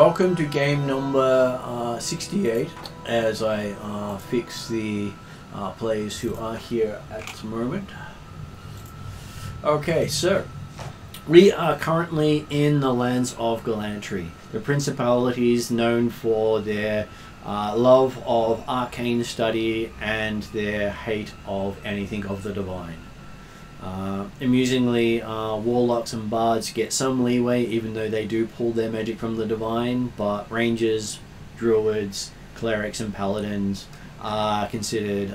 welcome to game number 68 as I fix the players who are here at the moment. Okay, so we are currently in the lands of Galantry. The Principality is known for their love of arcane study and their hate of anything of the divine. Amusingly, warlocks and bards get some leeway even though they do pull their magic from the divine, but rangers, druids, clerics and paladins are considered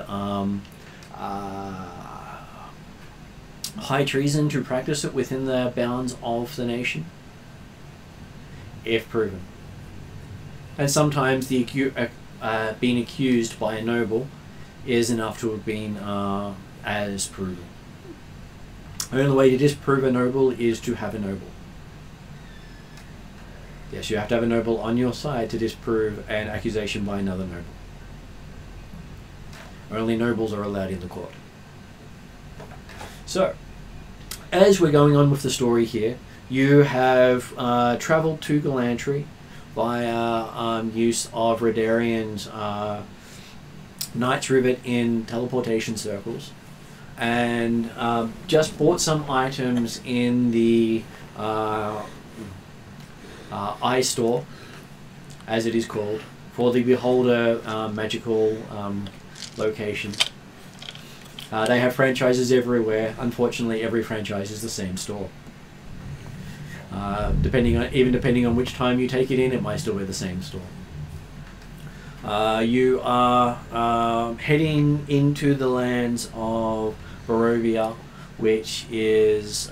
high treason to practice it within the bounds of the nation, if proven. And sometimes the being accused by a noble is enough to have been as proven. The only way to disprove a noble is to have a noble. Yes, you have to have a noble on your side to disprove an accusation by another noble. Only nobles are allowed in the court. So, as we're going on with the story here, you have travelled to Galantry via use of Redarian's Knight's Rivet in teleportation circles, and just bought some items in the eye store, as it is called, for the Beholder magical location. They have franchises everywhere. Unfortunately, every franchise is the same store. Depending on which time you take it in, it might still be the same store. You are heading into the lands of Barovia, which is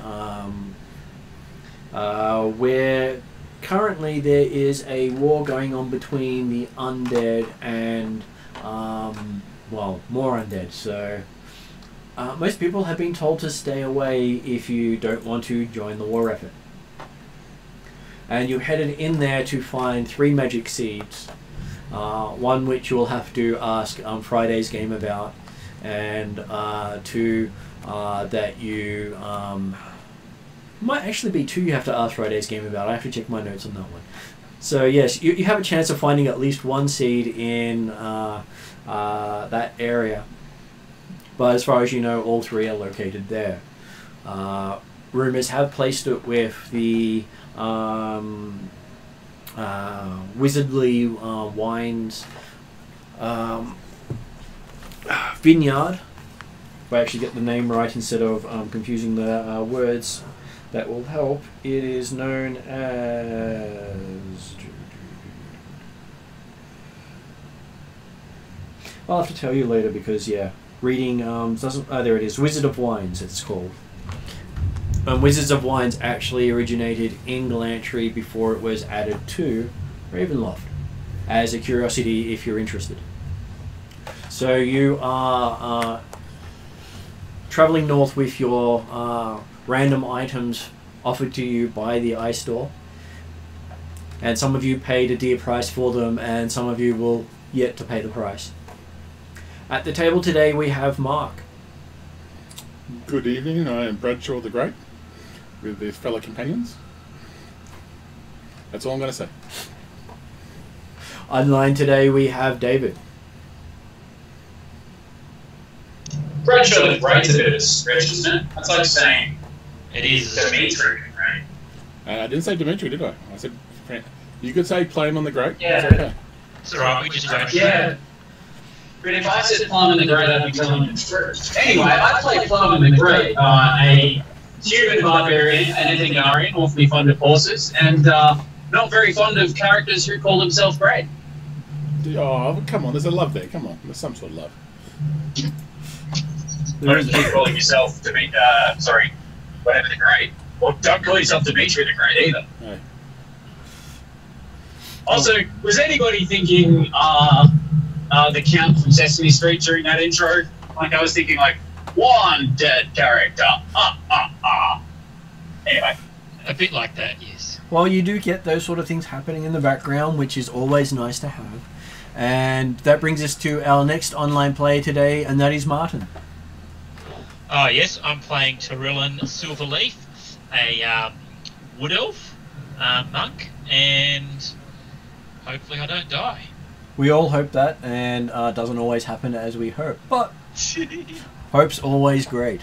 where currently there is a war going on between the undead and well, more undead. So most people have been told to stay away if you don't want to join the war effort. And you headed in there to find 3 magic seeds. One which you will have to ask Friday's game about, and 2 that you might actually be 2 you have to ask Friday's game about. I have to check my notes on that one. So yes, you have a chance of finding at least 1 seed in that area, but as far as you know, all 3 are located there. Rumors have placed it with the Wizardly Wines vineyard. If I actually get the name right instead of confusing the words, that will help. It is known as... I'll have to tell you later because, yeah, reading doesn't... there it is. Wizard of Wines, it's called. Wizards of Wines actually originated in Galantry before it was added to Ravenloft, as a curiosity if you're interested. So you are travelling north with your random items offered to you by the ice store, and some of you paid a dear price for them, and some of you will yet to pay the price. At the table today we have Mark. Good evening, I am Bradshaw the Great, with his fellow companions. That's all I'm going to say. Online today we have David. Bradshaw the Great's a bit of a stretch, isn't it? That's like saying It is. Dimitri, right? I didn't say Dimitri, did I? I said, you could say Playman the Great. Yeah. It's okay. It's alright, we just don't. Yeah. But if I said Plum the Great, I'd be telling you the truth. Anyway, I play Plum the Great, a human barbarian, an Ethingarian, awfully fond of horses, and not very fond of characters who call themselves great. Oh, come on, there's a love there. Come on, there's some sort of love. What is you calling yourself, sorry, whatever the Great? Well, don't call yourself Dimitri the Great either. No. Also, was anybody thinking the Count from Sesame Street during that intro? Like, I was thinking, like, one dead character. Anyway. A bit like that, yes. Well, you do get those sort of things happening in the background, which is always nice to have. And that brings us to our next online player today, and that is Martin. Oh, yes, I'm playing Tyrillin Silverleaf, a wood elf monk, and hopefully I don't die. We all hope that, and doesn't always happen as we hope, but hope's always great.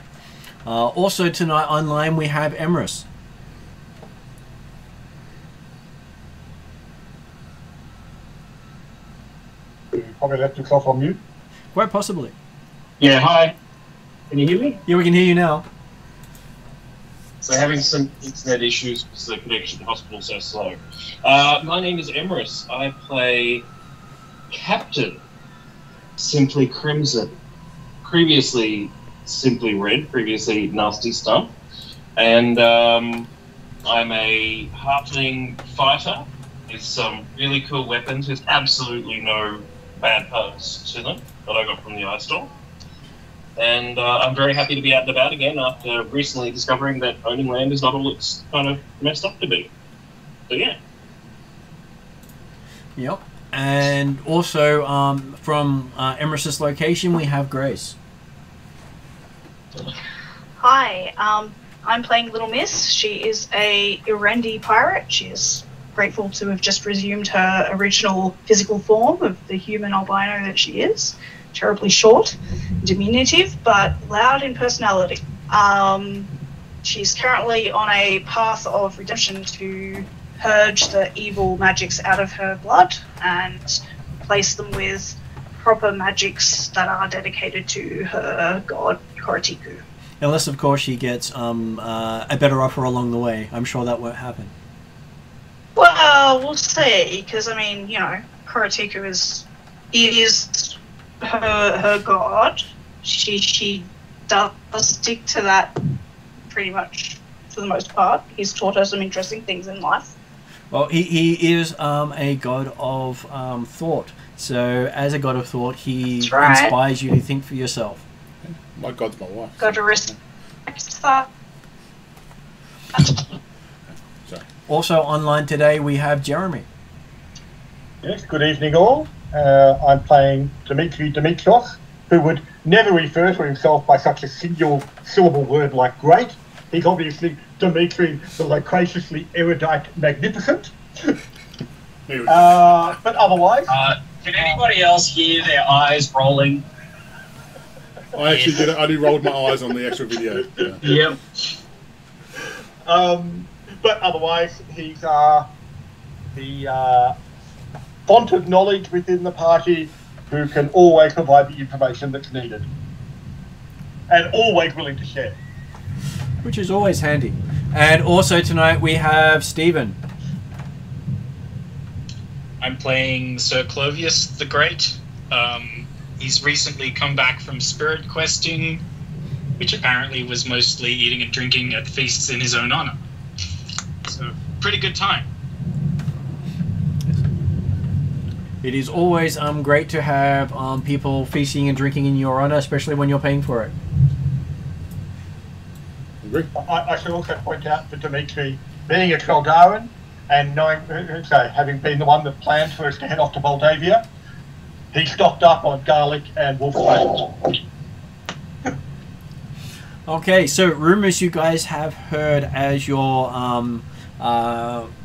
Also tonight online we have Emrys. You probably left yourself on mute. Quite possibly. Yeah, hi. Can you hear me? Yeah, we can hear you now. So having some internet issues because the connection to the hospital is so slow. My name is Emrys. I play Captain, Simply Crimson. Previously Simply Red, previously Nasty Stump. And I'm a halfling fighter with some really cool weapons with absolutely no bad parts to them that I got from the ice store. And I'm very happy to be out and about again after recently discovering that owning land is not all it's kind of messed up to be. So yeah. Yep. And also from Emrys's location we have Grace. Hi, I'm playing Little Miss. She is a Irendi pirate. She is grateful to have just resumed her original physical form of the human albino that she is. Terribly short, diminutive, but loud in personality. She's currently on a path of redemption to purge the evil magics out of her blood and replace them with proper magics that are dedicated to her god, Karameikos. Unless, of course, she gets a better offer along the way. I'm sure that won't happen. Well, we'll see, because, I mean, you know, Karameikos is her god. She does stick to that pretty much for the most part. He's taught her some interesting things in life. Well, he is a god of thought. So, as a god of thought, he inspires you to think for yourself. My god's my wife. Got to respect that. Also online today we have Jeremy. Yes, good evening all. I'm playing Dimitri Dimitrios, who would never refer to himself by such a single syllable word like great. He's obviously Dimitri the loquaciously erudite magnificent. But otherwise... Can anybody else hear their eyes rolling? I actually did it. I only rolled my eyes on the extra video. Yeah. Yep. But otherwise, he's the font of knowledge within the party who can always provide the information that's needed. And always willing to share. Which is always handy. And also tonight we have Stephen. I'm playing Sir Clovius the Great. He's recently come back from spirit questing, which apparently was mostly eating and drinking at feasts in his own honor. So, pretty good time. It is always great to have people feasting and drinking in your honor, especially when you're paying for it. Agree. I should also point out for Dimitri, being a Treldaran and knowing, having been the one that planned for us to head off to Moldavia, he stocked up on garlic and wolf flesh. Okay, so rumors you guys have heard as you're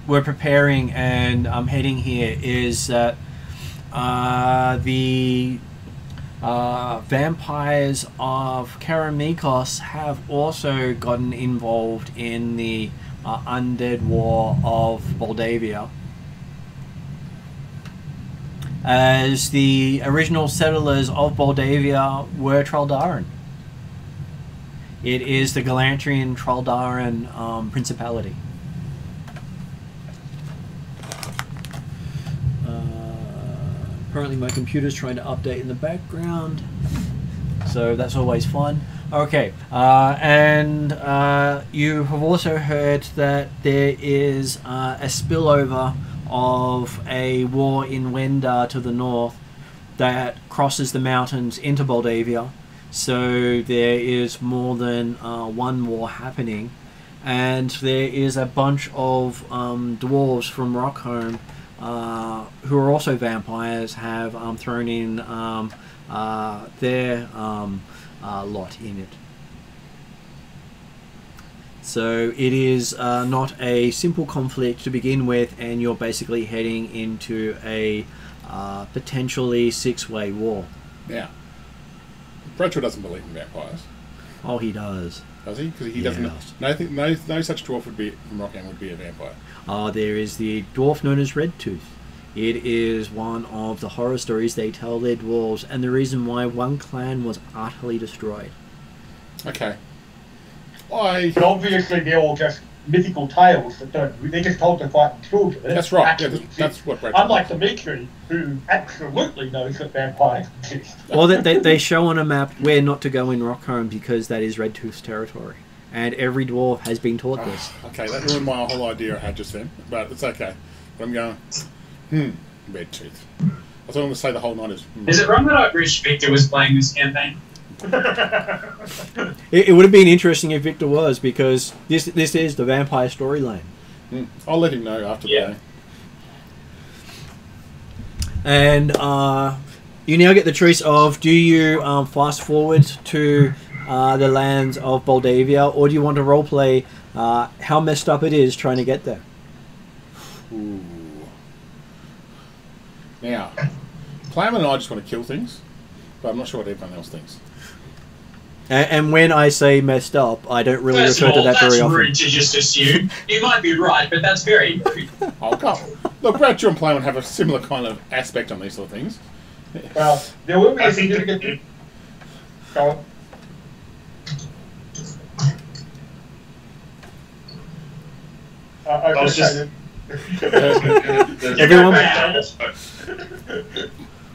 we're preparing and heading here is that the vampires of Karameikos have also gotten involved in the undead war of Moldavia, as the original settlers of Moldavia were Treldaran. It is the Galantrian Treldaran Principality. Currently my computer's trying to update in the background, so that's always fun. Okay, and you have also heard that there is a spillover of a war in Wendar to the north that crosses the mountains into Moldavia. So there is more than one war happening, and there is a bunch of dwarves from Rockholm who are also vampires have thrown in their lot in it. So it is not a simple conflict to begin with, and you're basically heading into a potentially 6-way war. Now, Bradshaw doesn't believe in vampires. Oh, he does. Does he? Because he doesn't. No such dwarf would be from Rockham would be a vampire. There is the dwarf known as Red Tooth. It is one of the horror stories they tell their dwarves, and the reason why one clan was utterly destroyed. Okay. But obviously they're all just mythical tales that they're just told to fight children. That's right. Yeah, that's what Bradshaw. Unlike Dimitri, who absolutely knows that vampires exist. Well, they show on a map where not to go in Rockham because that is Red Tooth's territory. And every dwarf has been taught this. Okay, that ruined my whole idea I had just then. But it's okay. But I'm going, Red Tooth. I was going to say the whole night is... Is it wrong that I wish Victor was playing this campaign? It would have been interesting if Victor was, because this is the vampire storyline. I'll let him know after the game. And you now get the choice of, do you fast forward to the lands of Moldavia, or do you want to roleplay how messed up it is trying to get there? Ooh. Now, Plowman and I just want to kill things, but I'm not sure what everyone else thinks. And when I say messed up, I don't really refer to that very often. That's rude to just assume. You might be right, but that's very rude. Oh, come on. Look, Bradshaw and Plowman have a similar kind of aspect on these sort of things. Well, there will be a significant... Go on. I was just... Everyone...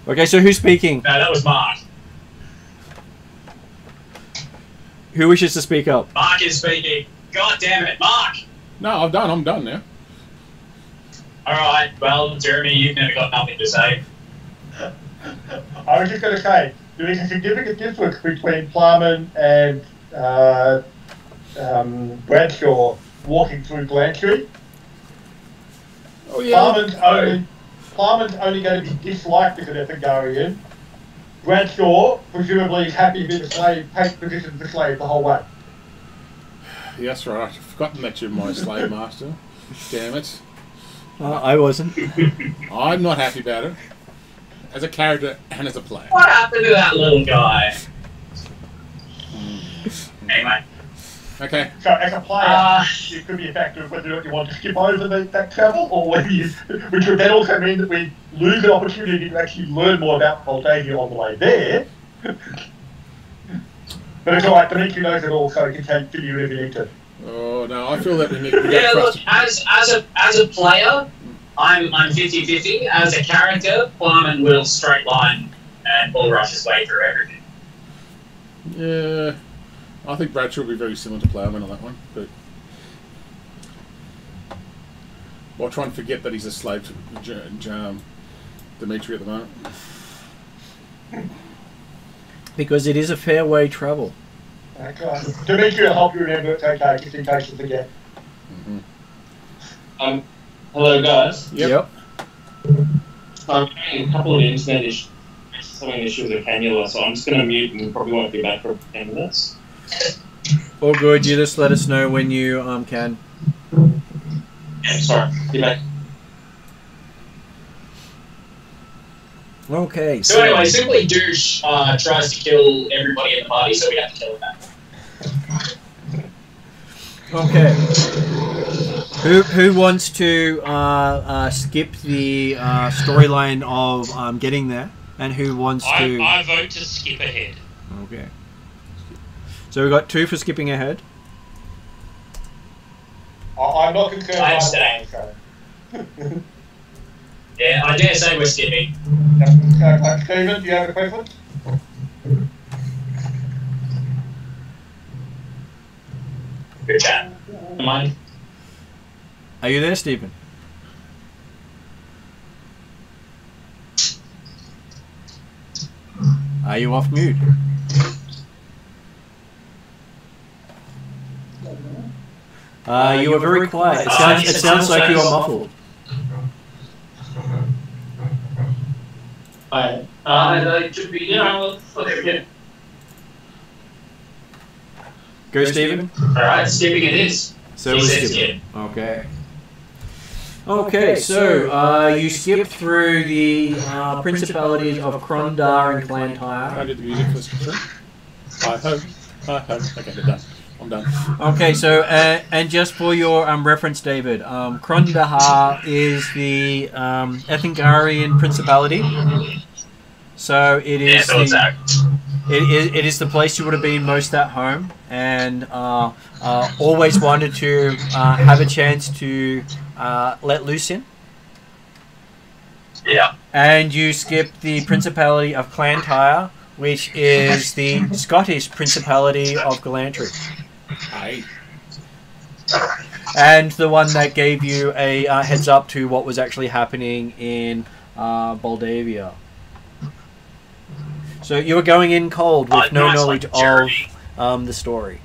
Okay, so who's speaking? No, that was Mark. Who wishes to speak up? Mark is speaking. God damn it, Mark! No, I'm done now. Alright, well, Jeremy, you've never got nothing to say. I was just going to say, there is a significant difference between Plowman and Bradshaw walking through Glantry. Oh, yeah. Plowman's only going to be disliked as an Ethangarian. Bradshaw, presumably, is happy to be the slave, takes position as the slave the whole way. Yes, right. I've forgotten that you're my slave master. Damn it. I wasn't. I'm not happy about it. As a character and as a player. What happened to that little guy? Anyway. Okay. So, as a player, it could be a factor of whether or not you want to skip over that travel, or whether you, which would then also mean that we lose an opportunity to actually learn more about Moldavia on the way there. But it's alright, Dimitri knows it all, so he can take you if you need to. Oh no, I feel that we need. Yeah, look, as a player, I'm 50-50. As a character, Plowman will straight line and bull rush his way through everything. Yeah. I think Bradshaw will be very similar to Plowman on that one, but I'll try and forget that he's a slave to Dimitri at the moment. Because it is a fair way travel. Okay. Dimitri will help you remember it's okay, just in case you forget. Hello guys. Yep. I'm having a couple of internet issues. Having an issue with the cannula, so I'm just going to mute and probably won't be back for 10 minutes. All good. You just let us know when you can. Yeah, sorry. Be back. Okay. So anyway, Simply Douche tries to kill everybody in the party, so we have to kill him. Okay. Who wants to skip the storyline of getting there, and who wants to? I vote to skip ahead. Okay. So we've got 2 for skipping ahead. I'm not concerned I about abstain. that. Yeah, I dare say we're skipping. Stephen, do you have a question? Good chat. Mine. Are you there, Stephen? Are you off mute? You are very quiet. It sounds like you are muffled. It should be, there we go. Go, Stephen. Alright, skipping it is. So He we're says skipping. Okay. Okay, so you skip through the principalities of Krondar and Can I Clantyre. do the music for this picture? Hi ho, hi ho. Okay, they're done. I'm done. Okay, so and just for your reference, David, Krondar is the Ethingarian principality. So it is it is the place you would have been most at home, and always wanted to have a chance to let loose in. Yeah. And you skip the Principality of Clantyre, which is the Scottish Principality of Galantry. Aye. And the one that gave you a heads up to what was actually happening in Moldavia. So you were going in cold with no knowledge of the story.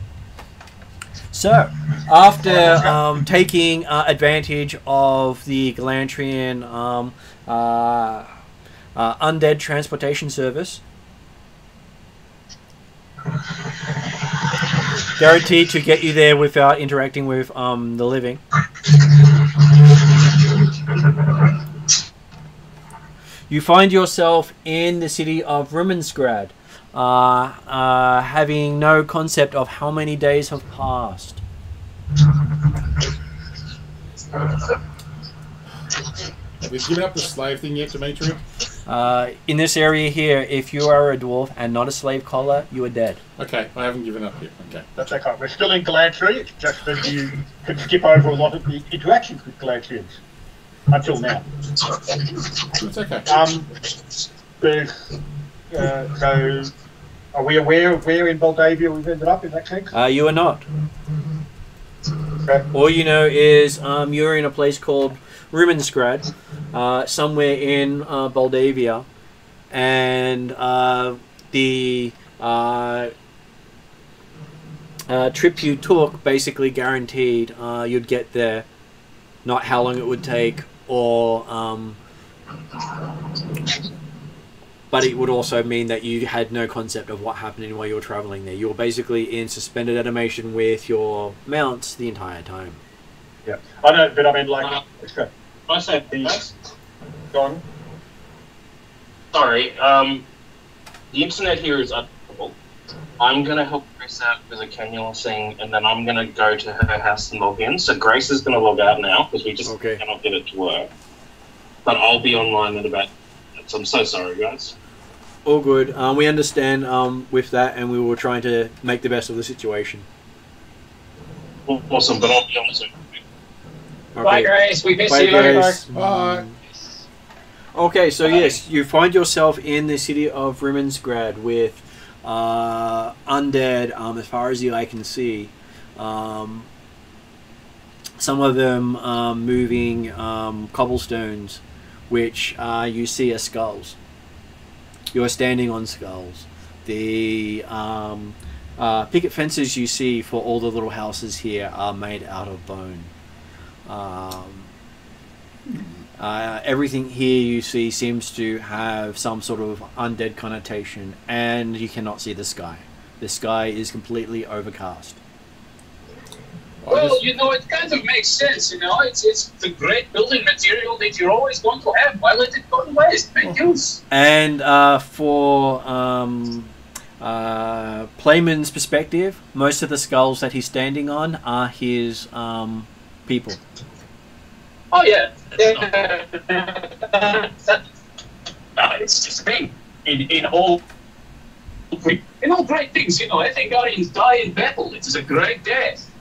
So, after taking advantage of the Galantrian undead transportation service, guaranteed to get you there without interacting with the living, you find yourself in the city of Rummensgrad, having no concept of how many days have passed. Have we given up the slave thing yet, Dimitri? In this area here, if you are a dwarf and not a slave collar, you are dead. Okay, I haven't given up yet. Okay. That's okay. We're still in Galantry. It's just that you can skip over a lot of the interactions with Galantrians until now. It's okay. So, are we aware of where in Moldavia we've ended up in that case? You are not. Okay. All you know is you're in a place called Rummensgrad, somewhere in Moldavia, and the trip you took basically guaranteed you'd get there, not how long it would take, or but it would also mean that you had no concept of what happened while you were traveling there. You were basically in suspended animation with your mounts the entire time. Yeah, I know, but I mean, like, okay. I say these. Gone. Sorry, the internet here is unstable. I'm going to help Grace out with a cannula thing, and then I'm going to go to her house and log in. So Grace is going to log out now, because we just cannot get it to work. But I'll be online in about... So I'm so sorry, guys. All good. We understand with that, and we were trying to make the best of the situation. Awesome, but I'll be on Zoom. Okay. Bye, Grace. We miss Bye, you. Grace. Bye. Okay, so yes, you find yourself in the city of Rummensgrad with undead as far as the eye can see. Some of them moving cobblestones, which you see are skulls. You are standing on skulls. The picket fences you see for all the little houses here are made out of bone. Everything here you see seems to have some sort of undead connotation, and you cannot see the sky. The sky is completely overcast. Well, you know, it kind of makes sense, you know. It's the great building material that you're always going to have. Why let it go to waste? Make use. And for Playman's perspective, most of the skulls that he's standing on are his people. Oh, yeah. It's just me. In all great things, you know, Ethingarians die in battle. It is a great death.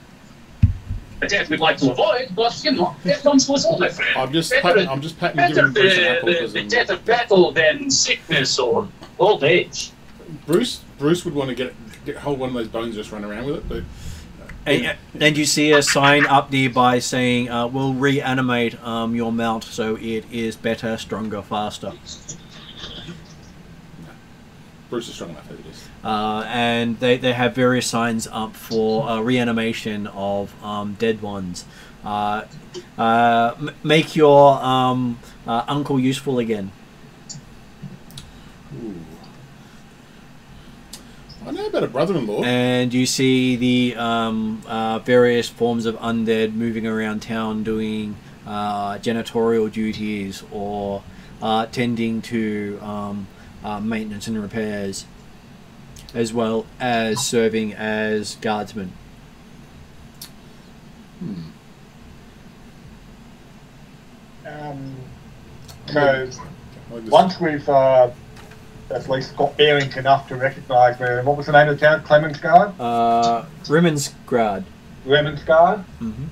A death we'd like to avoid, but, you know, death comes to us all, my friend. I'm just patting Better Bruce an apple. the death of battle than sickness or old age. Bruce would want to get hold one of those bones and just run around with it, but... And you see a sign up nearby saying, we'll reanimate your mount so it is better, stronger, faster. Bruce is strong enough as it is. And they have various signs up for reanimation of dead ones. Make your uncle useful again. Ooh. I know about a brother-in-law. And you see the various forms of undead moving around town doing janitorial duties or tending to maintenance and repairs, as well as serving as guardsmen. So once we've at least got bearings enough to recognise where, what was the name of the town? Clemensgard? Rimensgrad. Remensgard. Mm-hmm.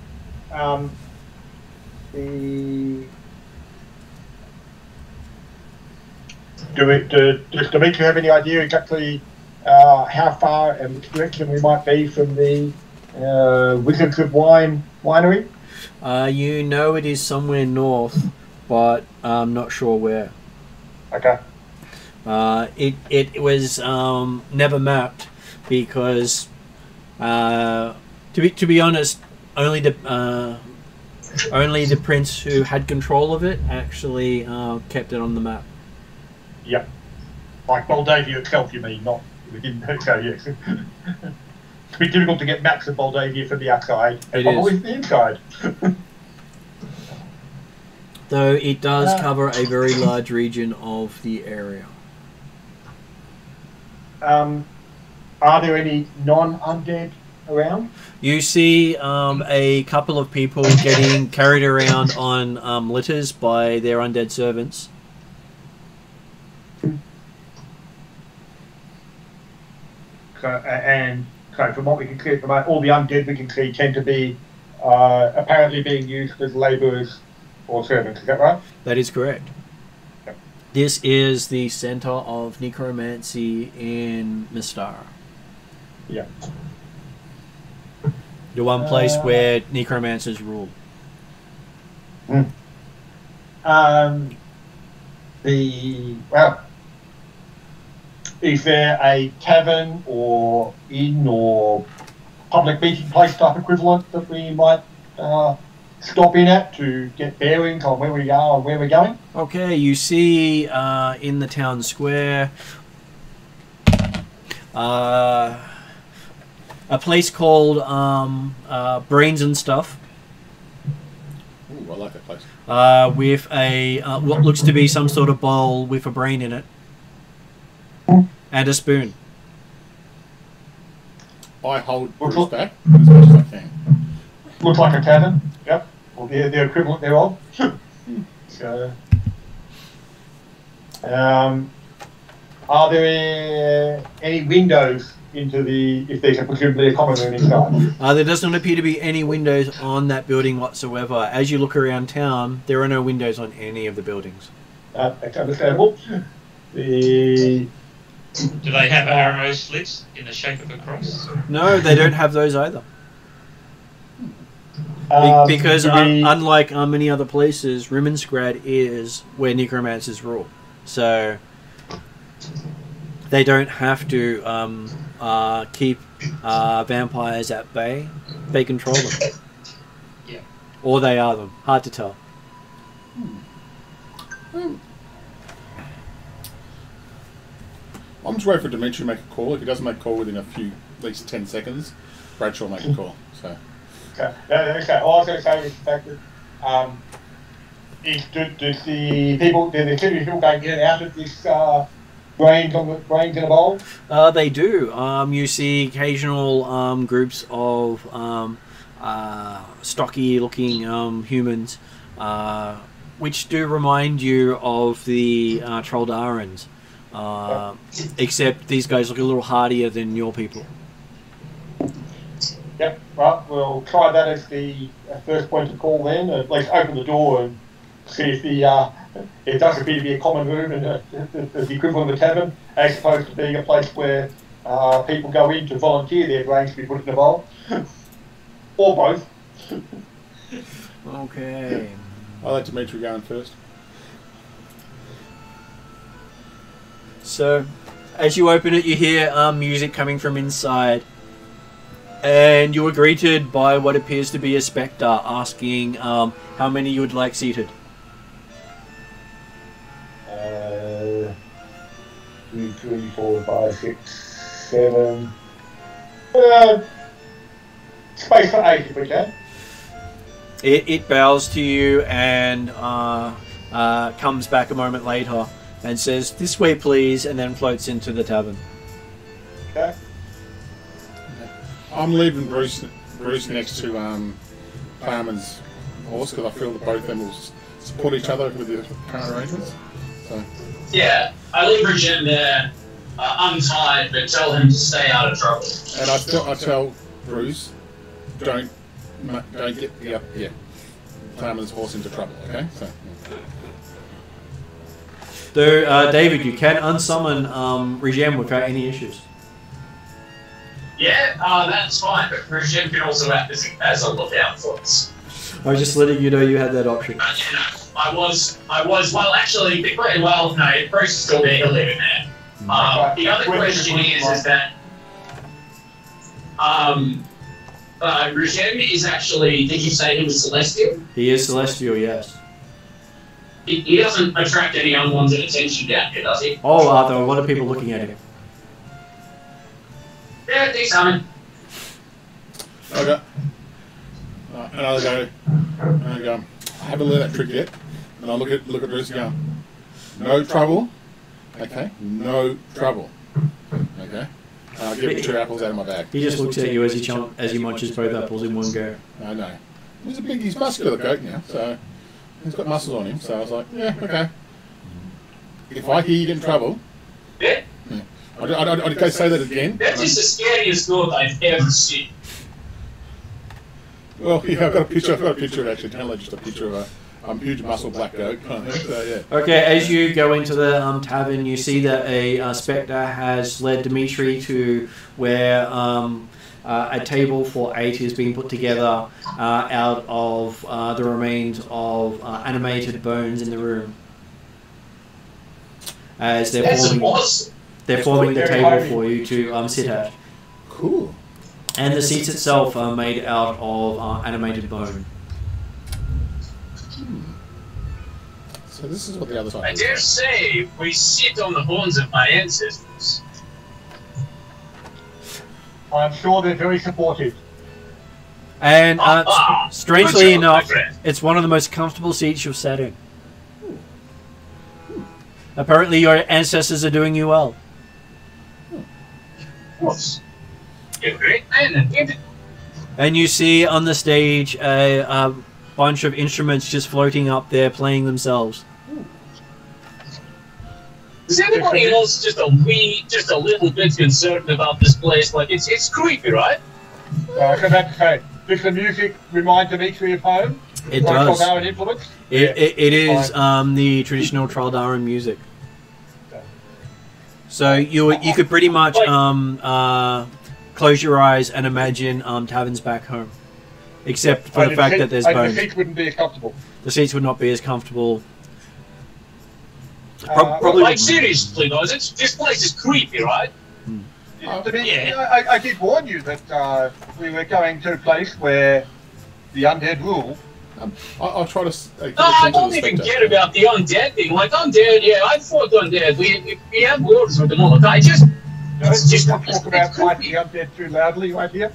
Does Dimitri have any idea exactly how far and which direction we might be from the Wizards of Wine winery? You know it is somewhere north, but I'm not sure where. Okay. It was never mapped because, to be honest, only the prince who had control of it actually kept it on the map. Yep. Like Moldavia itself, you mean, not within. Okay, yes. It's been difficult to get maps of Moldavia from the outside, and probably the inside. Though it does cover a very large region of the area. Are there any non-undead around? You see a couple of people getting carried around on litters by their undead servants. So from what we can see, from all the undead we can see tend to be apparently being used as labourers or servants. Is that right? That is correct. Yep. This is the centre of necromancy in Mystara. Yeah. The one place where necromancers rule. Is there a tavern or inn or public meeting place type equivalent that we might stop in at to get bearings on where we are and where we're going? Okay, you see in the town square a place called Brains and Stuff. Ooh, I like that place. With a what looks to be some sort of bowl with a brain in it. And a spoon. I hold Bruce back as much as I can. Looks like a tavern. Yep. Or the equivalent thereof. So, are there any windows into the, if there's presumably a common room inside? There does not appear to be any windows on that building whatsoever. As you look around town, there are no windows on any of the buildings. That's understandable. Do they have arrow slits in the shape of a cross? No, they don't have those either. Because unlike many other places, Rimensgrad is where necromancers rule. So they don't have to keep vampires at bay. They control them. Yeah. Or they are them. Hard to tell. I'm just waiting for Dimitri to make a call. If he doesn't make a call within at least 10 seconds, Bradshaw will make a call. So. Okay. All I was going to say is the fact that does the people going in and out of this brains in a bowl? They do. You see occasional groups of stocky-looking humans, which do remind you of the Troldarans. Except these guys look a little hardier than your people. Yep, right, we'll try that as the first point of call then. At least open the door and see if it does appear to be a common room and the equivalent of a tavern, as opposed to being a place where people go in to volunteer their brains to be put in a bowl. Or both. Okay. I'll let Dimitri go in first. So, as you open it, you hear music coming from inside. And you are greeted by what appears to be a spectre asking how many you would like seated. 2, 3, 4, 5, 6, 7. Space for 8 if we can. It bows to you and comes back a moment later and says, "This way, please," and then floats into the tavern. Okay. I'm leaving Bruce next to Plowman's horse because I feel that both of them will support each other with the current arrangements. So. Yeah, I leave Regime there, untied, but tell him to stay out of trouble. And I tell Bruce, don't get Plowman's horse into trouble. Okay. So. Though, David, you can unsummon Regime without any issues. Yeah, that's fine, but Regime can also act as a lookout for us. I was just letting you know you had that option. I was, well, actually, no, Bruce is still there, he'll leave it there. The other question is that, Regime is actually, did you say he was Celestial? He is Celestial, yes. He doesn't attract any unwanted attention down here, does he? Oh, there are a lot of people looking at him. Yeah, he's coming. Okay. And I'll go, I haven't learned that trick yet. And I'll look at Bruce and go, no trouble. Okay, no trouble. Okay. I'll give him 2 apples out of my bag. He just looks at you as he munches both apples in one go. I know. He's muscular goat now, so he's got muscles on him, so I was like, yeah, okay. If I hear you get in trouble, Yeah. I'd go say that again. That is the scariest thought I've ever seen. Well, yeah, I've got a picture of it actually. Tell just a picture of a huge muscle black goat. So, yeah. Okay, as you go into the tavern, you see that a spectre has led Dimitri to where a table for 8 is being put together out of the remains of animated bones in the room. As they're forming the table for you to sit at. Cool. And the seats itself are made out of animated bone. So this is what the other side I is. dare say we sit on the bones of my ancestors. I'm sure they're very supportive. And strangely good job, enough, my friend. it's one of the most comfortable seats you've sat in. Apparently your ancestors are doing you well. What? You're a great man, and And you see on the stage a bunch of instruments just floating up there playing themselves. is anybody else just a little bit concerned about this place? Like, it's creepy, right? I was about to say, does the music remind Dimitri of home? It Like does. Traldaran influence? It is the traditional Traldaran music. So you could pretty much close your eyes and imagine taverns back home, except for the fact that there's bones. The seats wouldn't be as comfortable. The seats would not be as comfortable. Probably. Like, seriously, guys, this place is creepy, right? I did warn you that we were going to a place where the undead rule. I'll try to. I don't even care about the undead thing. Like, undead, yeah, I fought undead. We have wars with them all the time. Just Don't talk about fighting the undead too loudly right here.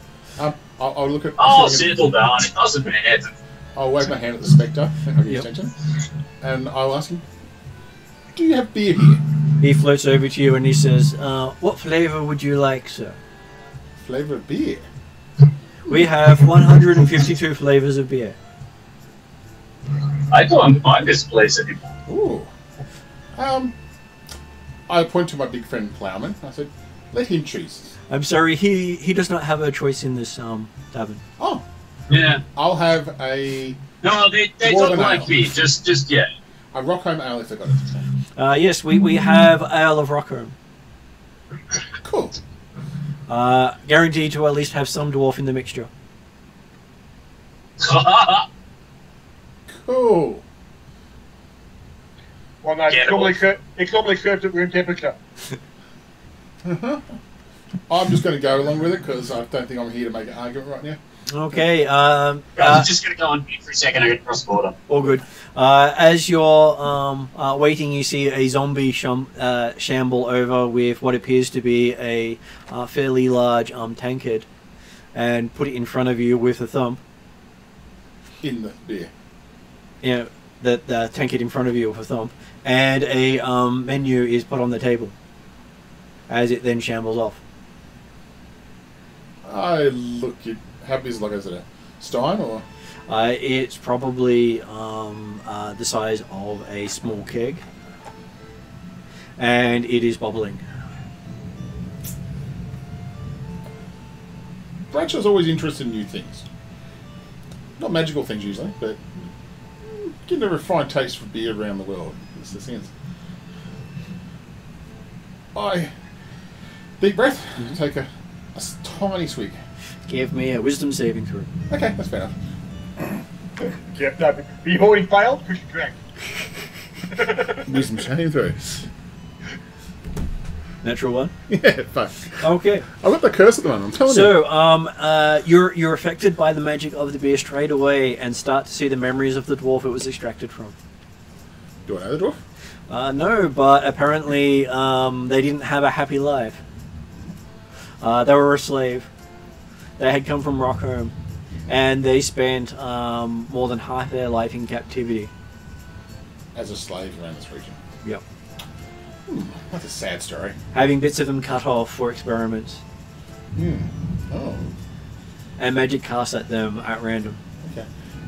I'll look at. I'll settle down. It doesn't matter. I'll wave my hand at the spectre. I'll get attention, and I'll ask him, "Do you have beer here?" He floats over to you and he says, "What flavour would you like, sir?" Flavor of beer. We have 152 flavours of beer. I don't find this place anymore. Ooh. I point to my big friend Plowman. I said, "Let him choose." I'm sorry, he does not have a choice in this tavern. Oh. Yeah. I'll have a. No, they don't like me. Just yet. A Rockholm ale if I got it. Yes, we have Ale of Rockholm. Cool. Guaranteed to at least have some dwarf in the mixture. Cool. Well, no, it's normally served at room temperature. I'm just going to go along with it because I don't think I'm here to make an argument right now. Okay. Guys, I'm just going to go on mute for a second. I got to cross the border. All good. As you're waiting, you see a zombie shamble over with what appears to be a fairly large tankard, and put it in front of you with a thumb. In the beer. Yeah, the tankard in front of you with a thumb, and a menu is put on the table. As it then shambles off. I look at how big is, like, is it a stein or? It's probably the size of a small keg, and it is bubbling. Bradshaw always interested in new things. Not magical things usually, but getting a refined taste for beer around the world. It's the sense. I deep breath, take a tiny swig. Give me a wisdom saving throw. Okay, that's fair enough. Yeah, no, but you've already failed, push your drink. Wisdom saving throw. Natural one. Yeah, fuck. Okay. I've got the curse at the moment, I'm telling you. So, you're affected by the magic of the beer straight away, and start to see the memories of the dwarf it was extracted from. Do I know the dwarf? No, but apparently they didn't have a happy life. They were a slave. They had come from Rockholm, and they spent more than half their life in captivity. As a slave around this region. Yep. That's a sad story. Having bits of them cut off for experiments. Oh. And magic cast at them at random. Okay.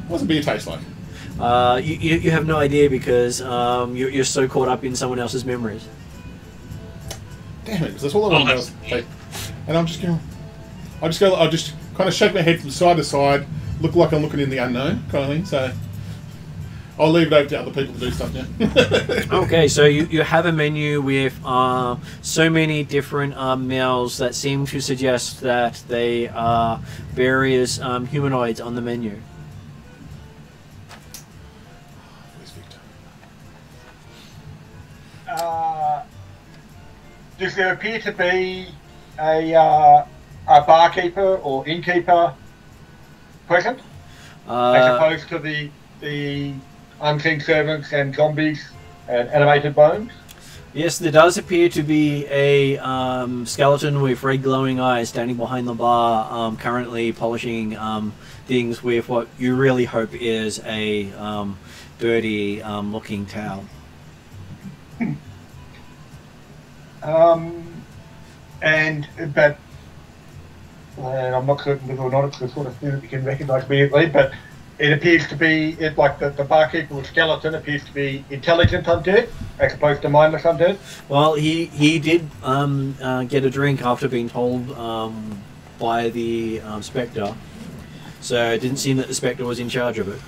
What's a beer taste like? You have no idea because you're so caught up in someone else's memories. Damn it, because that's all I want to know. And I'm just going... I'll just kind of shake my head from side to side, look like I'm looking in the unknown, kind of thing, so... I'll leave it over to other people to do stuff now. Okay, so you have a menu with so many different meals that seem to suggest that they are various humanoids on the menu. Where's Victor? Does there appear to be a barkeeper or innkeeper present, as opposed to the unseen servants and zombies and animated bones? Yes, there does appear to be a skeleton with red glowing eyes standing behind the bar, currently polishing things with what you really hope is a dirty looking towel. But I'm not certain whether or not it's the sort of thing that you can recognise immediately, but it appears to be, like the barkeeper with skeleton appears to be intelligent undead, as opposed to mindless undead. Well, he did get a drink after being told by the Spectre, so it didn't seem that the Spectre was in charge of it.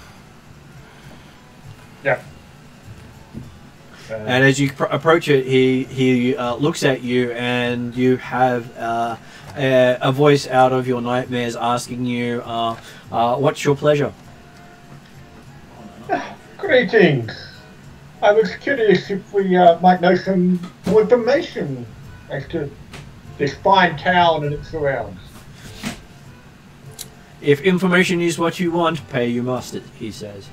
Yeah. And as you approach it, he looks at you, and you have a voice out of your nightmares asking you, what's your pleasure? Greetings. I was curious if we might know some more information as to this fine town and its surrounds. If information is what you want, pay you must, he says.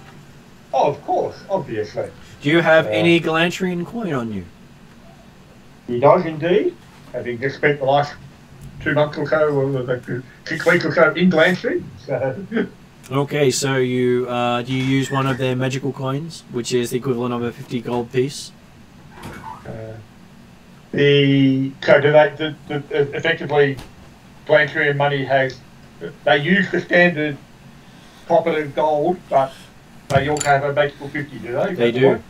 Oh, of course, obviously. Do you have any Galantrian coin on you? He does indeed. Having just spent the last 2 months or so, or 6 weeks or so in Glantry. So. Okay, so you do you use one of their magical coins, which is the equivalent of a 50 gold piece? Effectively, Glantry money they use the standard popular gold, but they also have a magical 50, do they? They do.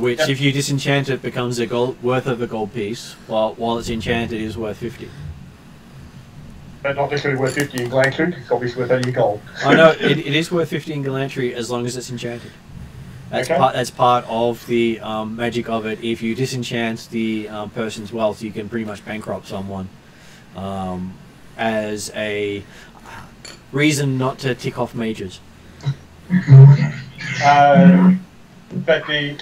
Which, if you disenchant it, becomes worth of a gold piece, while it's enchanted, is worth 50. But not necessarily worth 50 in Glantry, it's obviously worth only gold. I know, it is worth 50 in Galantry as long as it's enchanted. That's part of the magic of it. If you disenchant the person's wealth, you can pretty much bankrupt someone as a reason not to tick off mages. But they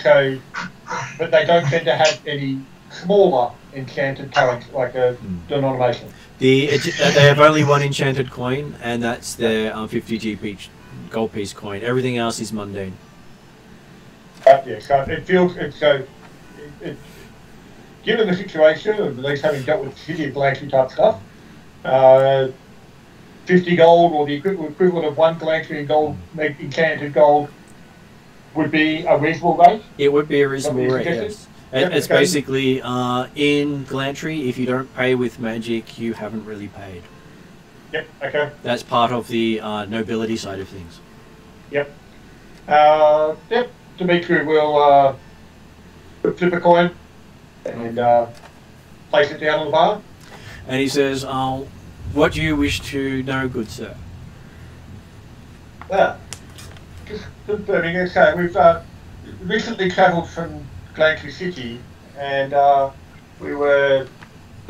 don't tend to have any smaller enchanted current, like a denomination. They have only one enchanted coin, and that's their 50 GP gold piece coin. Everything else is mundane. Yeah, so it feels given the situation of these having dealt with shitty Galaxy type stuff, 50 gold or the equivalent of 1 Galaxy gold, enchanted gold, would be a reasonable rate. It would be a reasonable rate, yes. Yep, It's okay. basically, in Glantry, if you don't pay with magic, you haven't really paid. Yep, okay. That's part of the nobility side of things. Yep. Yep, Dimitri will flip a coin and place it down on the bar. And he says, what do you wish to know, good sir? Yeah. Just confirming, okay, we've recently travelled from Galaxy City and we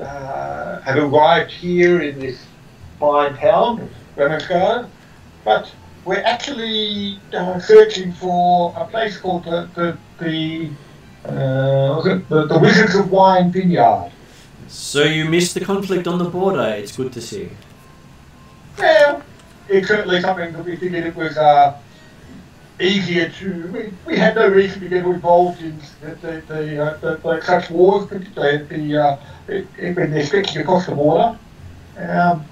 have arrived here in this fine town, Remensgard, but we're actually searching for a place called the Wizards of Wine Vineyard. So you missed the conflict on the border. It's good to see. Well, it's certainly something that we figured it was easier to. We had no reason to get involved in the such wars, particularly when they're stretching across the border. And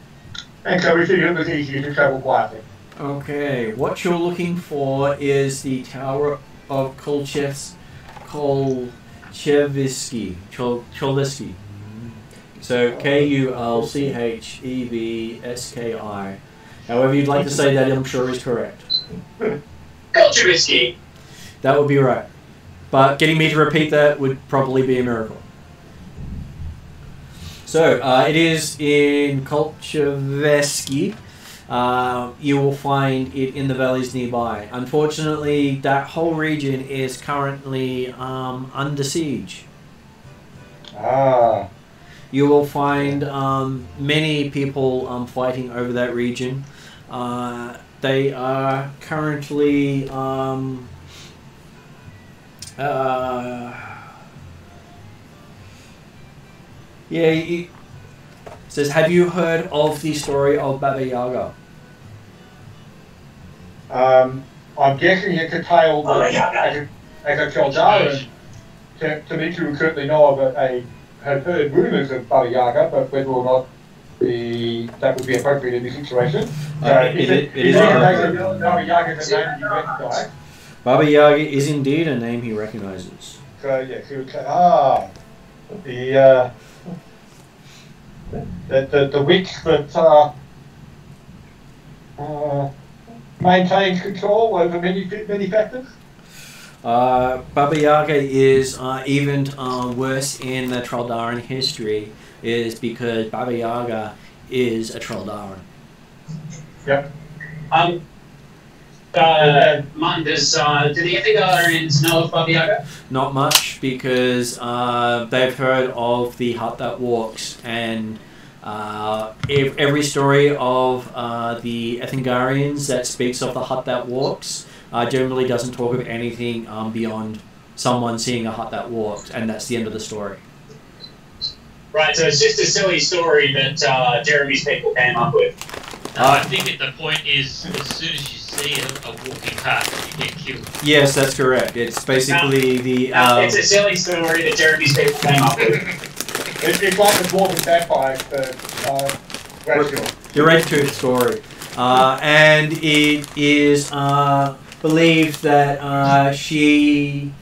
so we figured it was easier to travel quietly. Okay, what you're looking for is the Tower of Cholchevsky. So Kulchevsky. However you'd like to say that, I'm sure is correct. Kulchevsky. That would be right. But getting me to repeat that would probably be a miracle. So, it is in Kulchevsky. You will find it in the valleys nearby. Unfortunately, that whole region is currently under siege. Ah. You will find many people fighting over that region. They are currently it says, have you heard of the story of Baba Yaga? I'm guessing it's a tale that, as a Chaldaran, Dimitri would certainly know of had heard rumours of Baba Yaga, but whether or not that would be appropriate in this situation. It is Baba Yaga is a name you recognise. Baba Yaga is indeed a name he recognises. So yes, he would say, the witch that maintains control over many factors. Baba Yaga is even worse in the Troldaran history, is because Baba Yaga is a Troldaran. Yep. Martin, do the Ethigarians know of Baba Yaga? Not much, because they've heard of the hut that walks, and every story of the Ethingarians that speaks of the hut that walks generally doesn't talk of anything beyond someone seeing a hut that walks, and that's the end of the story. Right, so it's just a silly story that Jeremy's people came up with. I think the point is, as soon as you see a walking hut, you get killed. Yes, that's correct. It's basically it's a silly story that Jeremy's people came up with. It's like the dwarf and vampire ratio. The Red Tooth story. And it is believed that she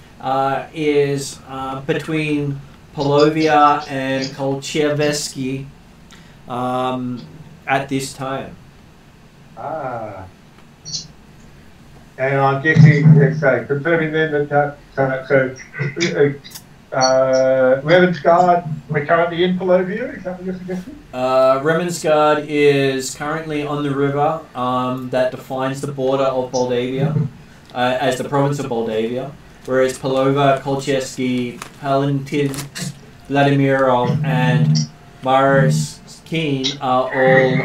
is between Polovia and Kolchevsky at this time. Ah. And I'm guessing, confirming then that Ravensguard, we're currently in Polovia, is that what you're suggesting? Ravensguard is currently on the river that defines the border of Moldavia as the province of Moldavia, whereas Polova, Kolchevsky, Palantin, Vladimirov, and Maris Keen are all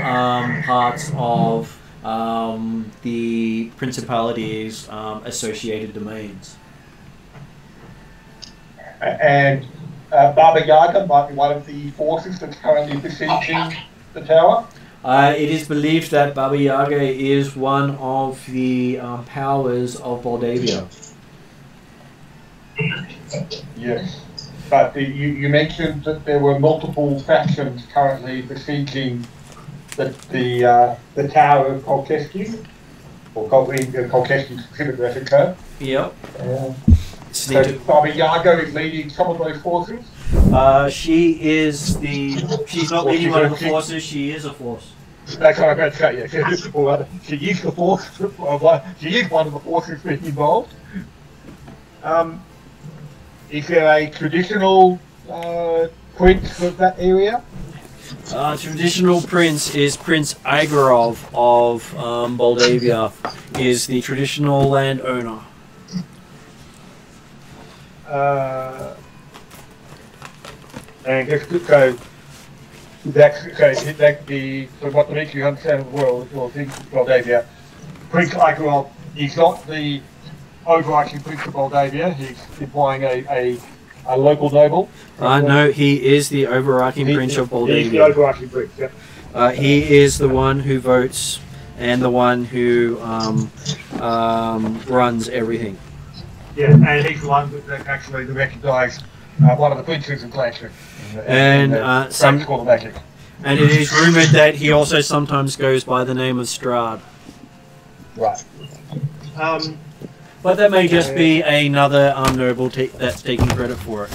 parts of the principalities' associated domains. And Baba Yaga might be one of the forces that's currently besieging the tower. It is believed that Baba Yaga is one of the powers of Moldavia. Yes. But you mentioned that there were multiple factions currently besieging the tower of Kolkeski, or Kolkeski specifically, I should say. Yep. So Baba Yaga is leading some of those forces? She's not leading one of the forces, she is a force. That's what I'm about to say, yeah. She is the force, she is one of the forces being involved. Is there a traditional prince of that area? Traditional prince is Prince Igorov of Moldavia, is the traditional landowner. And just so from what the Dimitri understands of the world, Moldavia, Prince Igorov, he's not the overarching prince of Moldavia. He's implying a local noble. No, he is the overarching prince of Moldavia. He's the overarching prince, yeah. He is the one who votes and the one who runs everything. Yeah, and he's the one that actually recognised one of the princes of Glanshire. And it is rumoured that he also sometimes goes by the name of Strahd. Right. But that may just be another noble that's taking credit for it.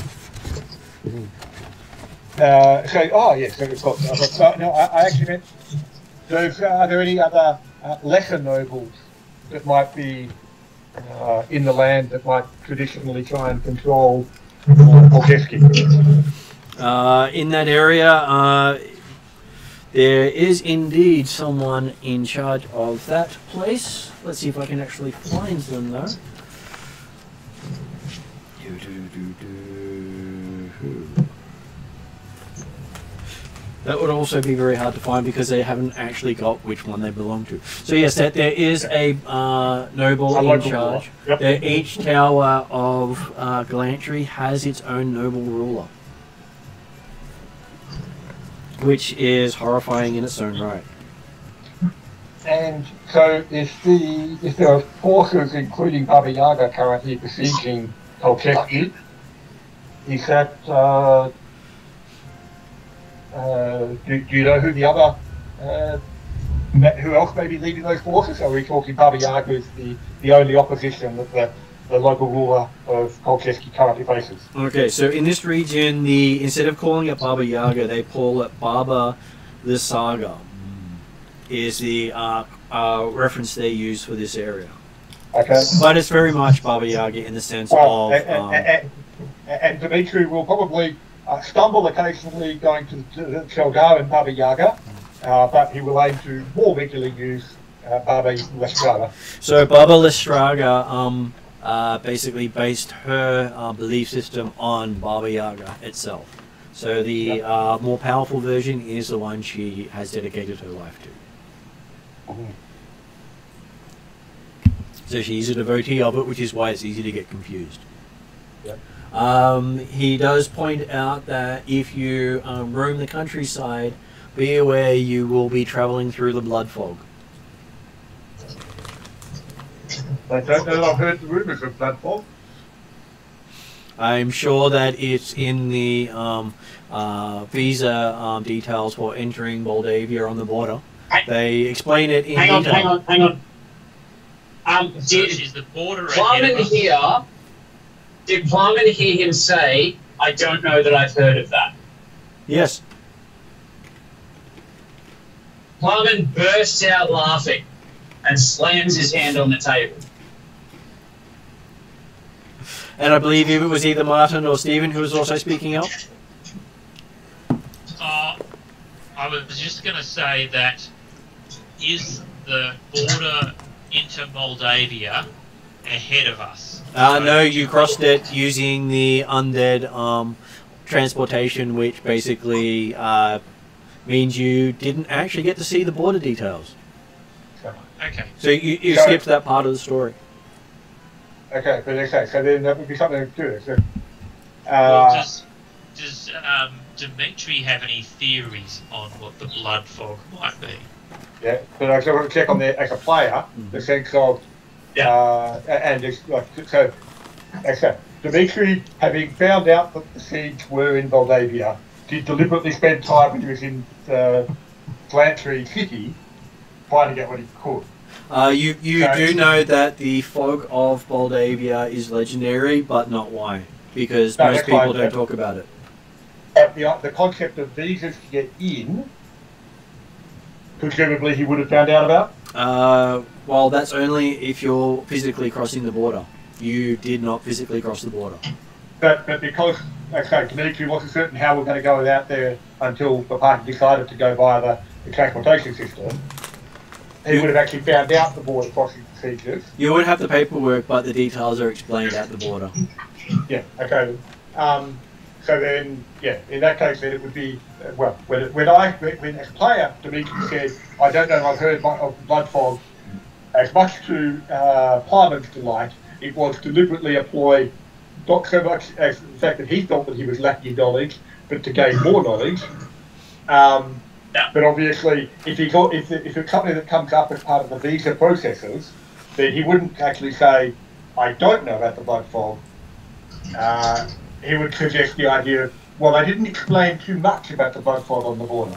I actually meant, are there any other lesser nobles that might be in the land that might traditionally try and control Kolkeski? In that area, there is indeed someone in charge of that place. Let's see if I can actually find them though. That would also be very hard to find because they haven't actually got which one they belong to. So yes, that there is a noble in charge. Yep. Each tower of Galantry has its own noble ruler, which is horrifying in its own right. And so if there are forces, including Baba Yaga, currently besieging Kolkeski, is that, do you know who the other, who else may be leading those forces? Or are we talking Baba Yaga is the only opposition that the local ruler of Kolkeski currently faces? Okay, so in this region, instead of calling it Baba Yaga, they call it Baba the Saga. Is the reference they use for this area. Okay. But it's very much Baba Yaga in the sense of... And Dimitri will probably stumble occasionally going to Sheldar and Baba Yaga, but he will aim to more regularly use Baba Lestraga. So Baba Lestraga basically based her belief system on Baba Yaga itself. So the more powerful version is the one she has dedicated her life to. So she's a devotee of it, which is why it's easy to get confused. Yep. He does point out that if you roam the countryside, be aware you will be travelling through the blood fog. I don't know, I've heard the rumours of blood fog. I'm sure that it's in the visa details for entering Moldavia on the border. They explain it in detail. Hang on. She's the border Did Plumman hear him say, "I don't know that I've heard of that"? Yes. Plumman bursts out laughing and slams his hand on the table. And I believe it was either Martin or Stephen who was also speaking out. I was just going to say that is the border into Moldavia ahead of us? No, you crossed it using the undead transportation, which basically means you didn't actually get to see the border details. Okay. So you skipped that part of the story. Okay, but okay, so then that would be something to do. So, Does Dimitri have any theories on what the blood fog might be? Yeah, but I just want to check on there as a player, the sense of, and it's like, so, Dimitri, having found out that the siege were in Moldavia, did deliberately spend time when he was in Blantyre City trying to get what he could. You do know that the fog of Moldavia is legendary, but not why, because most people don't talk about it. The concept of visas to get in, presumably he would have found out about? Well, that's only if you're physically crossing the border. You did not physically cross the border. But because, Dimitri wasn't certain how we're going to go out there until the party decided to go via the transportation system, he would have actually found out the border crossing procedures. You would have the paperwork, but the details are explained at the border. Yeah, okay. So then, yeah, in that case, then it would be, well, when as a player, Dimitri said, I don't know, I've heard of blood fog, as much to Parman's delight, it was deliberately a ploy, not so much as the fact that he felt that he was lacking knowledge, but to gain more knowledge. But obviously, if it's something that comes up as part of the visa processes, then he wouldn't actually say, I don't know about the blood fog. He would suggest the idea of, well, they didn't explain too much about the blood fog on the border.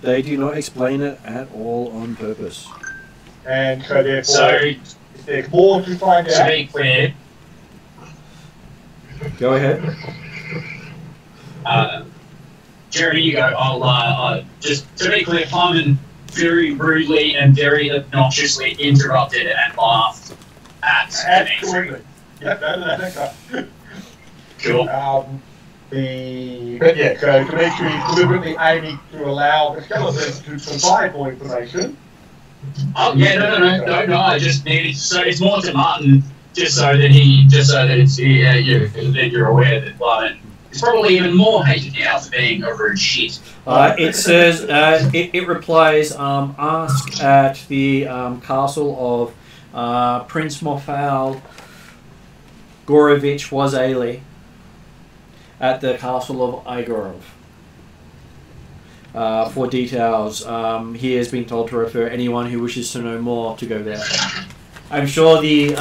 They do not explain it at all on purpose. And so therefore, there's more to find out. To be clear, Go ahead. Jeremy, you go. I'll just to be clear, Harmon very rudely and very obnoxiously interrupted and laughed at Absolutely. Yeah, that's right. Sure. But yeah, so Dimitri is deliberately aiming to allow the skeleton to provide more information. Oh yeah, no. I just needed so it's more to Martin, just so that you're aware that Martin is probably even more hated now for being a rude shit. It says it replies, ask at the castle of Prince Mofal Gorovich Wazali at the castle of Igorov. For details, he has been told to refer anyone who wishes to know more to go there. I'm sure the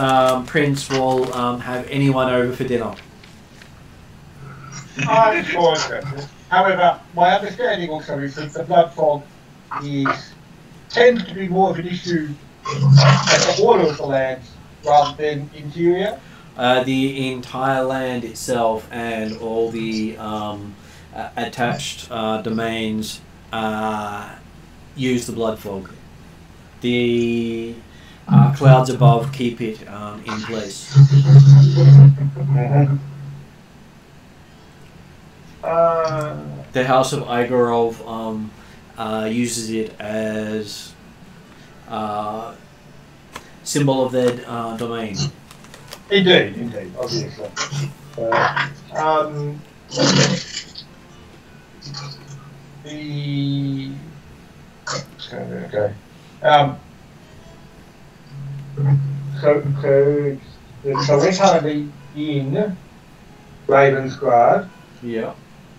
prince will have anyone over for dinner. I'm sure. However, my understanding also is that the blood fog tends to be more of an issue at the border of the land rather than interior. The entire land itself and all the attached domains use the blood fog. The clouds above keep it in place. The House of Igorov uses it as symbol of their domain. Indeed, obviously. Okay. So we're currently in Ravensgrad. Yeah.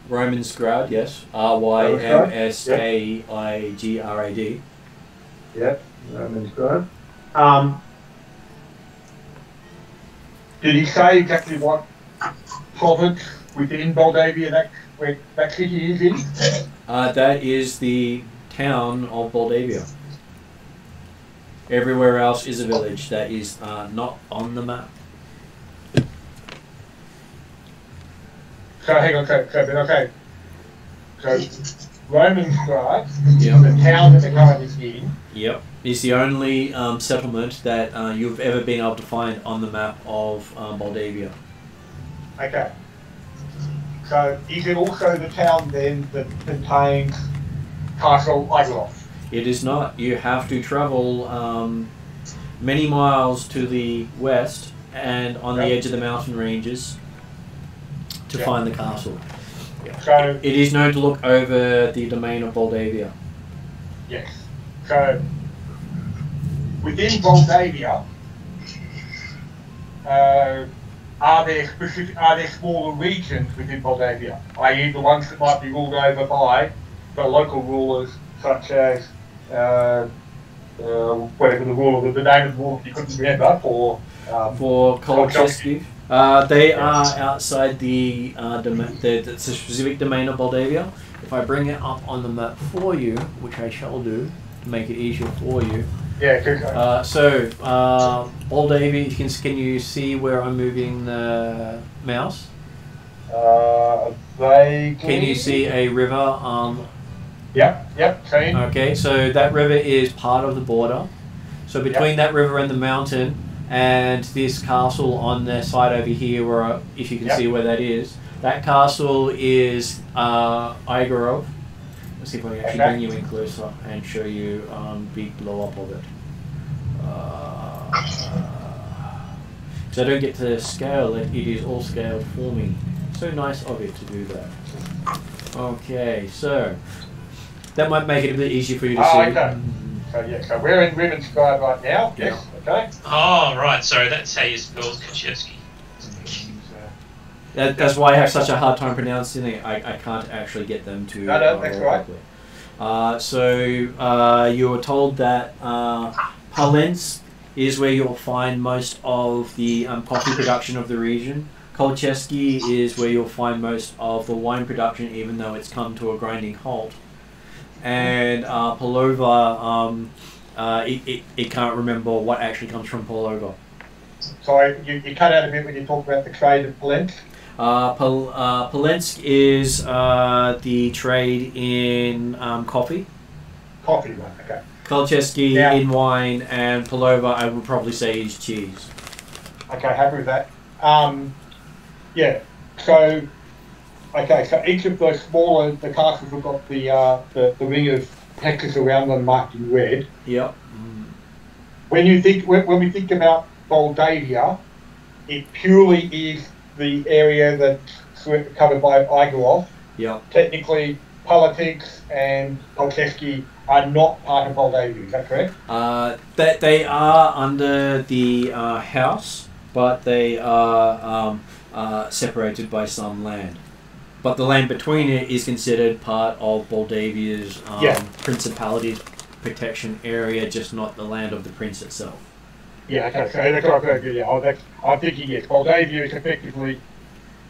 Romansgrad, yes. Rymskaiggrad. Yep, Ravensgrad. Did he say exactly what province within Moldavia that city is in? That is the town of Moldavia. Everywhere else is a village that is not on the map. So hang on, so Romansgrad, Yep. the town that the current is in. Yep. It's the only settlement that you've ever been able to find on the map of Moldavia. Okay. So is it also the town then that contains Castle Igorov? It is not. You have to travel many miles to the west and on the edge of the mountain ranges to find the castle. So It is known to look over the domain of Moldavia. yes. So within Moldavia, are there smaller regions within Moldavia, i.e. the ones that might be ruled over by the local rulers, such as whatever the ruler, the name of the ruler you couldn't remember for Kolchevsky. They are outside the specific domain of Moldavia. If I bring it up on the map for you, which I shall do to make it easier for you. Yeah. Moldavia. Can you see where I'm moving the mouse? Can you see a river? Yep. Seen. Okay, so that river is part of the border. So between that river and the mountain, and this castle on the side over here, where if you can see where that is, that castle is Igorov. Let's see if I can actually bring you in closer and show you big blow up of it. So I don't get to scale it, it is all scaled for me. So nice of it to do that. Okay, so that might make it a bit easier for you to see. Okay. So we're in Strahd right now. Yes. Okay. Oh, right. Sorry, that's how you spell Kaczewski. That's why I have such a hard time pronouncing it. I can't actually get them to. No, that's right. You were told that Palensk is where you'll find most of the coffee production of the region. Kolchevsky is where you'll find most of the wine production, even though it's come to a grinding halt. And Polova, it can't remember what actually comes from Polova. Sorry, you cut out a bit when you talk about the trade of Palensk. Palensk is the trade in coffee. Coffee, right, okay. Kolchevsky in wine, and Polova, I would probably say, is cheese. Okay, happy with that. So each of those smaller, the castles have got the ring of hexes around them marked in red. Yep. When we think about Moldavia, it purely is the area that's covered by Igorov. Yep. Technically, politics and Kolchevsky are not part of Moldavia. Is that correct? That they are under the house, but they are separated by some land. But the land between it is considered part of Moldavia's principality's protection area, just not the land of the prince itself. Yeah, okay, so that's what I've heard. Yeah, I'm thinking, yes, Moldavia is effectively,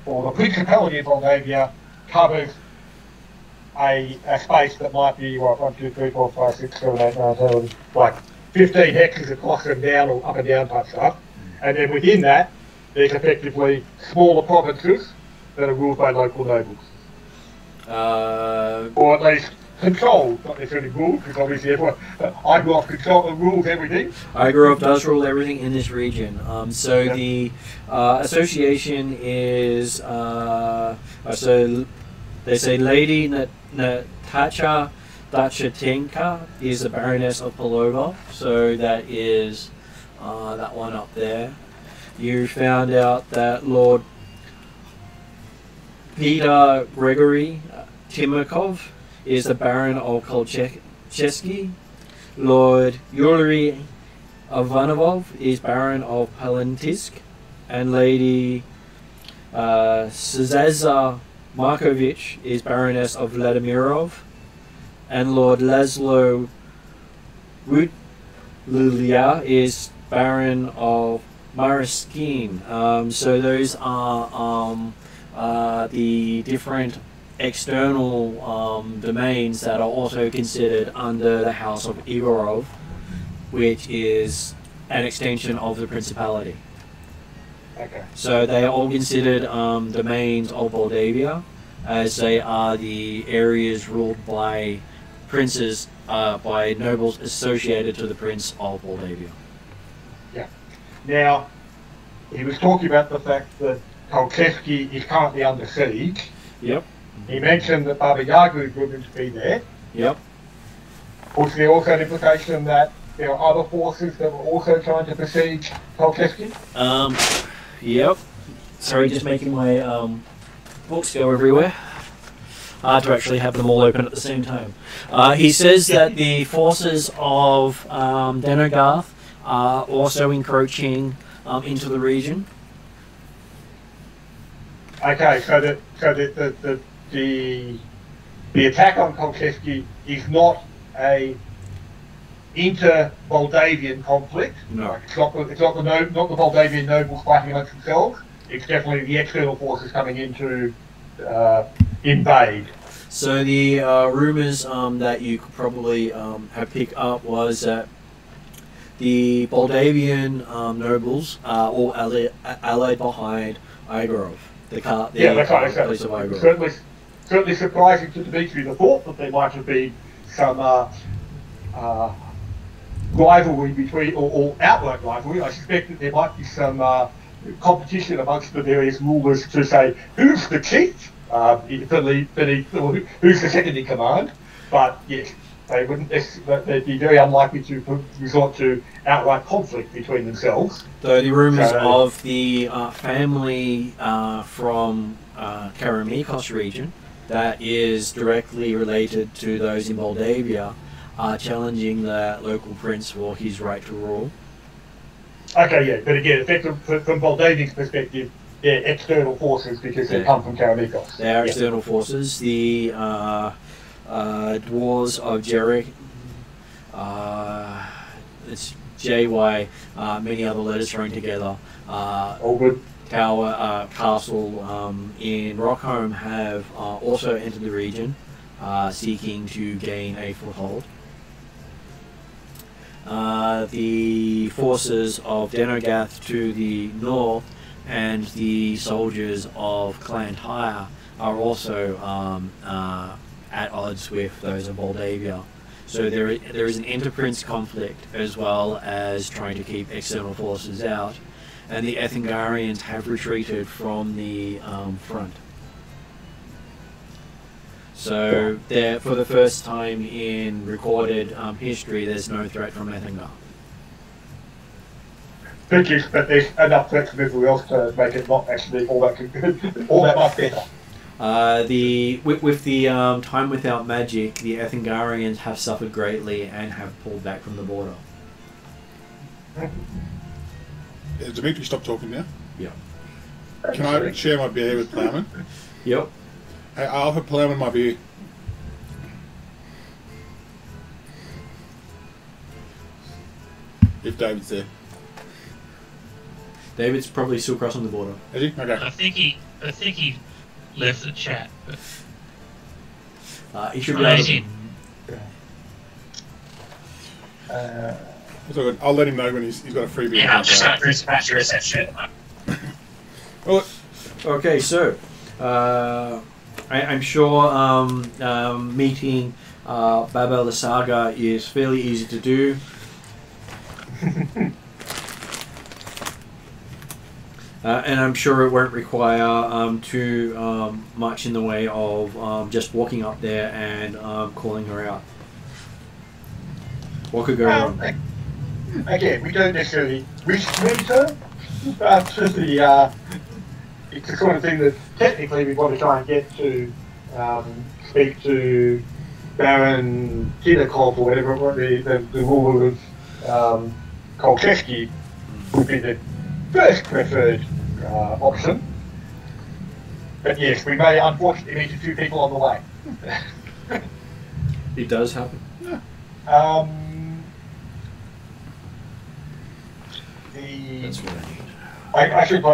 or the principality of Moldavia covers a space that might be, 1, 2, 3, 4, 5, 6, 7, 8, 9, 10, like 15 hectares across and down, or up and down type stuff. And then within that, there's effectively smaller provinces that are ruled by local nobles. Or at least controlled, not necessarily ruled, because obviously Igorov rules everything. Igorov does rule everything in this region. The association is, so they say Lady Natasha Dachatenka is the Baroness of Polova, so that is that one up there. You found out that Lord Peter Gregory Timokov is the Baron of Kolchevsky. Lord Yuri Ivanovov is Baron of Palentisk. And Lady Szeza Markovich is Baroness of Vladimirov. And Lord Laszlo Rudlia is Baron of Maraskin. So those are the different external domains that are also considered under the House of Igorov, which is an extension of the Principality. Okay. So they are all considered domains of Moldavia, as they are the areas ruled by princes, by nobles associated to the Prince of Moldavia. Yeah. Now, he was talking about the fact that Kolchevsky is currently under siege. Yep. He mentioned that Baba Yaga is rumored to be there. Yep. Was there also an implication that there are other forces that were also trying to besiege Kolchevsky? Yep. Sorry, just making my books go everywhere. Hard to actually have them all open at the same time. He says that the forces of Denogarth are also encroaching into the region. Okay, so the attack on Kolcheski is not a inter-Moldavian conflict. No. It's not the Moldavian nobles fighting amongst themselves. It's definitely the external forces coming in to invade. So the rumors that you could probably have picked up was that the Moldavian nobles are all allied behind Igorov. Place of Igorov. Certainly surprising to Dmitri. The thought that there might have been some rivalry between, or outright rivalry. I suspect that there might be some competition amongst the various rulers to say who's the chief, who's the second in command. But yes, they wouldn't. They'd be very unlikely to resort to outright conflict between themselves. Though the rumours of the family from Karameikos region that is directly related to those in Moldavia are challenging the local prince for his right to rule. Okay, yeah, but again, from Moldavian's perspective, they're external forces because they come from Karameikos. They are external forces. The dwarves of Jeric, it's JY, many other letters thrown together. All good. Tower Castle in Rockholm have also entered the region, seeking to gain a foothold. The forces of Denogath to the north and the soldiers of Clan Tyre are also at odds with those of Moldavia. So there is an inter-prince conflict as well as trying to keep external forces out. And the Ethengarians have retreated from the front. So there, for the first time in recorded history, there's no threat from Ethengar. Thank you, but there's enough threats from everywhere else to make it not actually all that much better. With the time without magic, the Ethengarians have suffered greatly and have pulled back from the border. Dimitri, stop talking now. Yep. Can I share my beer with Plowman? Yep. Hey, I'll offer Plowman my beer. If David's there. David's probably still crossing the border. Is he? Okay. I think he left the chat. But He should be able to... It's all good. I'll let him know when he's got a free beer. Yeah, I'm just going through some patch reception. Well, Okay, so I'm sure meeting Baba the Saga is fairly easy to do. And I'm sure it won't require too much in the way of just walking up there and calling her out. What could go wrong? Again, we don't necessarily wish to meet her, but it's the sort of thing that technically we want to try and get to speak to Baron Tinakov or whatever, the ruler of Kolcheski would be the first preferred option. But yes, we may unfortunately meet a few people on the way. It does happen. That's what I need. I should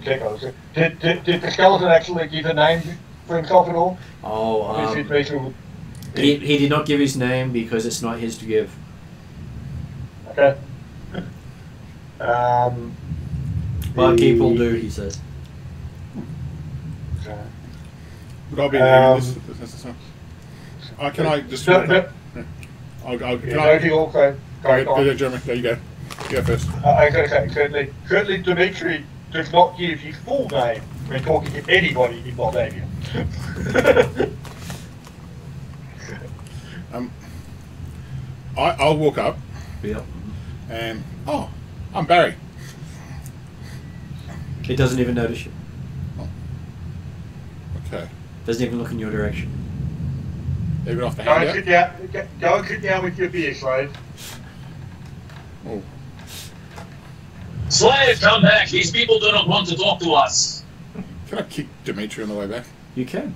check on this. Did the skeleton actually give a name for himself at all? Oh, he did not give his name because it's not his to give. Okay. But people do, he says. But I'll be there. Can I just... Can I... Jeremy, there you go. You go first. I was going to say, certainly Dimitri does not give his full name when talking to anybody in Moldavia. I'll walk up. Yep. And, I'm Barry. He doesn't even notice you. Oh. Okay. Doesn't even look in your direction. Even off the Go and handout? sit down with your beer, slave. Oh. Slave, come back. These people do not want to talk to us. Can I kick Dimitri on the way back? You can.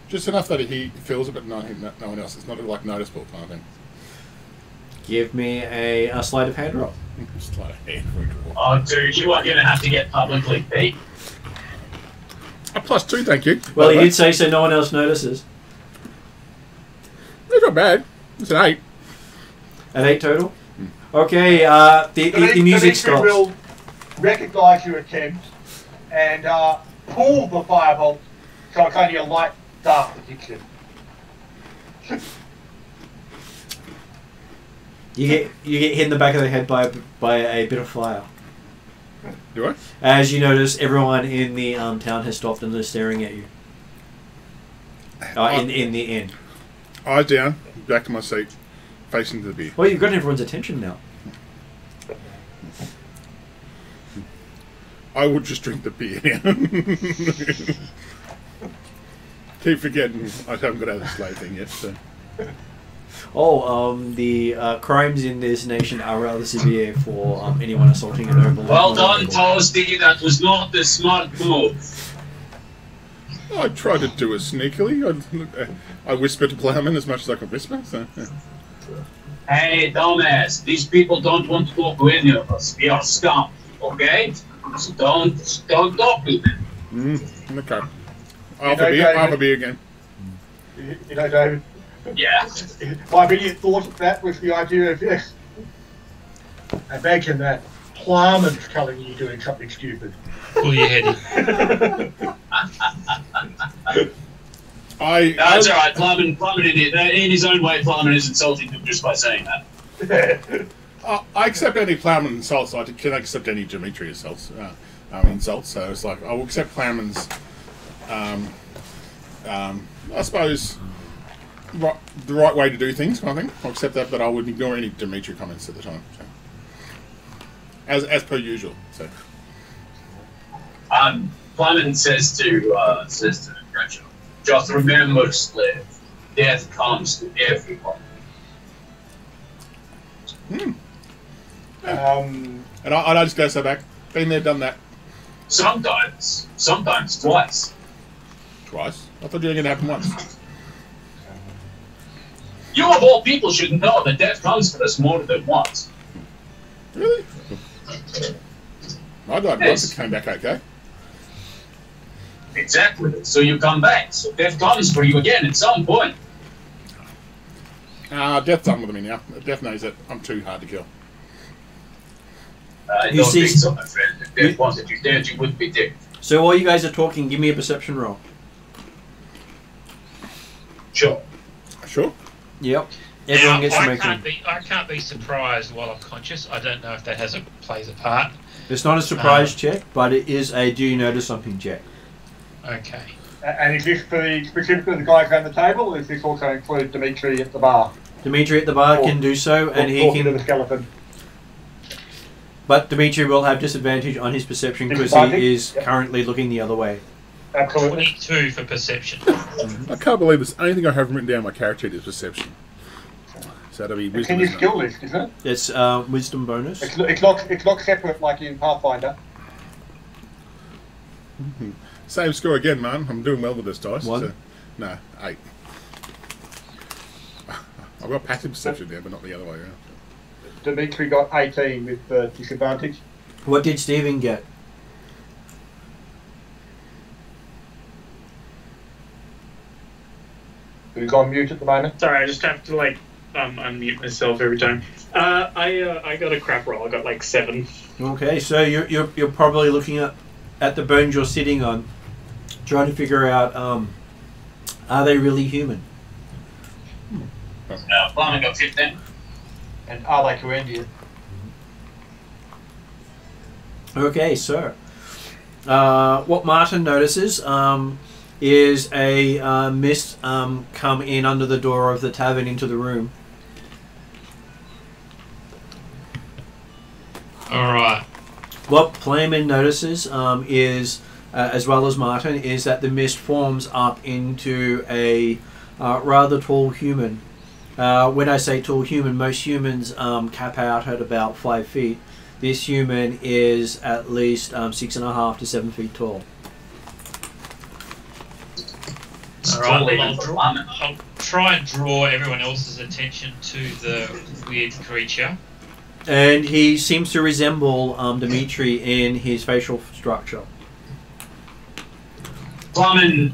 Just enough that he feels it, but no one else. It's not like noticeable kind of thing. Give me a sleight of hand roll. Just like a hand roll. Oh, dude, you are going to have to get publicly beat. A +2, thank you. Well, he did say so no one else notices. It's not bad. It's an 8. An 8 total? Okay, the music stops. will recognise your attempt and pull the firebolt so it's only a light dark prediction. You get hit in the back of the head by a bit of fire. Do I? As you notice, everyone in the town has stopped and is staring at you. In the inn. Eyes down, back to my seat, facing the beer. Well, you've got everyone's attention now. I would just drink the beer. Keep forgetting I haven't got out of the slave thing yet. So. The crimes in this nation are rather severe for anyone assaulting a noble. Well done, Toasty. That was not the smart move. I tried to do it sneakily. I whispered to Plowman as much as I could whisper. So, yeah. Hey, dumbass. These people don't want to talk to any of us. We are scum, okay? So don't talk to them. Okay. I'll have a beer again. You know, David. Yeah. My immediate thought of that was the idea of this. Imagine that Plowman's telling you doing something stupid. Pull your head in. That's alright, Plowman in his own way, Plowman is insulting him just by saying that. I accept any Plowman insults. I can accept any Dimitri insults. So it's like, I will accept Plowman's, I suppose, the right way to do things, kind of thing. I'll accept that, but I would ignore any Dimitri comments at the time. So. As per usual. So. Plowman says to Rachel, just remember, slave, death comes to everyone. And I just go so back. Been there, done that. Sometimes twice. Twice? I thought you were going to happen once. You of all people should know that death comes for us more than once. Really? I died once and came back okay. Exactly. So you come back. So death comes for you again at some point. Death's done with me now. Death knows that I'm too hard to kill. I don't think so, my friend. If death wanted you dead, you wouldn't be dead. So while you guys are talking, give me a perception roll. Sure. Sure? Yep. Everyone gets to I make them. I can't be surprised while I'm conscious. I don't know if that plays a part. It's not a surprise check, but it is a do you notice something check. Okay. And is this specifically the guys around the table, or does this also include Dimitri at the bar? Dimitri at the bar can do so, and he to the can. skeleton. But Dimitri will have disadvantage on his perception because he is currently looking the other way. Absolutely. 22 for perception. I can't believe there's anything I haven't written down in my character sheet is perception. So that'll be wisdom. Can you skill list, isn't it? It's wisdom bonus. It's not separate like in Pathfinder. Same score again, man. I'm doing well with this dice. 1? So, no, 8. I've got passive perception there, but not the other way around. Dimitri got 18 with disadvantage. What did Stephen get? Who's on mute at the moment? Sorry, I just have to unmute myself every time. I got a crap roll. I got like 7. Okay, so you're probably looking at the bones you're sitting on, trying to figure out are they really human? Plowman got 15. And are they Korendian? Okay, so what Martin notices is a mist come in under the door of the tavern into the room. Alright. What Playman notices is, as well as Martin, is that the mist forms up into a rather tall human. When I say tall human, most humans cap out at about 5 feet. This human is at least 6.5 to 7 feet tall. Alright, I'll try and draw everyone else's attention to the weird creature. And he seems to resemble Dimitri in his facial structure. Plumman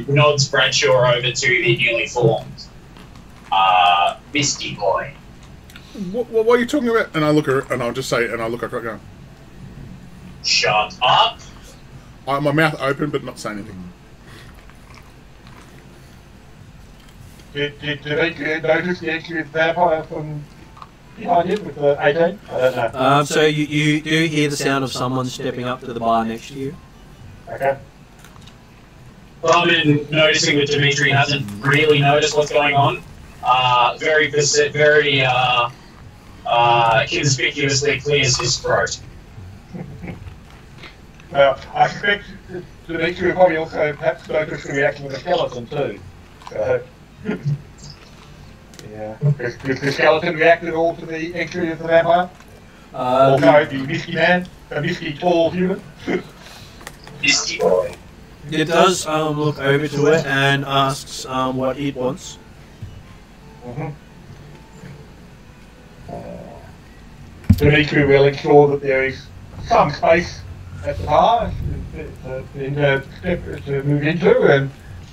nods Bradshaw over to the newly formed Misty Boy. What are you talking about? And I look at her, and I'll just say, and I look at her, go, Shut up. my mouth open, but not say anything. Did they notice the entry of the vampire from behind him with the 18? I don't know. So you do hear the sound of someone stepping up to the bar next to you. Okay. Plumman, noticing that Dimitri hasn't really noticed what's going on, very conspicuously clears his throat. I suspect Dimitri will probably also perhaps notice the reaction of the skeleton too. So, yeah. Does the skeleton react at all to the entry of the vampire? Or no, the misty man? A misty tall human? Misty Boy. It does look over to it and asks what it wants. Dimitri will ensure that there is some space at the bar to move into and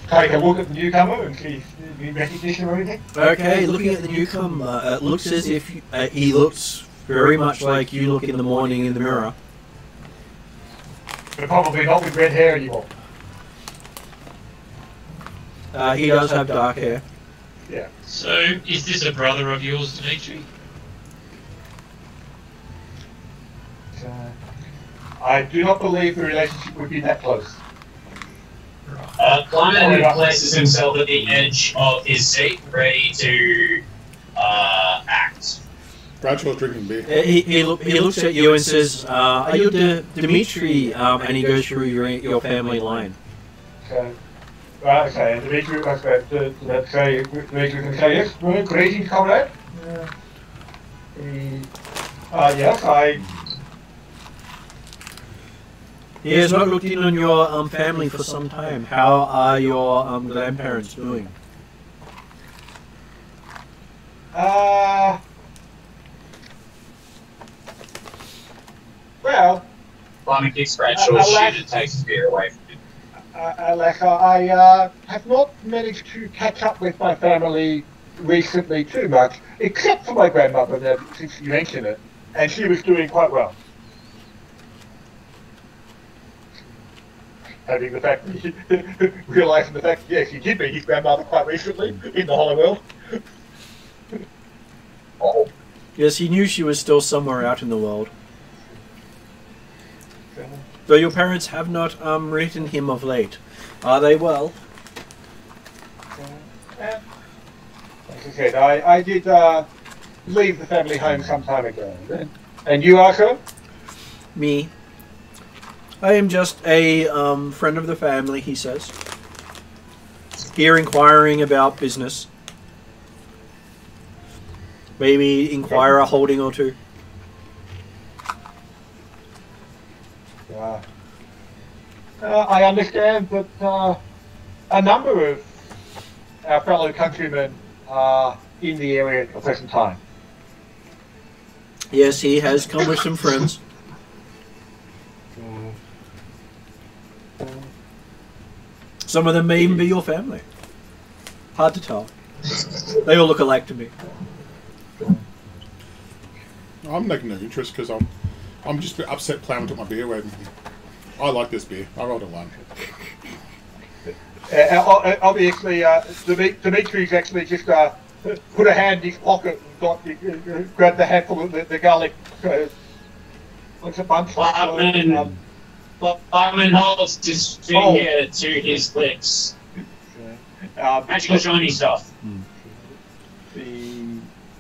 take a look at the newcomer and see if you recognition or anything. Okay, looking at the newcomer, it looks as if he looks very much like you look in the morning in the mirror. But probably not with red hair anymore. He does have dark hair. Yeah. So, is this a brother of yours, Dimitri? I do not believe the relationship would be that close. Plumman places himself at the edge of his seat, ready to act. Bradshaw's drinking beer. He looks at you and says, "Are you Dimitri?" And he goes through your family line. Okay. Right, okay, and Dimitri, let's say, Dimitri can say, yes, well, greetings, comrade. Yes, He has not looked in on your family for some time. How are your grandparents doing? Well... Plumman kicks Bradshaw's shit and takes his beer away from him. I have not managed to catch up with my family recently too much, except for my grandmother, since you mentioned it, and she was doing quite well. Having the fact, realising the fact, yes, he did meet his grandmother quite recently in the Hollow World. Oh. Yes, he knew she was still somewhere out in the world. Though your parents have not written him of late. Are they well? As I said, I did leave the family home some time ago. And you are, sir? Me. I am just a friend of the family, he says. Here inquiring about business. Maybe inquire a holding or two. I understand that a number of our fellow countrymen are in the area at the present time. Yes, he has come with some friends. Some of them may even be your family. Hard to tell. They all look alike to me. I'm making no interest because I'm just a bit upset Plowman took my beer away. I like this beer. I rolled a 1. Obviously, Dimitri's actually just put a hand in his pocket and grabbed the handful of the garlic. What's a bunch? Plowman holds his finger to his lips. Magical shiny stuff.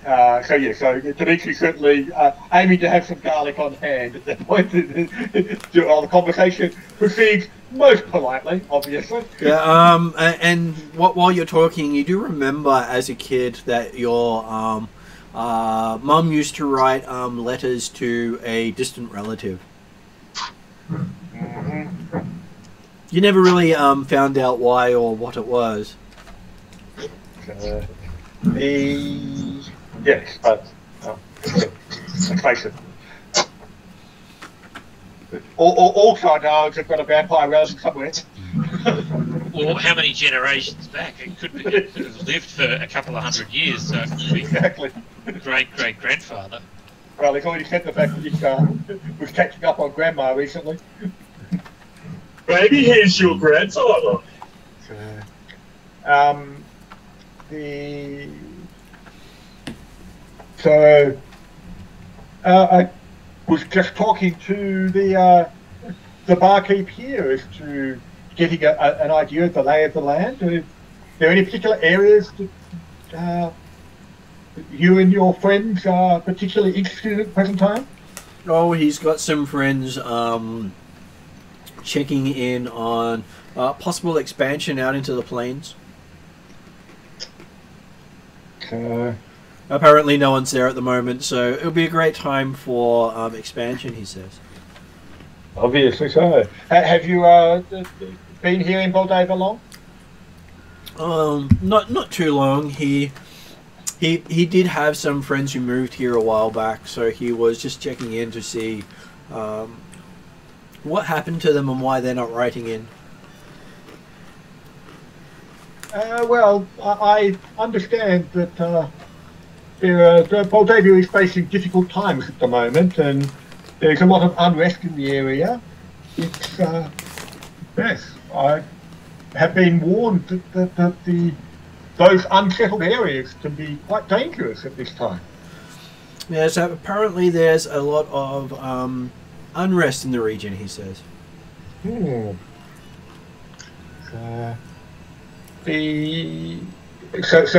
So Dimitri certainly aiming to have some garlic on hand at that point. The conversation proceeds most politely, obviously. Yeah. And while you're talking, you do remember as a kid that your Mum used to write letters to a distant relative. You never really found out why or what it was. Yes, but let's face it. All Strahd have got a vampire relative somewhere. Or how many generations back? It could have lived for a couple of hundred years, so it could be Exactly. great-great-grandfather. Well, they've already said the fact that he was catching up on Grandma recently. Maybe he's your grandfather. I was just talking to the barkeep here as to getting an idea of the lay of the land. Are there any particular areas that you and your friends are particularly interested in at the present time? Oh, he's got some friends checking in on possible expansion out into the plains. Apparently no one's there at the moment, so it'll be a great time for expansion, he says. Obviously so. Have you been here in Moldavia long? Not too long. He did have some friends who moved here a while back, so he was just checking in to see what happened to them and why they're not writing in. Well, I understand that Moldavia is facing difficult times at the moment, and there's a lot of unrest in the area. It's yes, I have been warned that those unsettled areas can be quite dangerous at this time. Yes, apparently there's a lot of unrest in the region, he says. So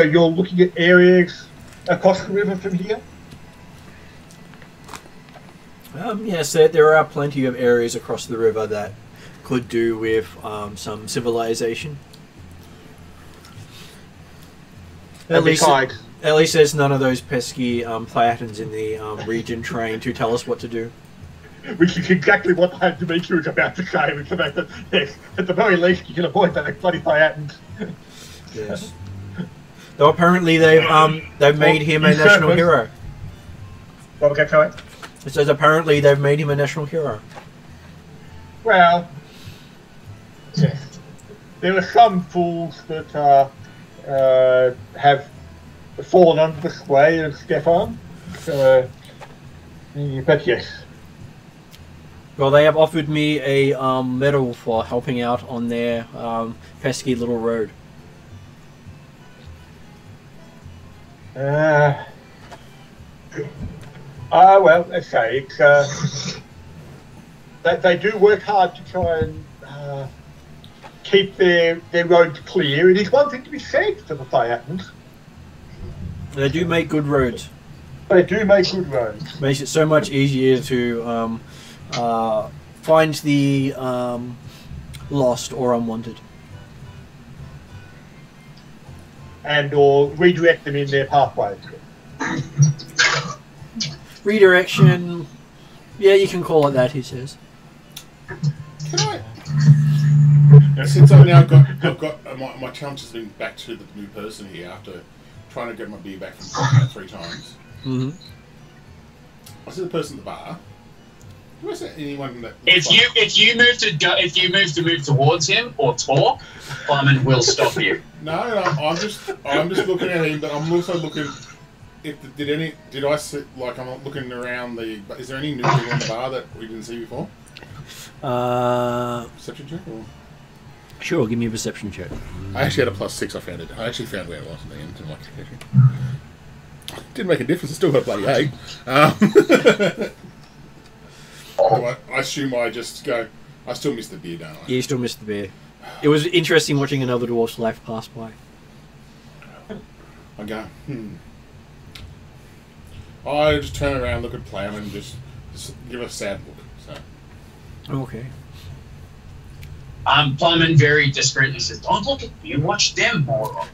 you're looking at areas across the river from here? Yes, there are plenty of areas across the river that could do with some civilization. At least there's none of those pesky Phaetons in the region trying to tell us what to do. Which is exactly what Dimitri was about to say, was the fact that, yes, at the very least you can avoid that bloody Phaetons. Yes. Though apparently they've made him a national hero. What was that, sorry? It says apparently they've made him a national hero. Well, yes. There are some fools that have fallen under the sway of Stefan. But yes. Well, they have offered me a medal for helping out on their pesky little road. Well, let's say it's they do work hard to try and keep their roads clear. It is one thing to be said for the Phaetons. They do make good roads. They do make good roads. Makes it so much easier to find the lost or unwanted. And or redirect them in their pathways. Redirection, yeah, you can call it that, he says. Can I? Since I've now got my challenge has been back to the new person here after trying to get my beer back from 3 times. Mm-hmm. I see the person at the bar. Do I see anyone that? If you move to move towards him or talk, Clement will stop you. No, I'm just looking at him, but I'm also looking. Did I see, like, I'm looking around is there any new people on the bar that we didn't see before? Perception check or? Sure, give me a perception check. I actually had a +6. I found it. I actually found where it was in the end. Didn't make a difference. I still got a bloody 8. I assume I just go. I still missed the beer, don't I? Yeah, you still missed the beer. It was interesting watching another dwarf's life pass by. I go, I just turn around, look at Plam, and just give a sad look. So. Okay. Plumman very discreetly says, "Don't look at me, watch them, moron."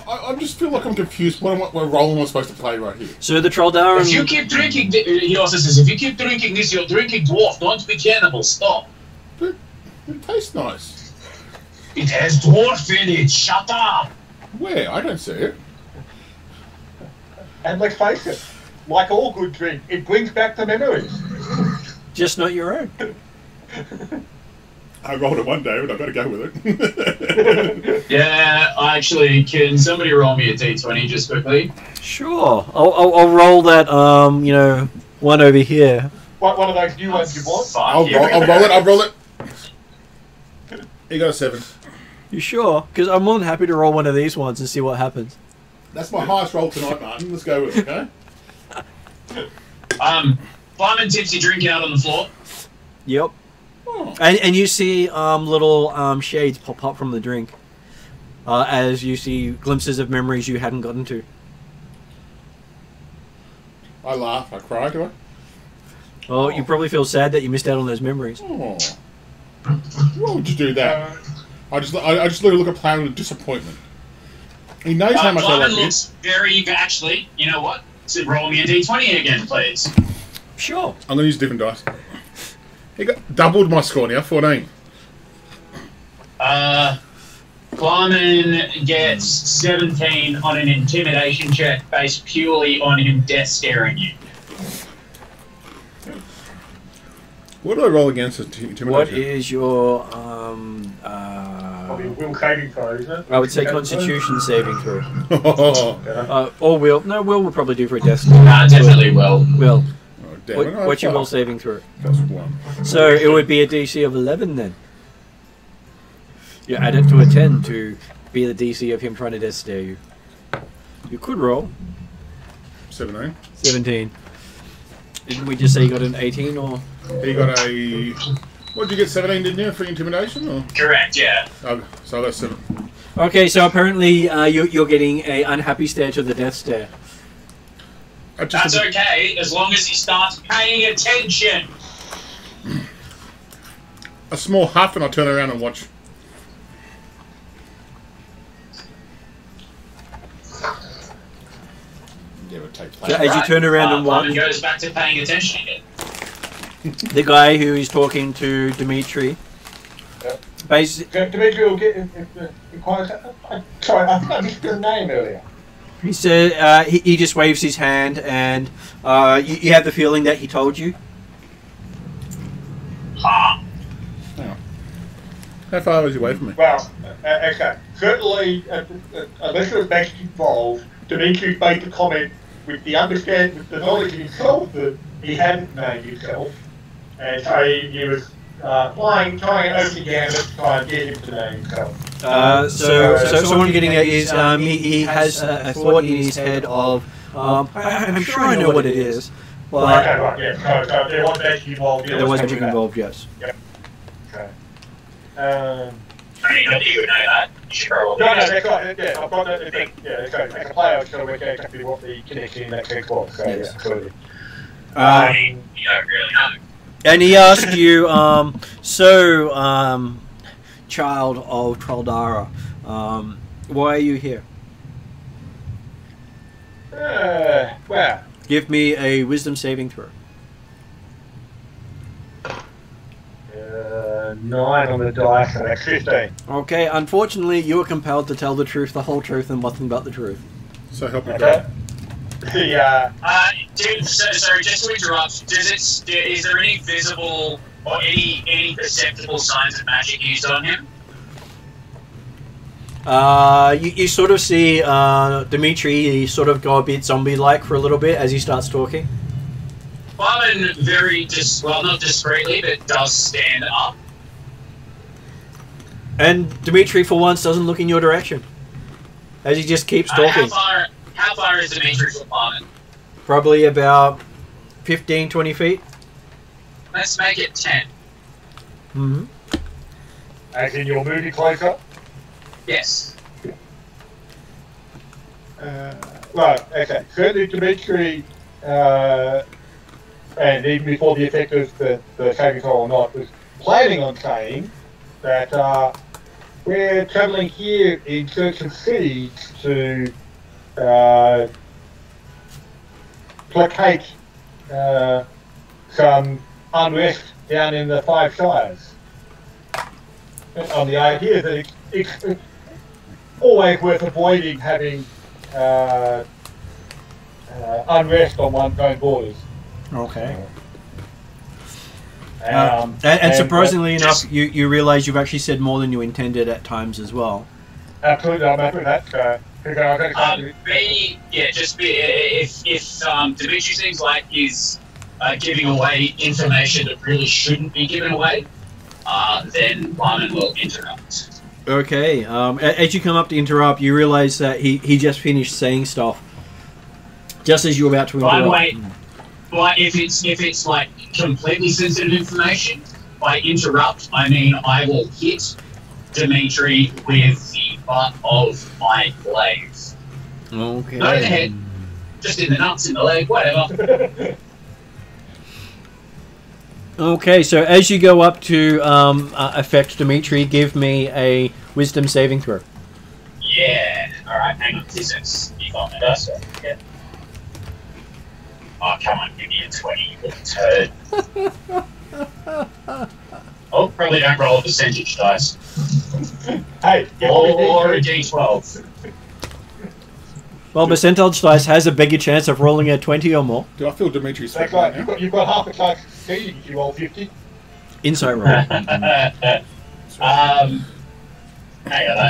I just feel like I'm confused. What role am I supposed to play right here? So the Troldaran... If you keep drinking, he also says, if you keep drinking this, you're drinking dwarf. Don't be cannibal. Stop. It tastes nice. It has dwarf in it. Shut up. Where? I don't see it. And let's face it, like all good drink, it brings back the memories. Just not your own. I rolled it one day, but I've got to go with it. Yeah, actually, can somebody roll me a d20 just quickly? Sure. I'll roll that, you know, one over here. One of those new ones you want? I'll roll it. You got a 7. You sure? Because I'm more than happy to roll one of these ones and see what happens. That's my highest roll tonight, Martin. Let's go with it, okay? Plum tips your drink out on the floor. Yep. Oh. And you see little shades pop up from the drink as you see glimpses of memories you hadn't gotten to. I laugh. I cry, do I? Oh, you probably feel sad that you missed out on those memories. Oh. Why would you do that? I just literally look at Plowman with disappointment. He knows how much I like looks very... Actually, you know what? So roll me a d20 again, please. Sure. I'm going to use different dice. He got doubled my score now, 14. Klarman gets 17 on an intimidation check based purely on him death staring you. What do I roll against intimidation? What is your Probably will saving throw, isn't it? I would say Constitution saving throw. Or will. No, will would probably do for a death save. Definitely will. Will. Oh, damn. What's your will saving throw? +1. So it would be a DC of 11 then. You add it to a 10 to be the DC of him trying to death stare you. You could roll. 17. 17. Didn't we just say you got an 18 or? He got a... What did you get, 17, didn't you, for intimidation? Or? Correct, yeah. Oh, so I got 7. Okay, so apparently you're getting a unhappy stare to the death stare. That's okay, as long as he starts paying attention. A small huff and I'll turn around and watch. So as you turn around and watch, goes back to paying attention again. The guy who is talking to Dimitri. Dimitri will get. Sorry, I missed your name earlier. He said he just waves his hand, and you have the feeling that he told you. How far was he away from me? Well, okay. Certainly, unless there was magic involved, Dimitri made the comment with the understanding, with the knowledge of himself that he hadn't named himself, and so he was trying an open gambit to try and get him to name himself. So what I'm getting at is he has a thought in his head of I'm sure I know what it is. But okay, right, yeah. So there was magic involved. There was magic involved, yes. Yep. Okay. I didn't even know that. Sure. No, that's right. Yeah, I've got that. Yeah, okay. As a player, I've got to work out exactly what the connection in that text was. So, yes. Yeah, absolutely. You don't really know. And he asked you, child of Traldara, why are you here? Well. Give me a wisdom saving throw. 9 on the dice, and that's 15. Okay, unfortunately, you are compelled to tell the truth, the whole truth, and nothing but the truth. So help me Okay. Sorry, just to interrupt, is there any visible or any perceptible signs of magic used on him? You sort of see Dimitri, he sort of go a bit zombie-like for a little bit as he starts talking. Barman very, not discreetly, but does stand up. And Dimitri, for once, doesn't look in your direction. As he just keeps talking. How far is Dimitri from Barman? Probably about 15, 20 feet. Let's make it 10. Mm-hmm. As in you're moving closer? Yes. Right, okay. Certainly Dimitri, and even before the effect of the saving throw or not, was planning on saying that We're travelling here in search of seeds to placate some unrest down in the Five Shires. On the idea that it's always worth avoiding having unrest on one's own borders. Okay. And surprisingly enough, you realise you've actually said more than you intended at times as well. Absolutely, I'm happy with that. If Dimitri seems like he's giving away information that really shouldn't be given away, then Lyman will interrupt. Okay. As you come up to interrupt, you realise that he just finished saying stuff just as you were about to interrupt. By the way, but if it's like completely sensitive information, by interrupt I mean I will hit Dimitri with the butt of my glaive. Okay. Not in the head, just in the nuts, in the leg, whatever. Okay, so as you go up to affect Dimitri, give me a wisdom saving throw. Yeah. Alright, hang on 2 seconds. You got my dice, right? Yeah. Oh, come on, give me a 20, you little turd. Oh, probably don't roll a percentage dice. Hey, or a d12. Well, percentage dice has a bigger chance of rolling a 20 or more. Do I feel Dimitri's that's right right. now? You've got half a chance to succeed if you roll 50. Insight roll. Hang on, I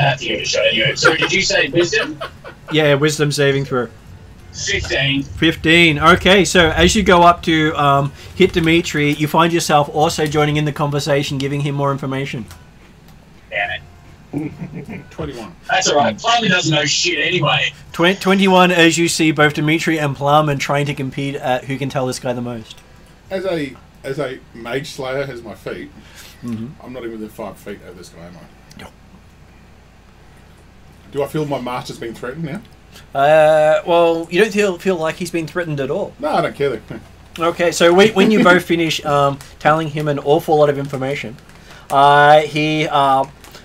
have to give it a shot anyway. So did you say wisdom? Yeah, wisdom saving throw. 15. 15. Okay, so as you go up to hit Dimitri, you find yourself also joining in the conversation, giving him more information. Damn it. 21. That's alright. Plumman doesn't know shit anyway. 21 as you see both Dimitri and Plum trying to compete at who can tell this guy the most. As a mage slayer has my feet, I'm not even within 5 feet of this guy, am I? No. Do I feel my master's being threatened now? Well, you don't feel like he's been threatened at all. No, I don't care. Okay, so when you both finish telling him an awful lot of information, he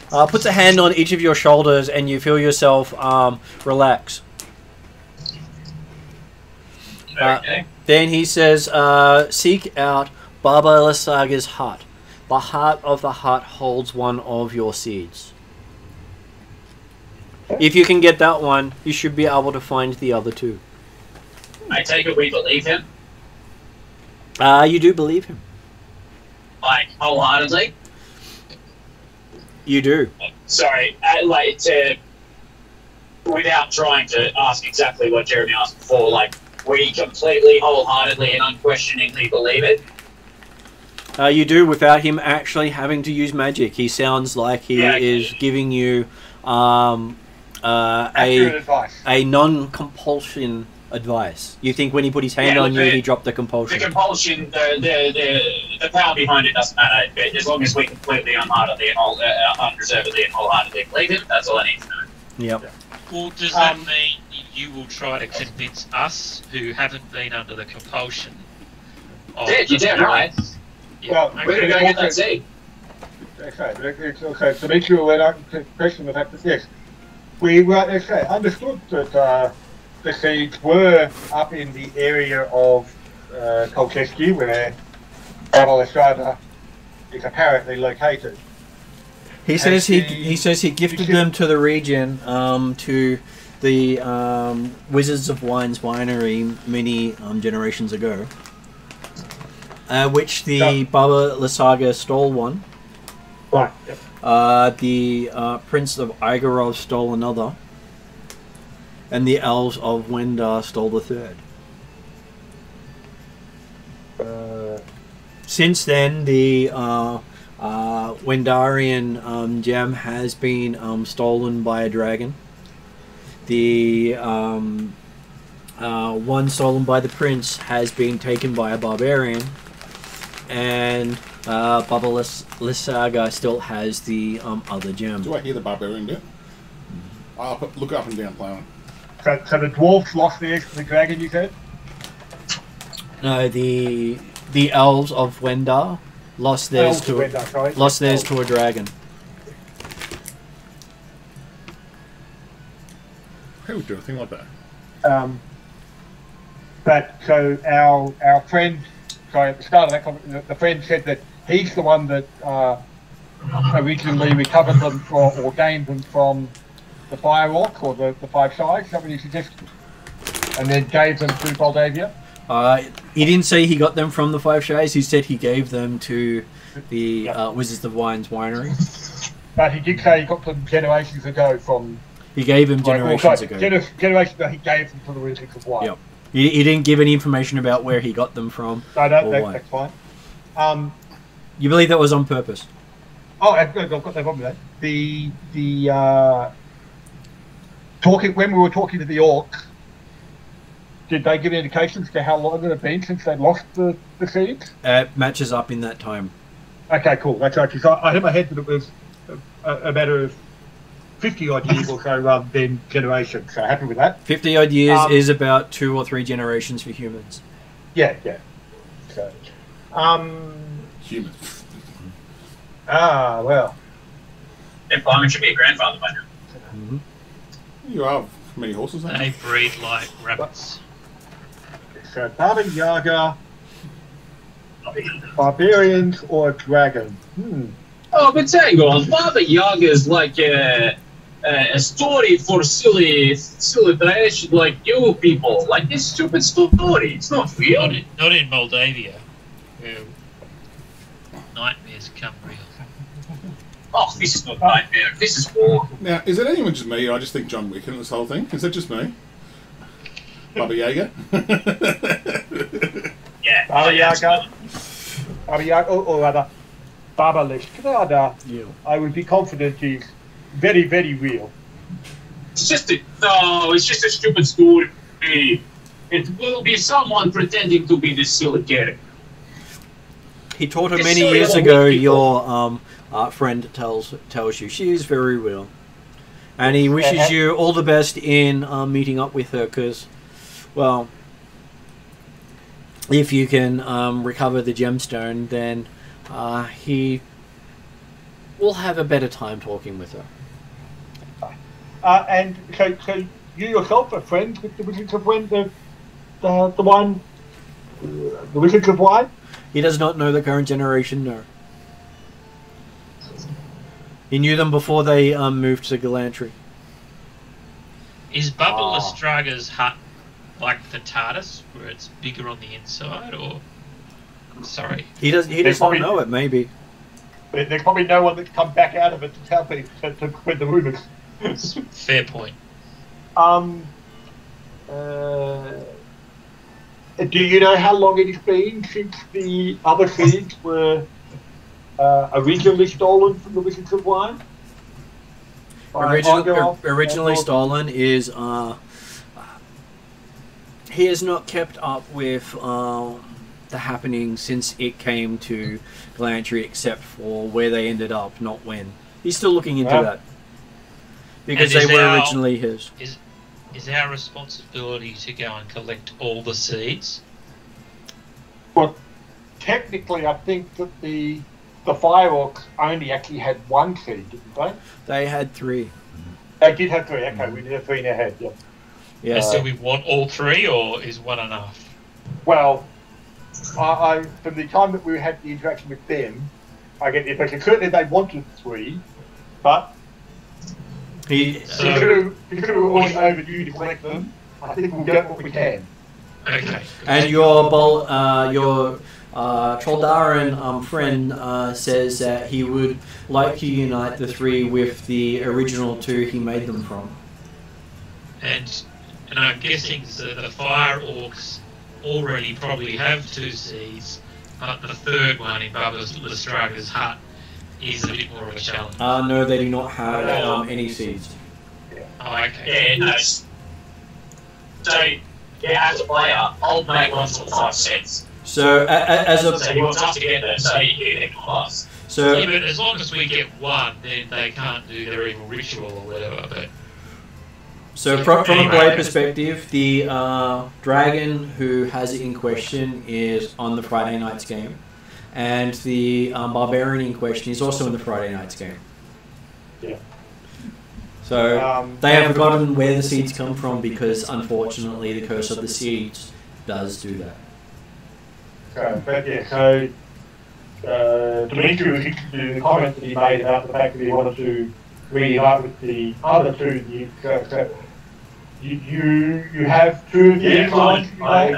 puts a hand on each of your shoulders and you feel yourself relax. Okay. Then he says, seek out Baba Lasaga's hut. The heart of the hut holds one of your seeds. If you can get that one, you should be able to find the other two. I take it we believe him? You do believe him. Like, wholeheartedly? You do. Sorry, without trying to ask exactly what Jeremy asked before, like, we completely, wholeheartedly, and unquestioningly believe it? You do without him actually having to use magic. He sounds like he is giving you a non-compulsion advice. You think when he put his hand on you, he dropped the compulsion? The compulsion, the power behind it doesn't matter. As long as we completely, unheartedly, and unreservedly and wholeheartedly believe it, that's all I need to know. Yep. Well, does that mean you will try to convince us who haven't been under the compulsion? Yeah, you're damn right. Yeah. Well, We're going to go get that seed. Okay, to make you aware, the question the fact is yes. We understood that the seeds were up in the area of Kolchesky, where Strahd is apparently located. He says he gifted them to the region, to the Wizards of Wine's winery many generations ago, which the Baba Lasaga stole one. Right. Yep. The Prince of Igorov stole another, and the Elves of Wendar stole the third. Since then, the Wendarian gem has been stolen by a dragon. The one stolen by the prince has been taken by a barbarian, and Baba Lasaga still has the other gem. Do I hear the barbarian bit? I'll look up and down, plowing. So the dwarfs lost theirs to the dragon, you said? No, the elves of Wendar lost theirs to a dragon. Who would do a thing like that? But so our friend, sorry, at the start of that conversation, the friend said that he's the one that originally recovered them from, or gained them from the Fire Orc, or the Five Shies, somebody suggested, and then gave them to Moldavia. He didn't say he got them from the Five Shies. He said he gave them to the Wizards of Wines winery. But he did say he got them generations ago from... He gave them generations ago. Generations ago, he gave them to the Wizards of Wine. Yep. He didn't give any information about where he got them from. No, that's fine. You believe that was on purpose? Oh, I've got no problem with that. When we were talking to the orcs, did they give indications to how long it had been since they lost the seeds? Matches up in that time. Okay, cool. That's right. So I had in my head that it was a matter of 50 odd years or so rather than generations. So happy with that. 50 odd years is about 2 or 3 generations for humans. Yeah. So, Humans. Well. Their farming should be a grandfather by now. Mm-hmm. You have many horses, haven't They you? breed like rabbits. So Baba Yaga, barbarians or dragon? Oh, but hang on, Baba Yaga is like a story for silly trash like you people. Like this stupid story. It's not real. Not in Moldavia, where nightmares come real. Oh, this is not nightmare. This is war. Now, is it anyone just me, or I just think John Wick in this whole thing? Is that just me? Baba Yaga? Yeah. Baba Yaga, or rather, Baba Strahd, I would be confident is very, very real. It's just a stupid story. It will be someone pretending to be this silly character. He taught her many years ago. Your friend tells you she is very real, and he wishes you all the best in meeting up with her. Because, well, if you can recover the gemstone, then he will have a better time talking with her. And so you yourself are friends with the Wizards of Wine, the Wizards of Wine? He does not know the current generation, no. He knew them before they moved to Galantry. Is Baba Lestraga's hut like the TARDIS, where it's bigger on the inside, or... Sorry. He does not know it, maybe. There's probably no one that's come back out of it to tell people to spread the rumours. Fair point. Do you know how long it has been since the other seeds were originally stolen from the Wizards of Wine? Originally stolen is he has not kept up with the happening since it came to Galantry, except for where they ended up, not when. He's still looking into that because they were originally his. Is our responsibility to go and collect all the seeds? Well, technically, I think that the Fire Orcs only actually had one seed, didn't they? They had 3. They did have 3. Okay, we did have 3 in our head. Yep. Yeah. And so we want all 3, or is one enough? Well, I from the time that we had the interaction with them, I get the impression certainly they wanted 3, but He could have always overdue to collect them. I think we'll get what we can. Okay. And your Troldaran friend says that he would like to unite the 3 with the original 2 he made them from. And I'm guessing the Fire Orcs already probably have 2 seeds, but the third one in Baba Lestraga's hut is a bit more of a challenge. No, they do not have any seeds. Oh, okay. Yeah, no. So, yeah, as a player, I'll make one for 5 cents. So, as a... So he wants us to get there, so you get plus. So, Yeah, but as long as we get 1, then they can't do their evil ritual or whatever, but... So from a player perspective, the dragon who has it in question is on the Friday night's game, and the barbarian in question is also in the Friday night's game. Yeah. So they have forgotten where the seeds come from because, unfortunately, the curse of the seeds does do that. Okay, but yeah, so Dimitri was interested in the comments that he made about the fact that he wanted to reunite with the other two. So you have two of the extra ones you made?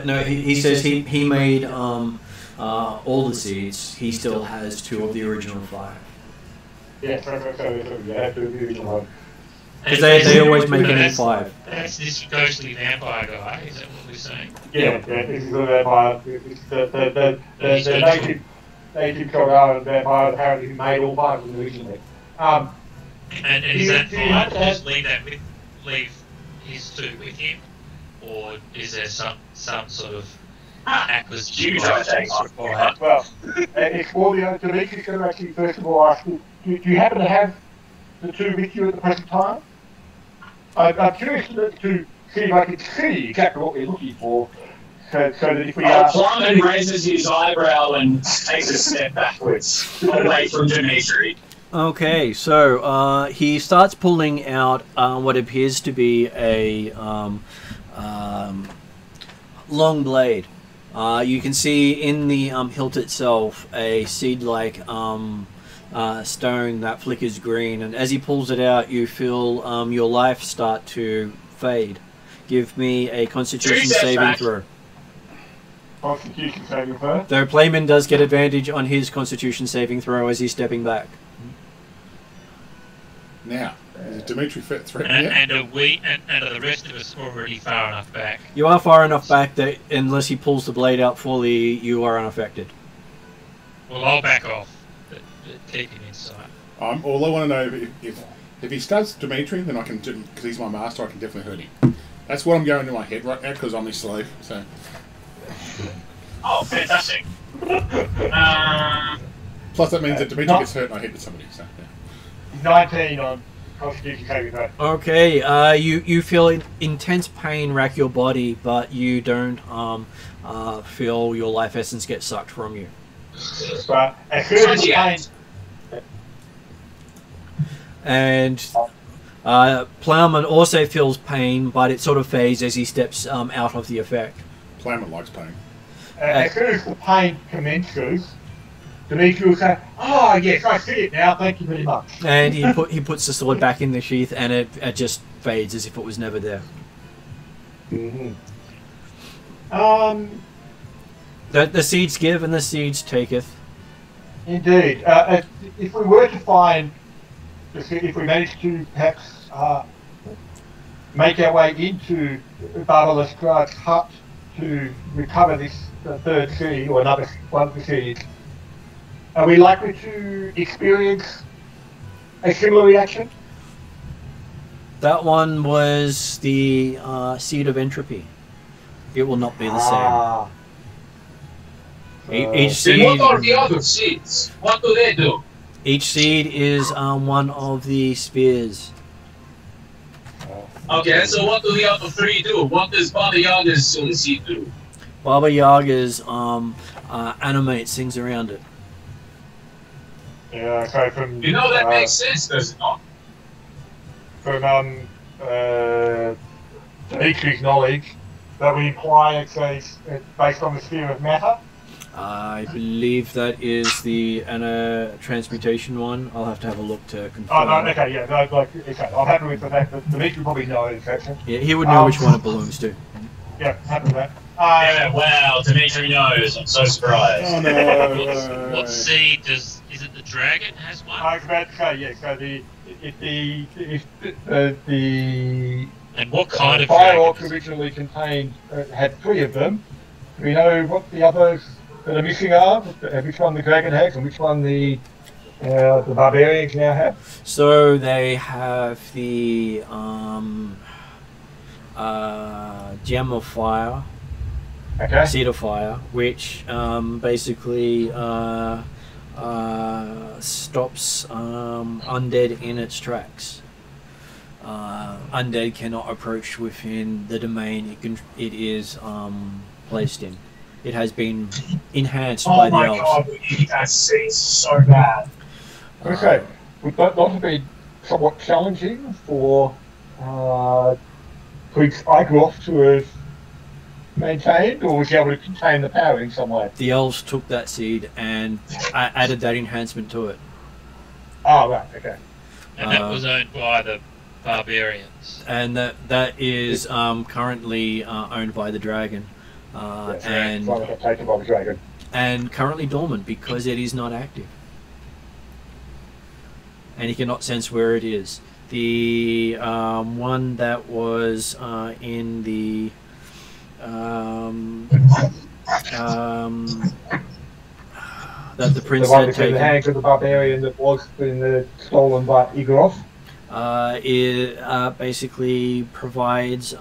No, he says he made all the seeds. He still has 2 of the original 5. Yeah, so you have 2 of the original ones. Because they always make it in 5. That's this ghostly vampire guy, is that what we're saying? Yeah, this is the vampire. The native Colorado vampire apparently who made all 5 of them originally. And is that fine to just leave his 2 with him? Or is there some sort of acquisition required? Well, it's for the Dimitri's going to actually first of all ask you, do you happen to have the 2 with you at the present time? I'm curious to see if I can see exactly what we're looking for, so that if we are... Plumman raises his eyebrow and takes a step backwards, away from Dimitri. Okay, so he starts pulling out what appears to be a long blade. You can see in the hilt itself a seed-like stone that flickers green, and as he pulls it out, you feel your life start to fade. Give me a Constitution saving throw. Constitution saving throw? Though Playman does get advantage on his Constitution saving throw as he's stepping back. Now, is Dimitri threatening yet? And are the rest of us already far enough back? You are far enough back that unless he pulls the blade out fully, you are unaffected. Well, I'll back off. But keep him inside. All I want to know if he stabs Dimitri, then I can, because he's my master, I can definitely hurt him. That's what I'm going in my head right now, because I'm his slave. So. Oh, fantastic! Plus, that means that Dimitri gets hurt and I hit with somebody. So. Yeah. 19 on Constitution saving throw. Okay, you feel intense pain rack your body, but you don't feel your life essence get sucked from you. But as soon as the pain... And Plowman also feels pain, but it sort of fades as he steps out of the effect. Plowman likes pain. As soon as the pain commences, Dimitri will say, "Oh yes, I see it now. Thank you very much." And he puts the sword back in the sheath, and it just fades as if it was never there. Mm-hmm. The seeds give, and the seeds taketh. Indeed. If we were to find, if we managed to perhaps make our way into Baba Lestrade's hut to recover this third seed or another one of the seeds, are we likely to experience a similar reaction? That one was the seed of entropy. It will not be the same. Each seed. Then what are the other seeds? What do they do? Each seed is one of the spheres. Okay, so what do the other 3 do? What does Baba Yaga's seed do? Baba Yaga's animates things around it. Yeah, so from... You know that makes sense, does it not? From Dimitri's knowledge, that we imply it's based on the sphere of matter. I believe that is the transmutation one. I'll have to have a look to confirm. Oh, no, okay, yeah, no, okay. I'm happy with the fact that Dimitri probably knows that. Yeah, he would know which one it belongs to. Yeah, happy with that. Yeah, wow, Dimitri knows. I'm so surprised. Oh no! What seed is it? The dragon has one. I was about to say, yeah. So the and what kind of fire dragon? orc originally contained had 3 of them. Do we know what the others that are missing are? Which one the dragon has, and which one the barbarians now have? So they have the gem of fire, okay. seed of fire, which basically stops undead in its tracks. Undead cannot approach within the domain it is placed in. It has been enhanced by the elves. Oh my god, we need that seed so bad. Okay, we've not to be somewhat challenging for Igroff to have maintained, or was he able to contain the power in some way? The elves took that seed and added that enhancement to it. Oh, right, okay. And that was owned by the barbarians. And that is currently owned by the dragon. And taken by the dragon. And currently dormant because it is not active. And he cannot sense where it is. The one that was in the that the prince had taken. The hands of the barbarian that was stolen by Igorov. It basically provides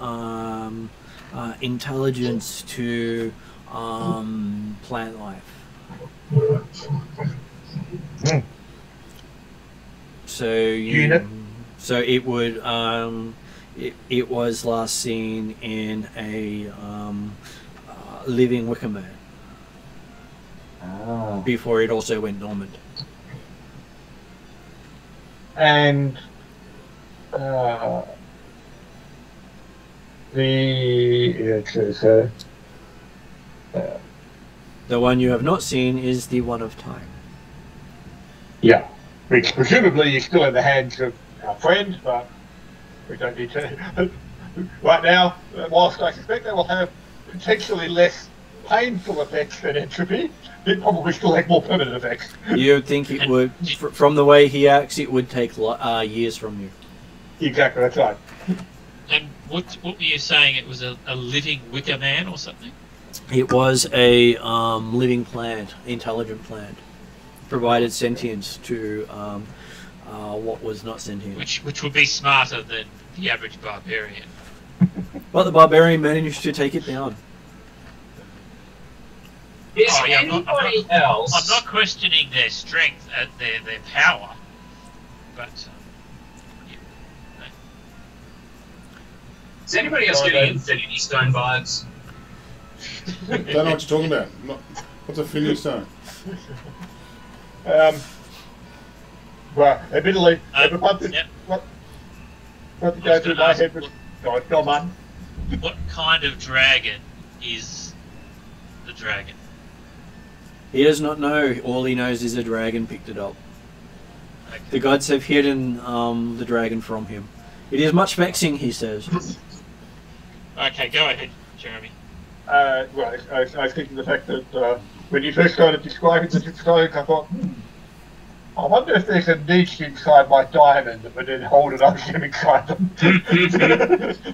intelligence to plant life. So so it would it was last seen in a living wicker man. Before it also went dormant. And the one you have not seen is the one of time. Yeah, which presumably is still in the hands of our friend, but we don't need to. Right now, whilst I suspect they will have potentially less painful effects than entropy, it probably still has more permanent effects. You would think it would, from the way he acts, it would take years from you. Exactly, that's right. And what were you saying? It was a living wicker man or something? It was a living plant, intelligent plant, provided sentience to what was not sentient. Which would be smarter than the average barbarian. But the barbarian managed to take it down. Is anybody else? I'm not questioning their strength, their power, but Is anybody else getting Infinity Stone vibes? Don't know what you're talking about. What's Infinity Stone? Well, admittedly, what go through my head was go on. What kind of dragon is the dragon? He does not know. All he knows is a dragon picked it up. Okay. The gods have hidden the dragon from him. It is much vexing, he says. Okay, go ahead, Jeremy. Well, I was thinking the fact that when you first started describing the stones, I thought, I wonder if there's a niche inside my diamond that would then hold an item inside them.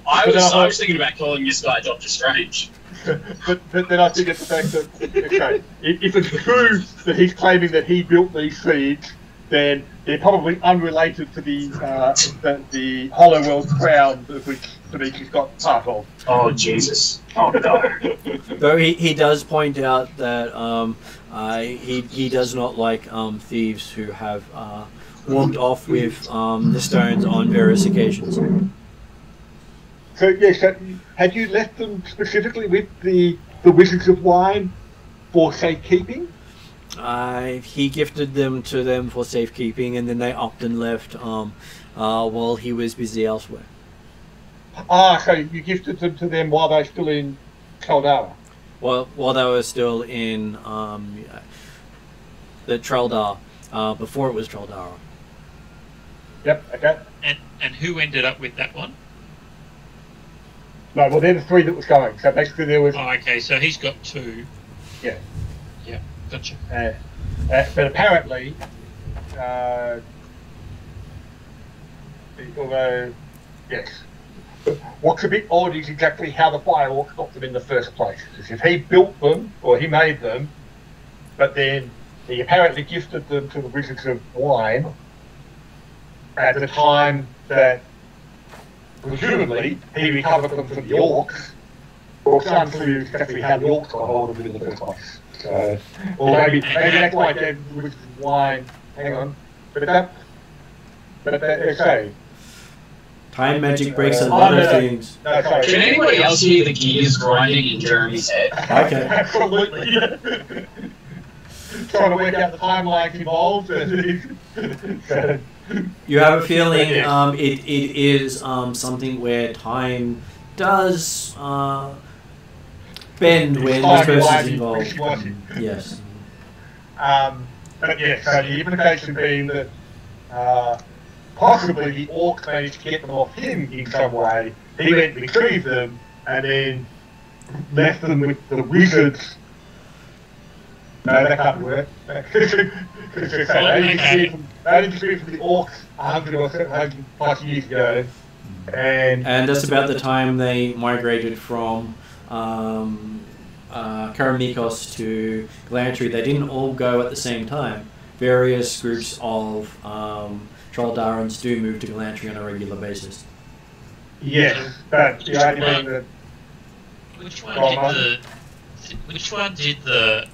I was thinking about calling this guy Doctor Strange. but then I think it's the fact that, okay, if it's true that he's claiming that he built these seeds, then they're probably unrelated to the Hollow World crown of which Demetrius got part of. Oh, Jesus. Oh, no. Though he does point out that he does not like thieves who have walked off with the stones on various occasions. So, yes, had you left them specifically with the Wizards of Wine for safekeeping? He gifted them to them for safekeeping, and then they upped and left while he was busy elsewhere. So you gifted them to them while they were still in Caldara? While they were still in the Traldar, before it was Traldara. Yep, okay. And who ended up with that one? No, well, they're the three that was going. So basically there was... Oh, okay, so he's got two. Yeah. Yeah, gotcha. But apparently, although, yes, what's a bit odd is exactly how the Firehawk got them in the first place. Because if he built them, or he made them, but then he apparently gifted them to the Wizards of Wine at the time that presumably he recovered them from the Orcs, or it's unclear exactly how the Orcs got hold of them in the first place. So, or maybe that's why they gave the Wizards of Wine. Hang on, but Time magic breaks a lot of things. No, sorry. Can anybody else hear the gears grinding in Jeremy's head? Okay. Absolutely. Trying to work out the timelines involved. You have a feeling it is something where time does bend when this person's involved. Yes. But yeah, so the implication being that possibly the orc managed to get them off him in some way. He went and retrieved them and then left them with the wizards. No, that can't work. They didn't speak from the orcs 100 or 100+ years ago. And that's about the time they migrated from Karameikos to Galantry. They didn't all go at the same time. Various groups of Trolldarans do move to Galantry on a regular basis. Yes, but the idea that... Which one did the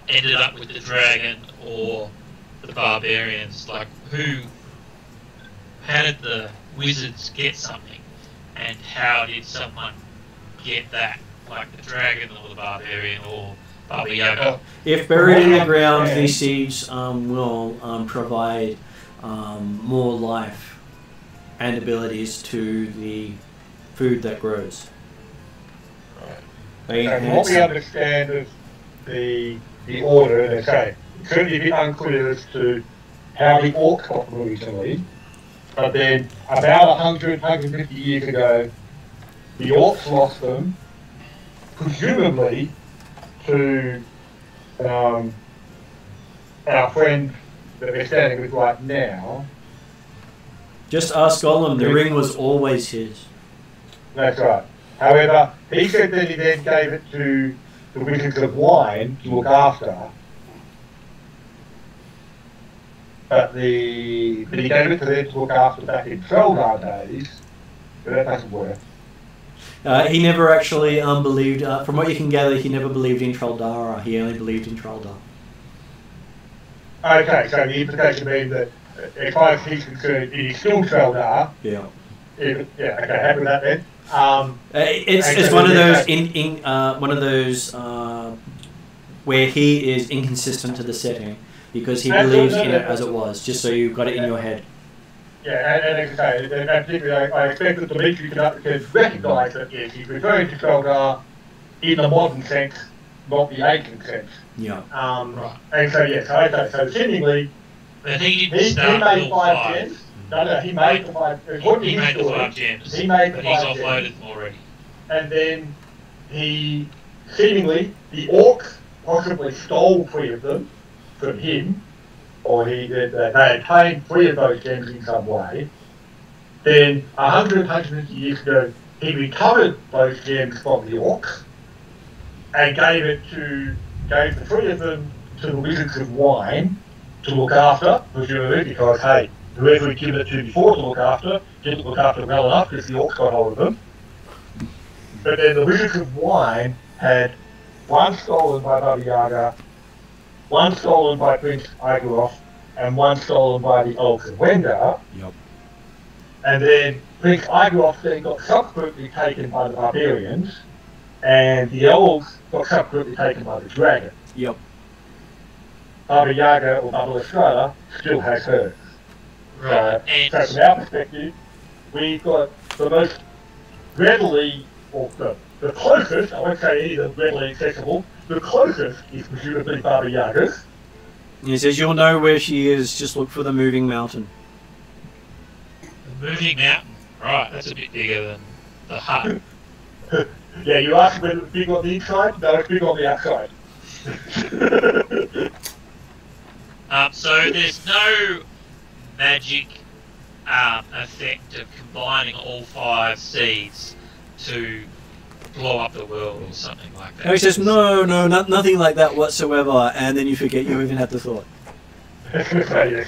ended up with the dragon or the barbarians? Like, how did the wizards get something, and how did someone get that? Like the dragon or the barbarian or Baba Yaga? If buried in the ground, these seeds will provide more life and abilities to the food that grows. And what we understand of the order, and it's certainly a bit unclear as to how the orcs got them originally, but then about 150 years ago, the orcs lost them, presumably to our friend that we're standing with right now. Just ask Gollum, the ring was always his. That's right. However, he said that he then gave it to the Wizards of Wine to look after. But he gave it to them to look after back in Strahd days, but that doesn't work. He never actually believed, from what you can gather, he never believed in Troldara. He only believed in Troldar. Okay, so the implication being that as far as he's concerned, it is still Troldar. Yeah. Okay, happy with that then. It's one of those one of those where he is inconsistent to the setting because he believes in it as it was. Just so you've got it in your head. Yeah, and as I say, and particularly I expect that Dimitri can recognise that yes, he's referring to Troldar in the modern sense, not the ancient sense. Yeah. Right. And so yes, okay, so seemingly But he made 5 gems. No, he made the 5. He made the 5 gems. He made the but he's 5 offloaded gems. them already. And then he seemingly the orcs possibly stole 3 of them from him, or they had claimed 3 of those gems in some way. Then 150 years ago, he recovered those gems from the orcs and gave the 3 of them to the Wizards of Wine to look after, presumably because hey, whoever he'd given it to before to look after didn't look after well enough because the orcs got hold of them. But then the Wizards of Wine had 1 stolen by Baba Yaga, 1 stolen by Prince Igoroth, and 1 stolen by the Elves of Wendar. Yep. And then Prince Igoroth then got subsequently taken by the barbarians, and the Elves got subsequently taken by the dragon. Yep. Baba Yaga or Baba Mystara still has hers. Right. So from our perspective, we've got the most readily, or the closest, I won't say either readily accessible, the closest is presumably Baba Yaga's. He says you'll know where she is, just look for the moving mountain. The moving mountain. Right, that's a bit bigger than the hut. Yeah, you asked whether it's big on the inside? No, it's big on the outside. So there's no magic effect of combining all 5 seeds to blow up the world or something like that. And he says, no, nothing like that whatsoever, and then you forget you even had the thought. Okay.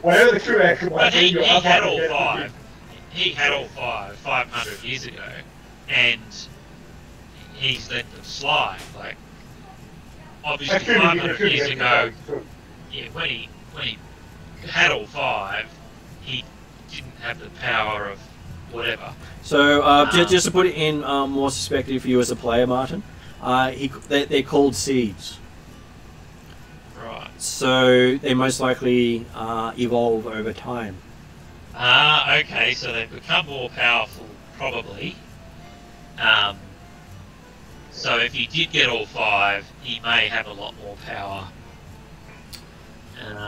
Whatever the true action was, But he had all 5. He had all 500 years ago, and he's let them slide. Like, obviously 500 years ago, yeah, when he had all 5, he didn't have the power of whatever. So, just to put it in more perspective for you as a player, Martin, they're called seeds. Right. So they most likely evolve over time. Okay, so they've become more powerful, probably. So if he did get all 5, he may have a lot more power.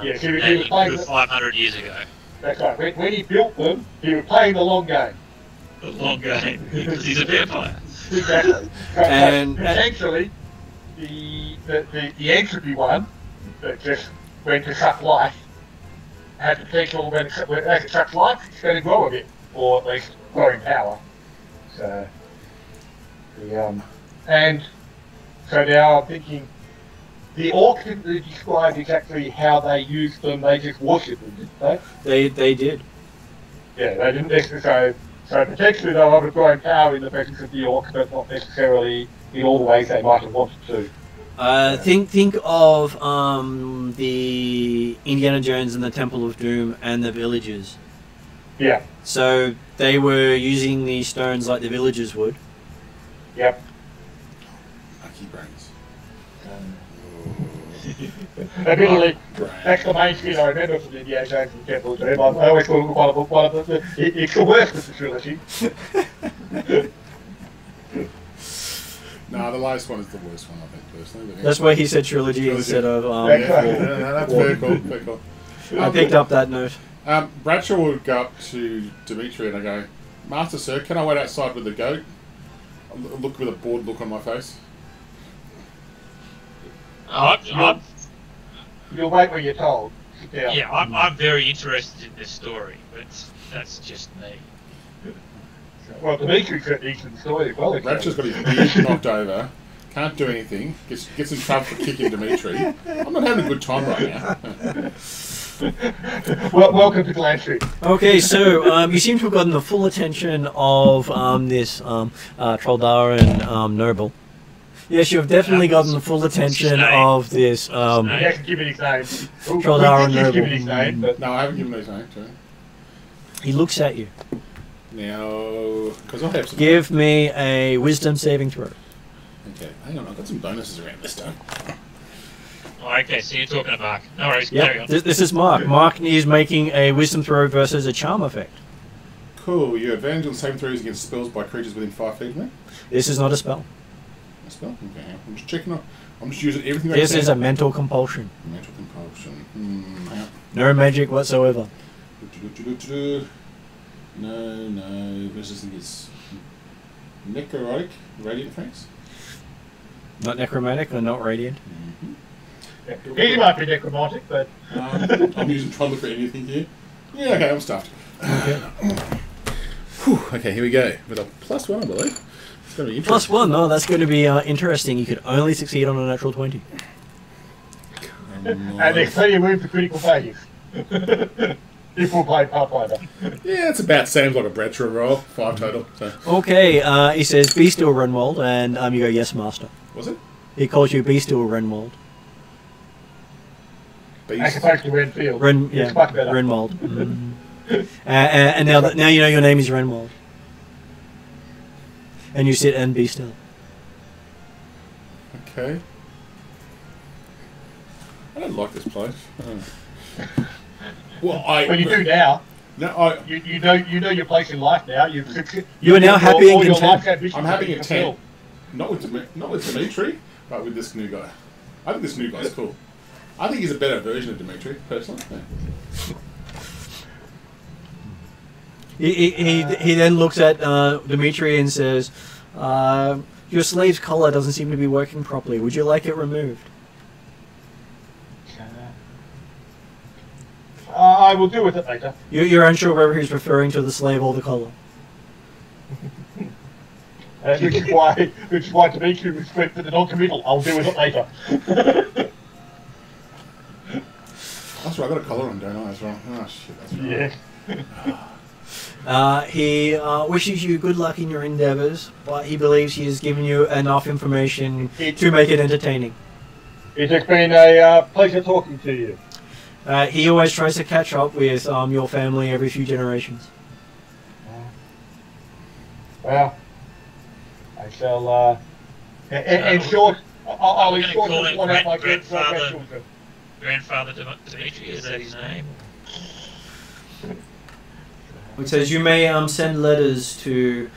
Yeah, he was than he playing could the- 500 years ago. That's right. When he built them, he was playing the long game. The long game, because he's a vampire. Exactly. And- Potentially, the entropy one that just went to suck life had the potential when as it sucks life, it's going to grow a bit, or at least grow in power. So, and so now I'm thinking, the orcs didn't really describe exactly how they used them. They just worshipped them, didn't they? They did. Yeah, they didn't necessarily. So potentially they'll have a growing power in the presence of the orcs, but not necessarily in all the ways they might have wanted to. Think of the Indiana Jones and the Temple of Doom and the villagers. Yeah. So they were using these stones like the villagers would. Yep. Lucky brains. Admittedly, that's the main thing I remember from Indiana Jones and the Temple of Doom. I always thought it was one of the it's the worst of the trilogy. No, the last one is the worst one, I think, personally. But That's why he said trilogy instead of yeah, four. that's very cool. Very cool. I picked up that note. Bradshaw would go up to Dimitri and I go, Master Sir, can I wait outside with the goat? I look with a bored look on my face. You'll wait when you're told. Yeah, I'm very interested in this story, but that's just me. Well, Dimitri's got an excellent story as well. Bradshaw's got his beard knocked over, can't do anything, gets in trouble for kicking Dimitri. I'm not having a good time right now. Well, welcome to Glen Street. Okay, so you seem to have gotten the full attention of this Troldaran noble. Yes, you have definitely gotten the full attention of this He hasn't given his name. Troldaran He's noble. given his name, but No, I haven't given his name to him. He looks at you. Now, because I have some... Give me a wisdom saving throw. Okay, hang on, I've got some bonuses around this time. Okay, so you're talking to Mark. No worries, carry Yep, on. this is Mark. Mark is making a wisdom throw versus a charm effect. Cool, you advantage on saving throws against spells by creatures within 5 feet of me. This is not a spell. A spell? Okay, I'm just checking on... I'm just using everything I This can. is a mental compulsion. Mental compulsion. Hang on. No magic whatsoever. No. Resistance is necrotic, radiant effects. Not necromantic or not radiant. he might be necromantic, but I'm trying to look for anything here. Yeah, okay, I'm stuffed. Okay. Whew, okay, here we go. With a +1, I believe. It's going to be interesting. +1, no, that's going to be interesting. You could only succeed on a natural 20. and there's plenty of room for critical failures. If we'll play Pathfinder. Yeah, it's about same like a Bradshaw roll. 5 total. So. Okay, he says, be still, Renwald, and you go, yes, master. Was it? He calls you be still, Renwald. As opposed to Renfield. Yeah, It's much better. Renwald. And now you know your name is Renwald. And you sit and be still. Okay. I don't like this place. Well, you do now. No, You know your place in life now. You are now happy and content. I'm having a 10. Not with Dimitri, but with this new guy. I think this new guy's cool. I think he's a better version of Dimitri, personally. Yeah. He then looks at Dimitri and says, your slave's collar doesn't seem to be working properly. Would you like it removed? I will deal with it later. You're unsure whether he's referring to the slave or the collar. Which is why Dimitri was quick for the non-committal. I'll deal with it later. That's right, I got a collar on, don't I, as well? Oh, shit, that's right. Yeah. He wishes you good luck in your endeavours, but he believes he has given you enough information to make it entertaining. It has been a pleasure talking to you. He always tries to catch up with your family every few generations. Well, I shall, in short, I'll We're ensure gonna to call point out my grandfather. grandchildren. grandfather Dimitri, is that his name? It says you may send letters to.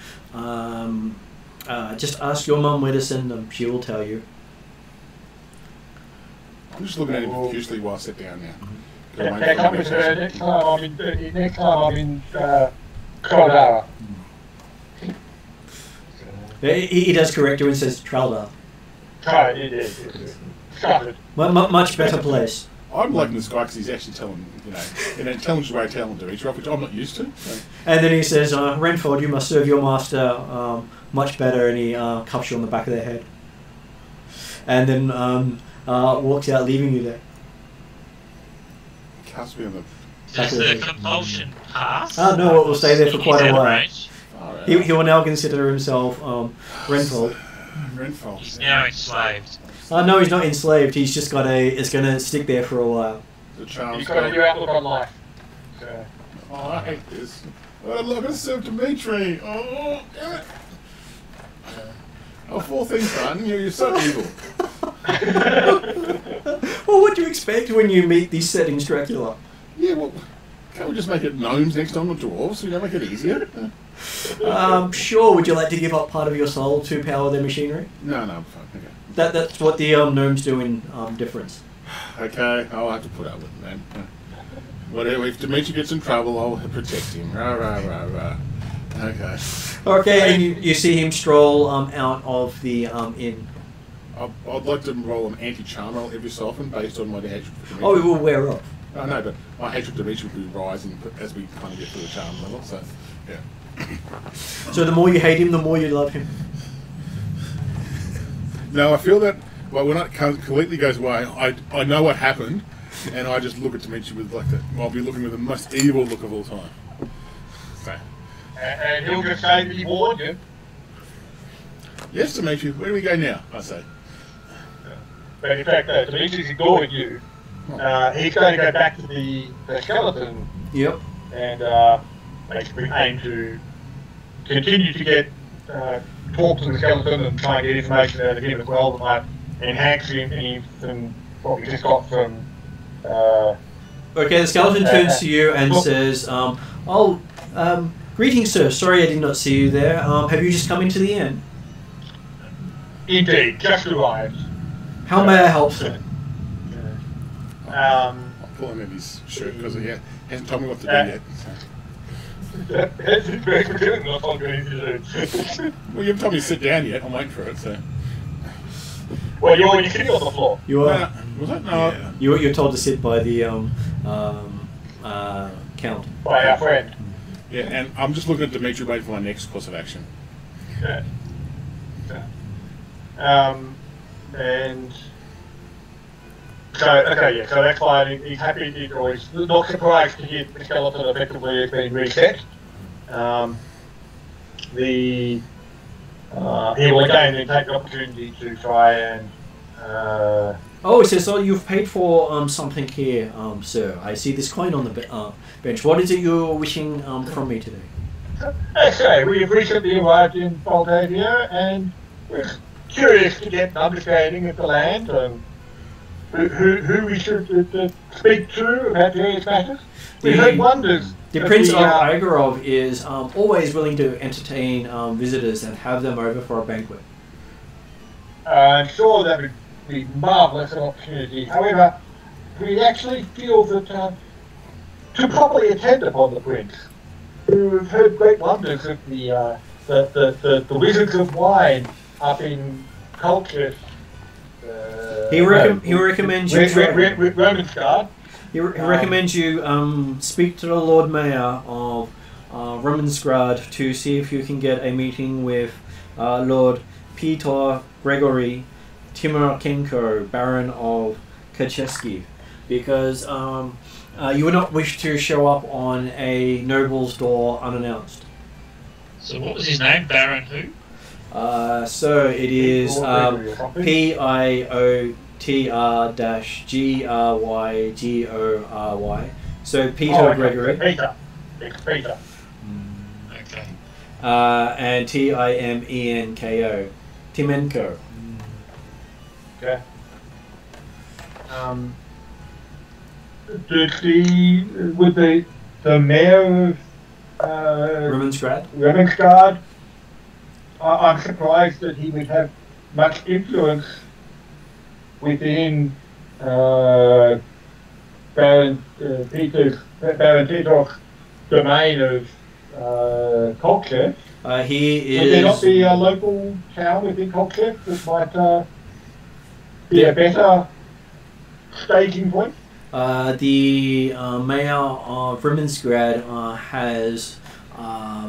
Just ask your mum where to send them. She will tell you. I'm just looking at him profusely while I sit down now. Next time I'm in Kolara. He does correct you and says Traldar. It is. Much better place. I'm liking this guy because he's actually telling, in an intelligent way, telling Dimitri, which I'm not used to. So. And then he says, Renford, you must serve your master much better, and he cups you on the back of the head. And then walks out, leaving you there. Cups me on the... Does the compulsion pass? Oh, no, it will stay there for quite a while. Range? He will now consider himself Renfold. Renfold. He's now enslaved. No, he's not enslaved. He's just got it's going to stick there for a while. The charms. He's got a new outlook on life. So. Oh, I hate this. Oh, look, I'm going to serve Dimitri. Oh, damn it. Oh, 4 things done. You're so evil. Well, what do you expect when you meet these settings, Dracula? Yeah, well, can't we just make it gnomes next time, or dwarves? Make it easier? Sure. Would you like to give up part of your soul to power their machinery? No, I'm fine. Okay. That's what the gnomes do in difference. Okay, I'll have to put up with it, man. Whatever, if Dimitri gets in trouble, I'll protect him. Rah, rah, rah, rah. Okay. Okay, and you see him stroll out of the inn. I'd like to roll an anti-charm roll every so often based on my hatred for Dimitri. Oh, it will wear off. I know, but my hatred for Dimitri will be rising as we kind of get to the charm level, so, yeah. So the more you hate him, the more you love him. No, I feel that, well, when it completely goes away, I know what happened, and I just look at Dimitri with like that. I'll be looking with the most evil look of all time. So. And he'll just say that he warned you. Yes, Dimitri, where do we go now, I say? But in fact, Dimitri's ignoring you. He's going to go back to the skeleton. Yep. And basically aim to continue to get talk to the skeleton and try and get information out of him as well that might enhance him from what we just got from... Okay, the skeleton turns to you and says, greetings, sir. Sorry I did not see you there. Have you just come into the inn? Indeed, just arrived. How may I help, sir? I'll pull him in his shirt because he hasn't told me what to do yet. That's very good. Not on going to do. Well, you haven't told me to sit down yet. I'm waiting for it, so... Well, you're already sitting on the floor. You are. Was it? No. Yeah. You're told to sit by the count. By our friend. Yeah, and I'm just looking at Dimitri waiting for my next course of action. Okay. And so so that's fine. He's happy. He's not surprised to hear the skeleton effectively has been reset. He will again then take the opportunity to try and. It says, you've paid for something here, sir. I see this coin on the bench. What is it you're wishing from me today? Okay, we have recently arrived in Moldavia and we're curious to get an understanding of the land and who we should speak to about various matters. We've heard wonders. The Prince of Igorov is always willing to entertain visitors and have them over for a banquet. I'm sure that would be marvellous an opportunity. However, we actually feel that to properly attend upon the Prince, we've heard great wonders of the wizards of wine up in culture. He recommends you. Roman Strahd. He recommends you speak to the Lord Mayor of Romansgrad to see if you can get a meeting with Lord Peter Gregory Timurchenko, Baron of Kacheski, because you would not wish to show up on a noble's door unannounced. So what was his name? Baron who? So it is PIOTR-GRYGORY. So Peter Gregory. Peter. It's Peter. Okay. And TIMENKO. Timenko. Okay. Would the mayor of Remensgrad? I'm surprised that he would have much influence within Baron Tito's domain of culture. He Would there not is. be a local town within culture that might be a better staging point? The mayor of Remensgrad has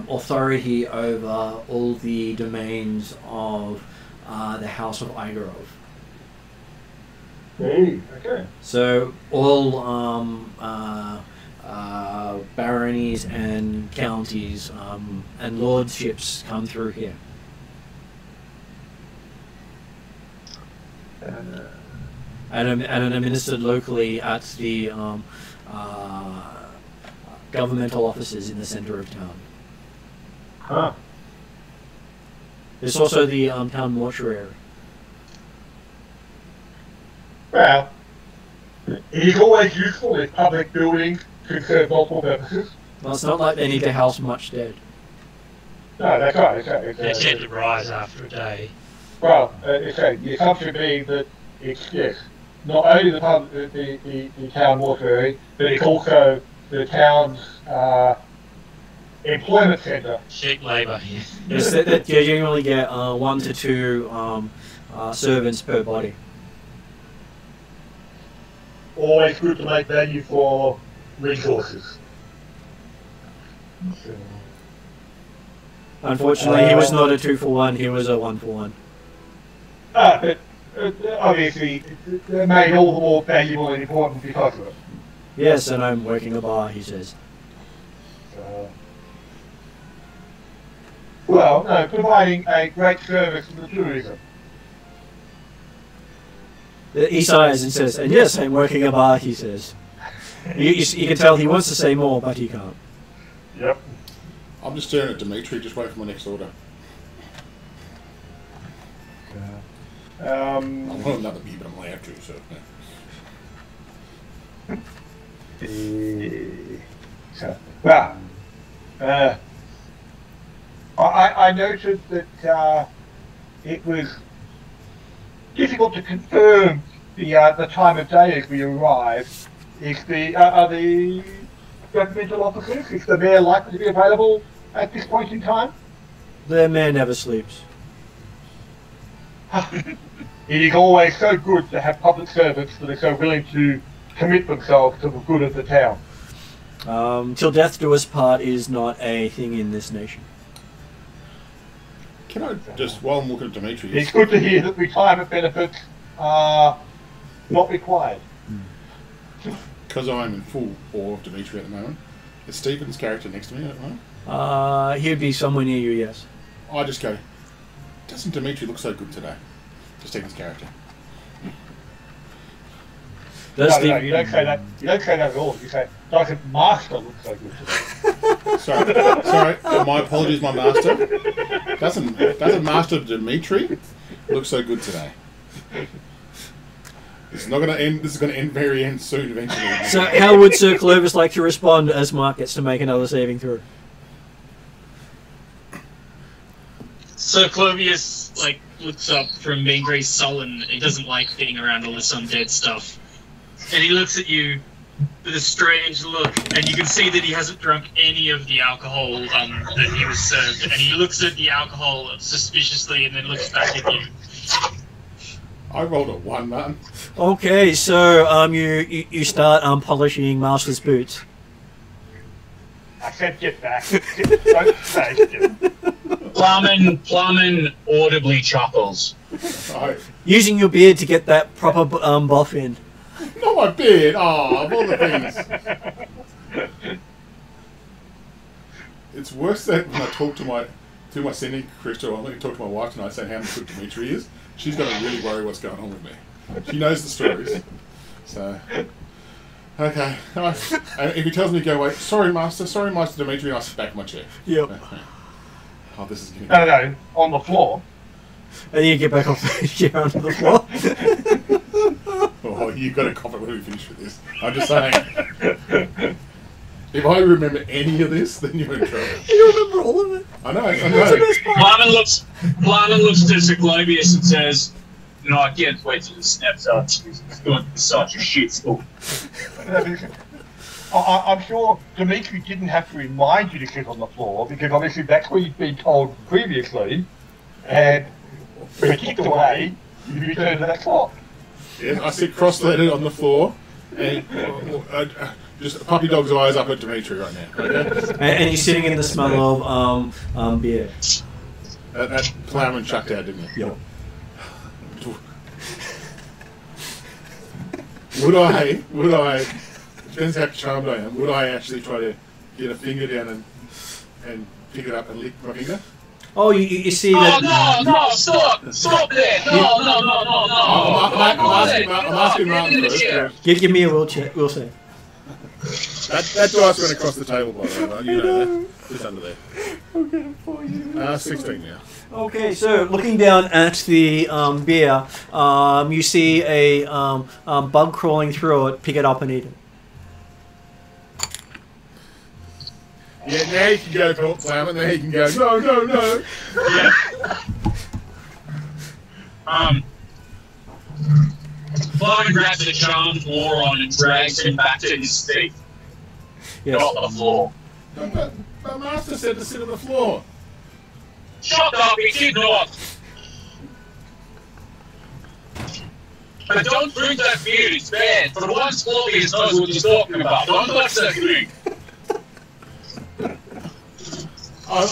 authority over all the domains of the House of Igorov. Hey, okay. So all baronies and counties and lordships come through here. And are administered locally at the governmental offices in the centre of town. Huh. There's also the town mortuary. Well, it is always useful if public buildings can serve multiple purposes. Well, it's not like they need to house much dead. No, that's right. That's They tend to rise after a day. Well, the assumption being that it's, yes, not only the town mortuary, but it's also the town's employment centre. Cheap labour. Yes, that you generally get 1 to 2 servants per body. Always good to make value for resources. Unfortunately, he was not a 2-for-1, he was a 1-for-1. But obviously, it made all the more valuable and important because of it. Yes, and I'm working a bar, he says. Well, no, providing a great service to the tourism. He sighs and says, and yes, I'm working a bar, he says. You can tell he wants to say more, but he can't. Yep. I'm just staring at Dimitri, just waiting for my next order. I want another beer, but I'm allowed to, so... Well, I noted that it was difficult to confirm the time of day as we arrived. Are the governmental officers, is the mayor likely to be available at this point in time? The mayor never sleeps. It is always so good to have public servants that are so willing to commit themselves to the good of the town. Till death do us part is not a thing in this nation. Can I just, while I'm looking at Dimitri... It's good to hear that retirement benefits are not required. Because I'm in full awe of Dimitri at the moment. Is Stephen's character next to me at the moment? He would be somewhere near you, yes. I just go, doesn't Dimitri look so good today? To Stephen's character. Does No, Stephen... you don't say that. You don't say that at all. You say, doesn't Master look so good today? Sorry, my apologies, my master. Doesn't Master Dimitri look so good today? This is not going to end. This is going to end soon, eventually. So, how would Sir Clovis like to respond as Mark gets to make another saving throw? So Clovius looks up from being very sullen. He doesn't like being around all this undead stuff. And he looks at you with a strange look, and you can see that he hasn't drunk any of the alcohol that he was served. And he looks at the alcohol suspiciously and then looks back at you. I rolled a 1, man. Okay, so you start polishing Master's boots. I said get back. Don't say it. Plumman audibly chuckles. Right. Using your beard to get that proper buff in. Not my beard. Oh, of all the things. It's worse that when I talk to my senior Crystal, I'm going to talk to my wife tonight saying how good Dimitri is. She's going to really worry what's going on with me. She knows the stories. So, okay. And if he tells me to go away, sorry, Master Dimitri, and I sit back in my chair. Yep. Oh, this is getting... No, on the floor. And you get back off the chair onto the floor. Oh, Oh, you've got to cop it when we finish with this. I'm just saying. If I remember any of this, then you're in trouble. You remember all of it? I know. Lyman looks to Cyclopeus and says, "No, I can't wait till this snaps out. He's going to be such a shit school." I'm sure Dimitri didn't have to remind you to sit on the floor, because obviously that's what you'd been told previously, and when you kicked away, you returned to that spot. Yeah, I sit cross-legged on the floor, and just puppy dog's eyes up at Dimitri right now. Okay? And you're sitting in the smell of beer. That ploughman chucked out, didn't he? Yep. Would I, depends how charmed I am, would I actually try to get a finger down and pick it up and lick my finger? Oh, you see that... No, stop there. No. I'm asking Martin first. Give me a will save. That dice went across the table, by the way, right? You know that. Just under there. I'll get it for you. 16 now. Okay, so looking down at the beer, you see a bug crawling through it. Pick it up and eat it. Yeah, now you can go to Ploughman, now you can go, no. Yeah. Flying grabs the charmed moron and drags him back to his feet. Yes. Not the floor. But Master said to sit on the floor. Shut up, he did not. But don't drink that beer, it's bad. For once, Claudius knows what he's talking about. Don't touch that drink.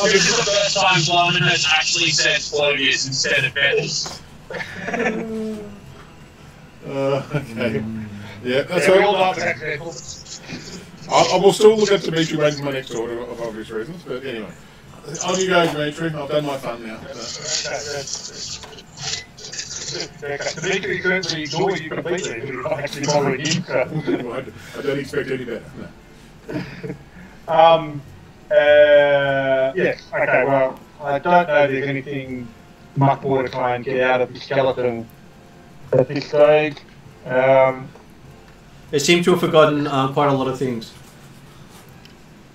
This is the first time Lyman has actually said Claudius instead of Bells. Okay. Yeah, that's Yeah, we all all. love that vehicle. I will still look at Dimitri making my next order of obvious reasons, but anyway. On you go, Dimitri. I've done my fun now. Dimitri certainly ignored you completely, but you're not actually bothering him. I don't expect any better. No. Yes, okay, well, I don't know if there's anything much more to try and get out of the skeleton at this stage. They seem to have forgotten quite a lot of things.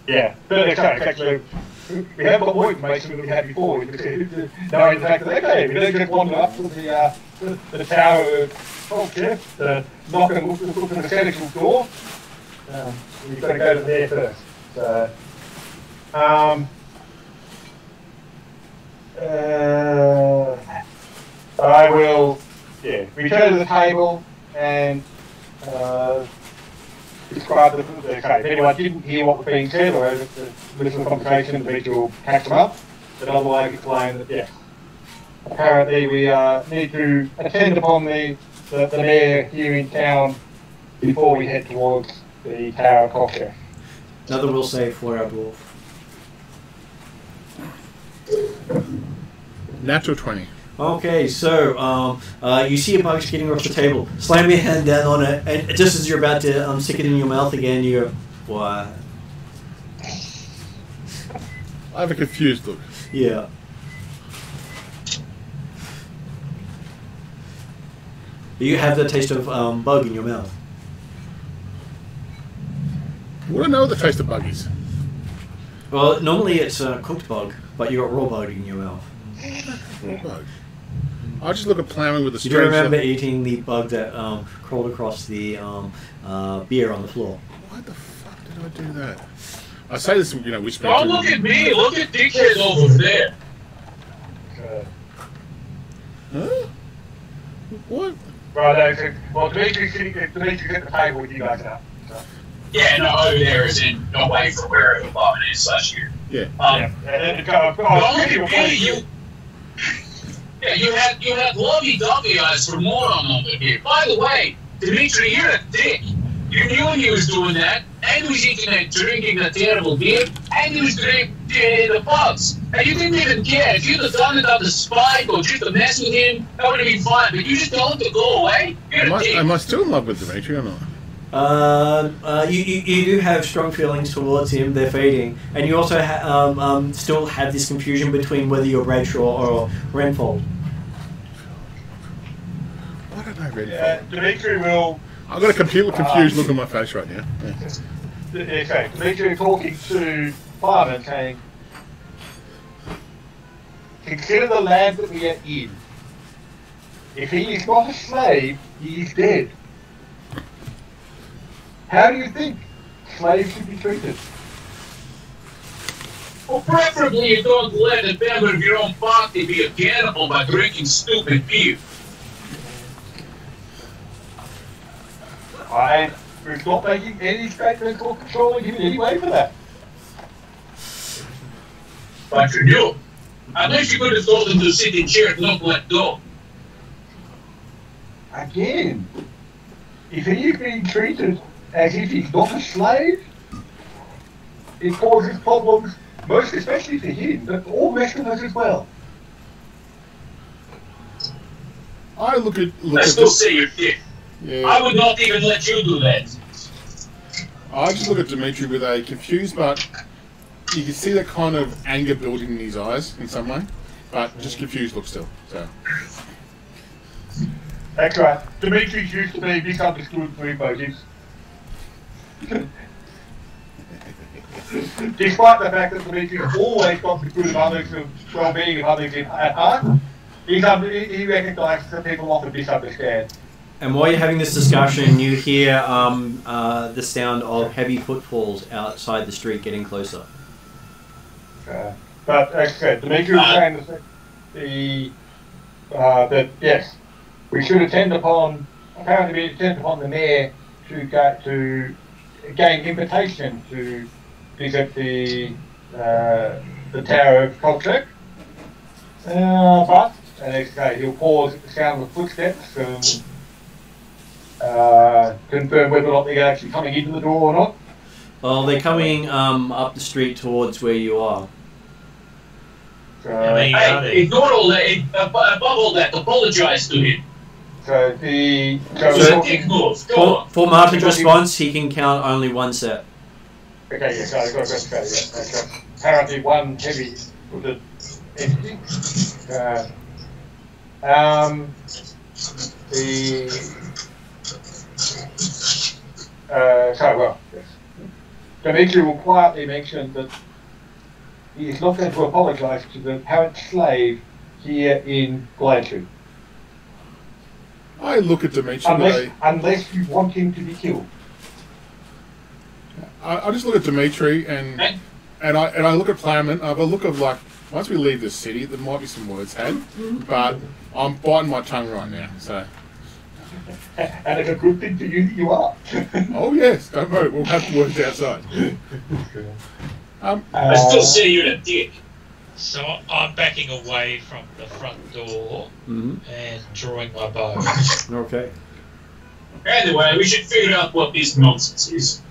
Yeah, but it's actually, we have got more information than we had before. Knowing the fact that, okay, we don't just wander up to the tower of Jeff, knock and look at the central door. We've got to go to there first. So, I will, return to the table and describe the okay. If anyone didn't hear what was being said or listen to the conversation, the meeting will catch them up. But otherwise, explain that apparently we need to attend upon the mayor here in town before we head towards the Tower of Culture. Another will save for our dwarf. Natural 20. Okay, so you see a bug getting off the table. Slam your hand down on it, and just as you're about to stick it in your mouth again, you go, "What?" I have a confused look. Yeah. You have the taste of bug in your mouth. Would I know what the taste of bug is? Well, normally it's a cooked bug, but you got raw bug in your mouth. Raw bug. I just look at Ploughman with a You strange... do remember eating the bug that crawled across the beer on the floor? Why the fuck did I do that? I say this, whispering. Don't look at me, look at dickhead over there. Huh? What? Right, well, Dimitri's at the table with you guys now. So. Yeah, no, over there is in away from where the bomb is last year. Yeah. Don't look at me, you had lovey-dovey eyes for moron over here. By the way, Dimitri, you're a dick. You knew he was doing that, and he was eating and drinking that terrible beer, and he was drinking the bugs. And you didn't even care. If you'd have done it out of spite or just to mess with him, that would have been fine. But you just told him to go away? You're a dick. Am I still in love with Dimitri or not? You do have strong feelings towards him. They're fading, and you also still have this confusion between whether you're Bradshaw or Renfold. Why don't I read it. Dimitri will. I've got a completely confused look on my face right now. Yeah. Okay, Dimitri talking to Fireman saying, consider the land that we are in. If he is not a slave, he is dead. How do you think slaves should be treated? Well, preferably you don't let a member of your own party be a cannibal by drinking stupid beer. I was not making any statements or controlling him in any way for that. But you knew. Unless you could have told him to sit in chair and not let go. Again, if he is being treated as if he's not a slave, it causes problems, most especially for him, but for all the rest of us as well. I look at I still say you're dick. Yeah. I would not even let you do that. I just look at Dimitri with a confused, but you can see that kind of anger building in his eyes in some way, but just confused look still. So. That's right. Dimitri's used to being misunderstood for his motives. Despite the fact that Dimitri's always got the good of others, the well-being of others at heart, he recognises that people often misunderstand. And while you're having this discussion, you hear the sound of heavy footfalls outside the street getting closer. But as I said, Dimitri was saying that yes, we should attend upon. Apparently, we attend upon the mayor to gain invitation to visit the Tower of Culture. But and as I say, he'll pause at the sound of footsteps and confirm whether or not they're actually coming into the door or not. Well, they're coming up the street towards where you are. Hey, ignore all that. Above all that, apologize to him. So the for Martin's response, he can count only one set. Okay, yes, I've got to say, yeah. Apparently one heavy with the entity. Yes. Dimitri will quietly mention that he is not going to apologise to the apparent slave here in Blanchard. I look at Dimitri unless you want him to be killed. I just look at Dimitri and I look at Plowman. I have a look of like, once we leave the city, there might be some words had, but I'm biting my tongue right now. So. And it's a good thing for you that you are. Oh yes, don't worry, we'll have words outside. I still say you're a dick. So I'm backing away from the front door and drawing my bow. Okay. Anyway, we should figure out what this nonsense is.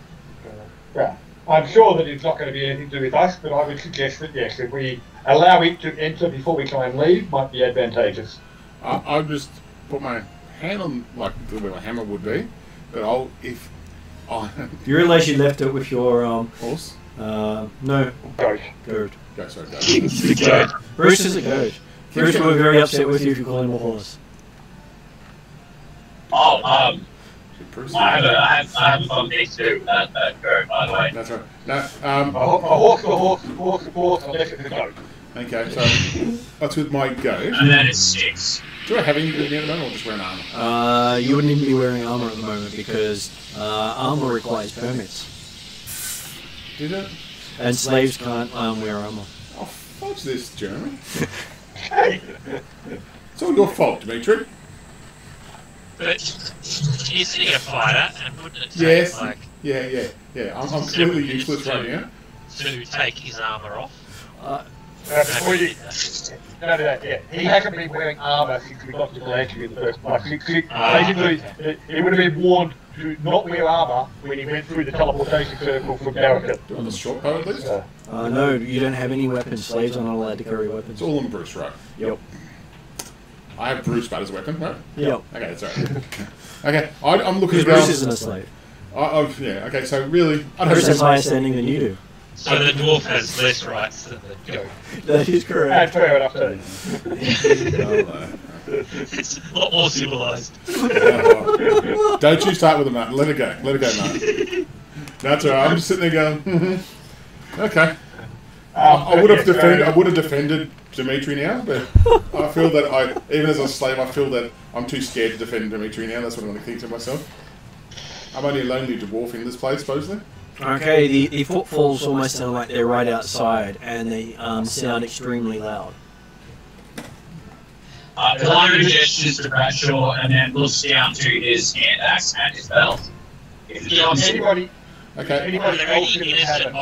Yeah. I'm sure that it's not going to be anything to do with us, but I would suggest that yes, if we allow it to enter before we try and leave, might be advantageous. I'll just put my hand on like where my hammer would be, but you realise you left it with your horse? No. Goat. Goat, sorry, goat. It's a goat. Bruce is a goat. Bruce will be very upset with you if you call him a horse. Oh, Bruce I have a fun thing to do with that goat, by the way. That's right. No, a horse, unless it's a goat. Okay, so that's with my goat. And then it's 6. Do I have any good at the moment or just wearing armour? You wouldn't even be wearing armour at the moment because armour requires permits. Did it? And slaves can't wear armour. Oh, fudge this, Jeremy. It's all your fault, Dimitri. But you're sitting a fighter and wouldn't it take Yes. like Yeah. I'm completely useless right now. to take his armour off? He hasn't been wearing armour since we got to Blanchard in the first place. Basically, he would have been warned to not wear armour when he went through the teleportation circle from Barricade. On the short bow at least? No, you don't have any weapons. Slaves are not allowed to carry weapons. It's all on Bruce, right? Yep. I have Bruce but as a weapon, right? Yep. Okay, that's alright. Okay, I'm looking Because around. Bruce isn't a slave. Yeah, okay, so really... Bruce has higher standing than you do. So the dwarf has less rights than the goat. That is correct. And fair enough too. It's a lot more civilized. Don't you start with a Martin. Let it go. Let it go, Martin. That's all right. I'm just sitting there going, okay. I would have defended Dimitri now, but I feel that even as a slave, I feel that I'm too scared to defend Dimitri now. That's what I'm going to think to myself. I'm only a lonely dwarf in this place, supposedly. Okay, the footfalls almost sound like they're right outside, and they sound extremely loud. Kalama gestures to Bradshaw and then looks down to his hand axe and his belt. Anybody Okay. Are there any innocent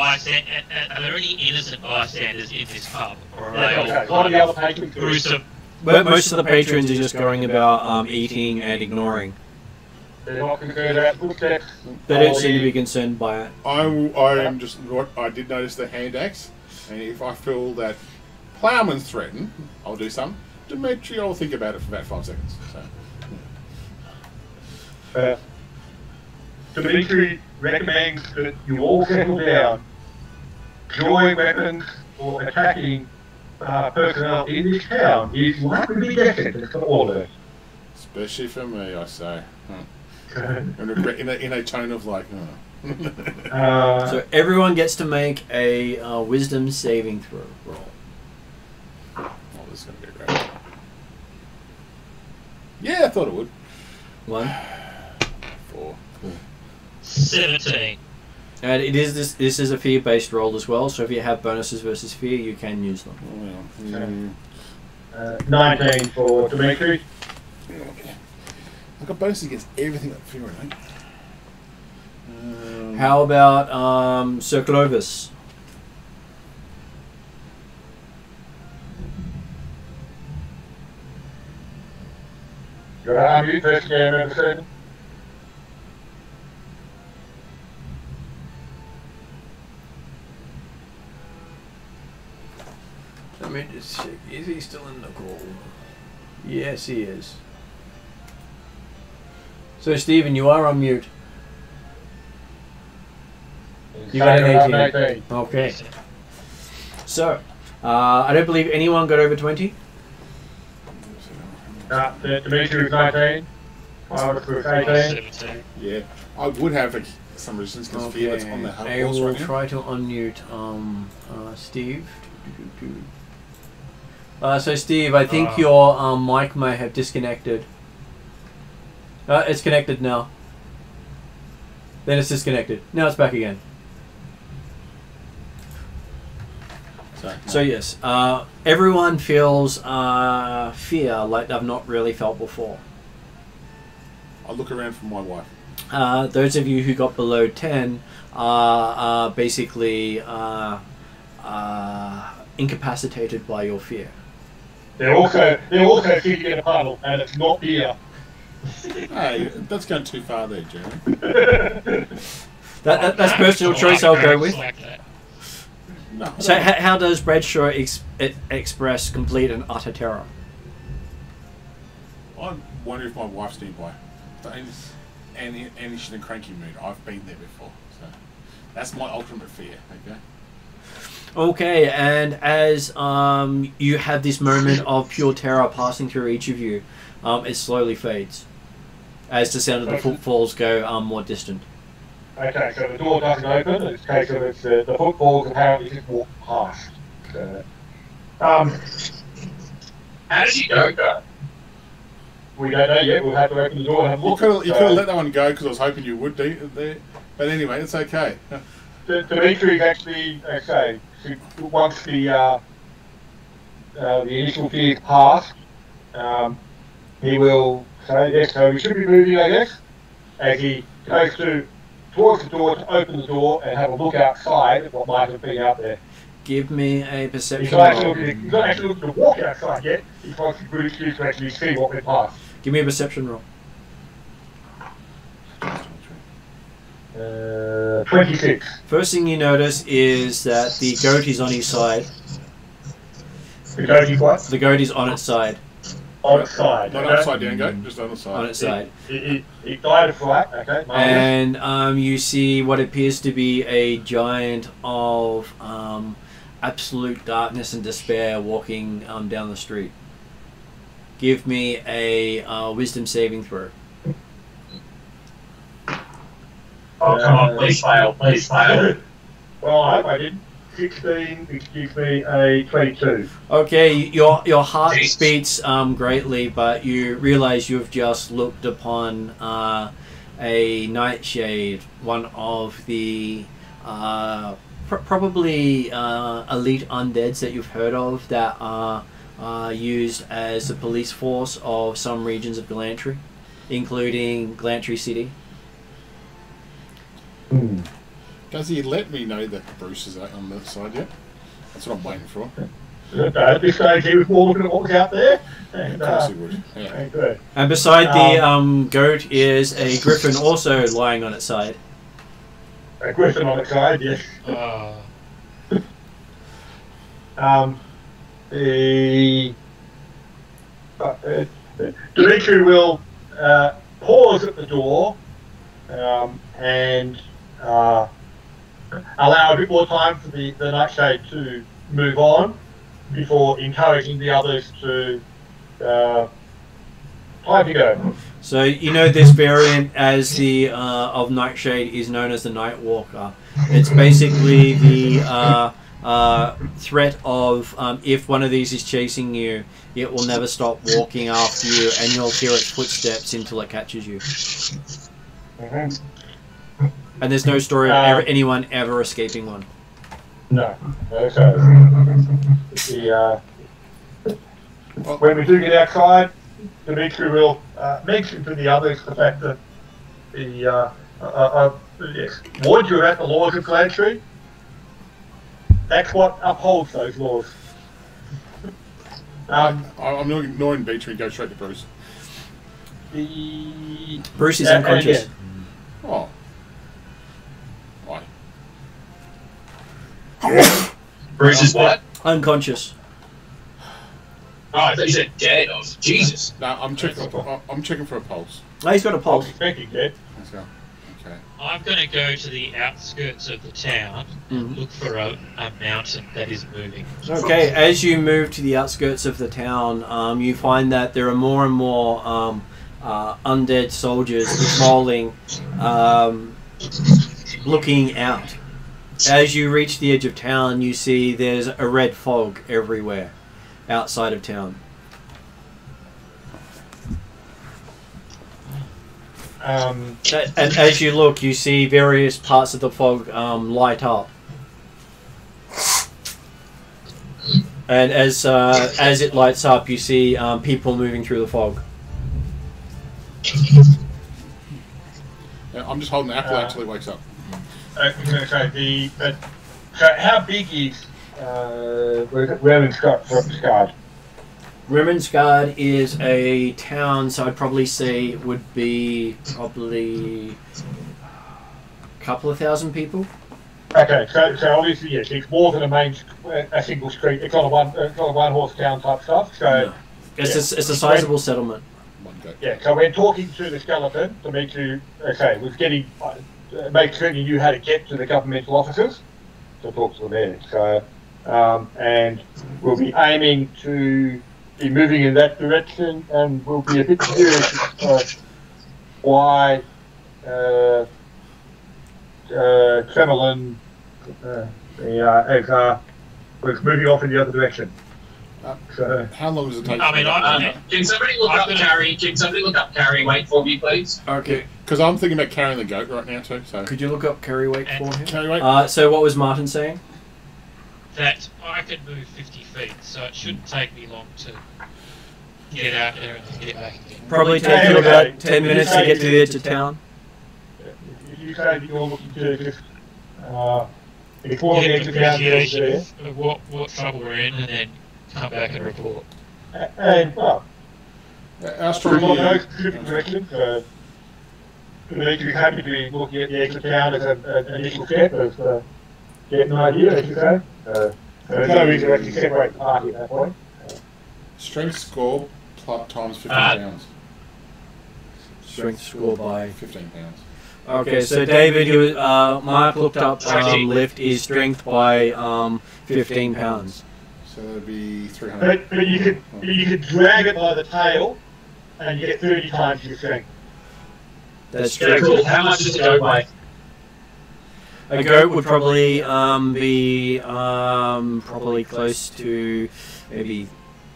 bystanders in this pub? Or are they Okay, one of the other patrons. gruesome? But most of the patrons are just going about eating and ignoring. They're not concerned about footsteps. They don't seem to be concerned by it. I am just. I did notice the hand axe, and if I feel that Plowman's threatened, I'll do something. Dimitri, I'll think about it for about 5 seconds. So. Dimitri recommends that you all settle down. Drawing weapons or attacking personnel in this town is likely to be death sentence for all of us. Especially for me, I say. In a tone of like, So everyone gets to make a wisdom saving throw roll. oh, this is going to be great. Yeah, I thought it would. 1. 4. 17. And it is this is a fear-based roll as well, so if you have bonuses versus fear, you can use them. 19 for Dimitri. I've got bonuses against everything that fear, I think. How about Sir Clovis? You're on mute, first game episode. Let me just check. Is he still in the call? Yes, he is. So, Stephen, you are on mute. You got an 18. Okay. So, I don't believe anyone got over 20. Dimitri was 19. I was 18. 17. Yeah, I would have some resistance because fear that's on the I horse will right now. try to unmute Steve. So Steve, I think your mic may have disconnected. It's connected now. Then it's disconnected. Now it's back again. So yes, everyone feels fear like they've not really felt before. I look around for my wife. Those of you who got below 10 are basically incapacitated by your fear. They're also sitting in a puddle, and it's not beer. Hey, that's going too far there, Jeremy. That's personal choice. I'll go with. Like that. No, So how does Bradshaw express complete and utter terror? I wonder if my wife's nearby. And she's in a cranky mood. I've been there before. So that's my ultimate fear. Okay. Okay, and as you have this moment of pure terror passing through each of you, it slowly fades as the sound of the footfalls go more distant. Okay, so the door doesn't open. It's a case of the footfalls apparently just walk past. How does he go? We don't know yet. We'll have to open the door and have a look. You could have let that one go because I was hoping you would do there. But anyway, it's okay. Dimitri's actually okay. Once the initial fear is passed, he will say yes. So we should be moving, I guess, as he goes towards the door to open the door and have a look outside at what might have been out there. Give me a perception He's not roll. actually looking to walk outside yet. He's wants to good excuse to actually see what went past. Give me a perception roll. 26. First thing you notice is that the goat is on his side. The goat is what? The goat is on its side. On its side. Not okay? upside down, go. Just on the side. On its side. It died of fright, okay. And you see what appears to be a giant of absolute darkness and despair walking down the street. give me a wisdom saving throw. Oh, come on, please fail, please fail. Well, I hope I didn't. 16, which gives me a 22. Okay, your heart Jeez. beats greatly, but you realize you've just looked upon a nightshade, one of the probably elite undeads that you've heard of that are used as the police force of some regions of Galantry, including Galantry City. Does he let me know that Bruce is on the side yet? That's what I'm waiting for. At this stage, he was more looking at what was out there. And, Of course he would. Yeah. And beside the goat is a griffin also lying on its side. a griffin on its side, yes. The Dimitri will pause at the door and allow a bit more time for the nightshade to move on before encouraging the others to time to go. So you know this variant as the of Nightshade is known as the Nightwalker. It's basically the threat of if one of these is chasing you, it will never stop walking after you, and you'll hear its footsteps until it catches you. Mm-hmm. And there's no story of anyone ever escaping one. No. Okay. When we do get outside, Dimitri will mention to the others the fact that warned you about the laws of Galantry. That's what upholds those laws. I'm ignoring Beatrice and go straight to Bruce. Bruce is unconscious. Oh. Why? Bruce is what? Unconscious. Oh, I thought you said dead. Oh, Jesus. No, I'm checking for a pulse. Oh, he's got a pulse. Thank you, Dad. Let's go. Okay. I'm going to go to the outskirts of the town and look for a mountain that is moving. Okay, as you move to the outskirts of the town, you find that there are more and more undead soldiers patrolling, looking out. As you reach the edge of town, you see there's a red fog everywhere outside of town. And as you look, you see various parts of the fog light up. And as it lights up, you see people moving through the fog. Yeah, I'm just holding the apple out until he wakes up. Okay, so how big is Strahd? Remensgard is a town, so I'd probably say it would be probably a couple of thousand people. Okay, so obviously yes, it's more than a single street. It's not a one horse town type stuff. So No. It's a sizable settlement. Yeah, so we're talking to the skeleton to make you was getting make sure you knew how to get to the governmental offices to talk to them there. So and we'll be aiming to be moving in that direction, and we'll be a bit curious why Tremolin was moving off in the other direction. So how long does it take? I mean, Can somebody look up Carrie? Can somebody look up Carrie Weight for me, please? Okay. Because I'm thinking about carrying the goat right now too. So Could you look up carry weight for him? carry weight. So what was Martin saying? that I could move 50 feet, so it shouldn't take me long to get out there and get back again. Probably take you about 10 minutes to get to the edge of town. You say that you're looking to just before the Get edge an of town appreciation of what trouble we're in, and then come back and report. and well, Our we story want no here. specific direction. So we need to be happy to be looking at the edge of town as an initial step of getting an idea, as you say. There's no reason to actually separate the party at that point. Strength score times 15 pounds. Strength score by 15 pounds. Okay, so David, Mark looked up lift is strength by 15 pounds. So that'd be 300. But you could drag it by the tail, and you get 30 times your strength. That's Yeah, true. cool. How much does it go by? A goat would probably be probably close to maybe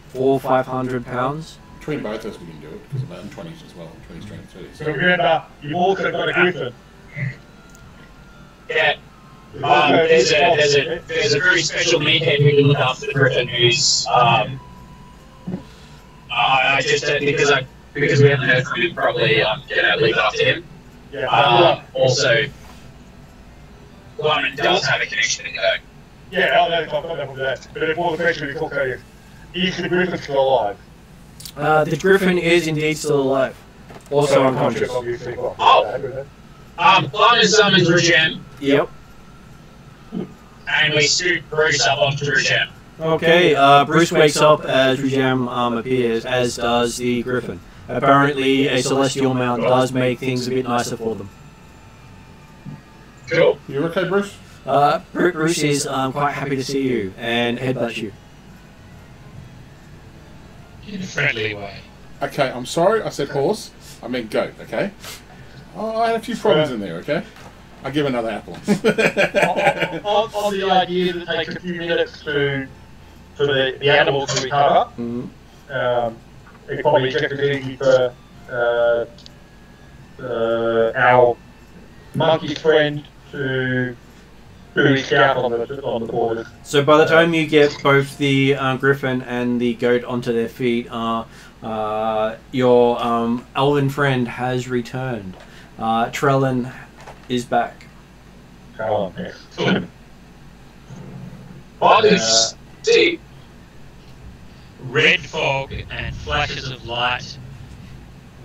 400 or 500 pounds. Between both of us, we can do it because I'm 20s as well. 20 strength, 30. So remember, you've also got a griffin. Yeah. There's a very special meathead who can look after the griffin who's I just because we haven't heard from him, probably leave it up to him. Yeah. Also, Lyman does have a connection to go. Yeah, I've got no problem with that. But the more question we talk about is the griffin still alive? The griffin is indeed still alive. Also unconscious. Obviously. Lyman summons Regem, Yep. and we scoop Bruce up onto Regem. Okay, Bruce wakes up as Regem appears, as does the griffin. Apparently, a celestial mount does make things a bit nicer for them. Cool. You okay, Bruce? Bruce is quite happy to see you and headbutts you. In a friendly way. Okay, I'm sorry, I said horse. I meant goat, okay? Oh, I had a few problems in there, okay? I'll give another apple. On the idea that it takes a few minutes for the animals to recover, it's probably just as easy for our monkey friend to do his scout on the borders. So by the time you get both the griffin and the goat onto their feet, your elven friend has returned. Trellin is back. Oh, yes. What is see? Red fog and flashes of light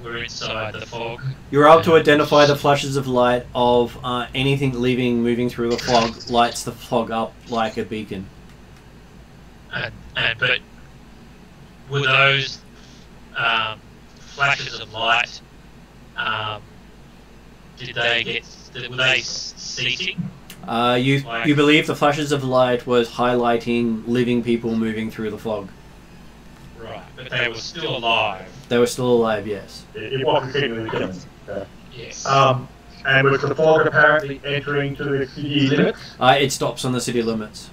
were inside the fog. You're able to identify the flashes of light of anything moving through the fog, lights the fog up like a beacon. But were those flashes of light? Were they ceasing? You believe the flashes of light was highlighting living people moving through the fog. Right, but they were still alive. They were still alive, yes. It wasn't signaling killing. Yes. And with the fog apparently entering to the city limits. It stops on the city limits.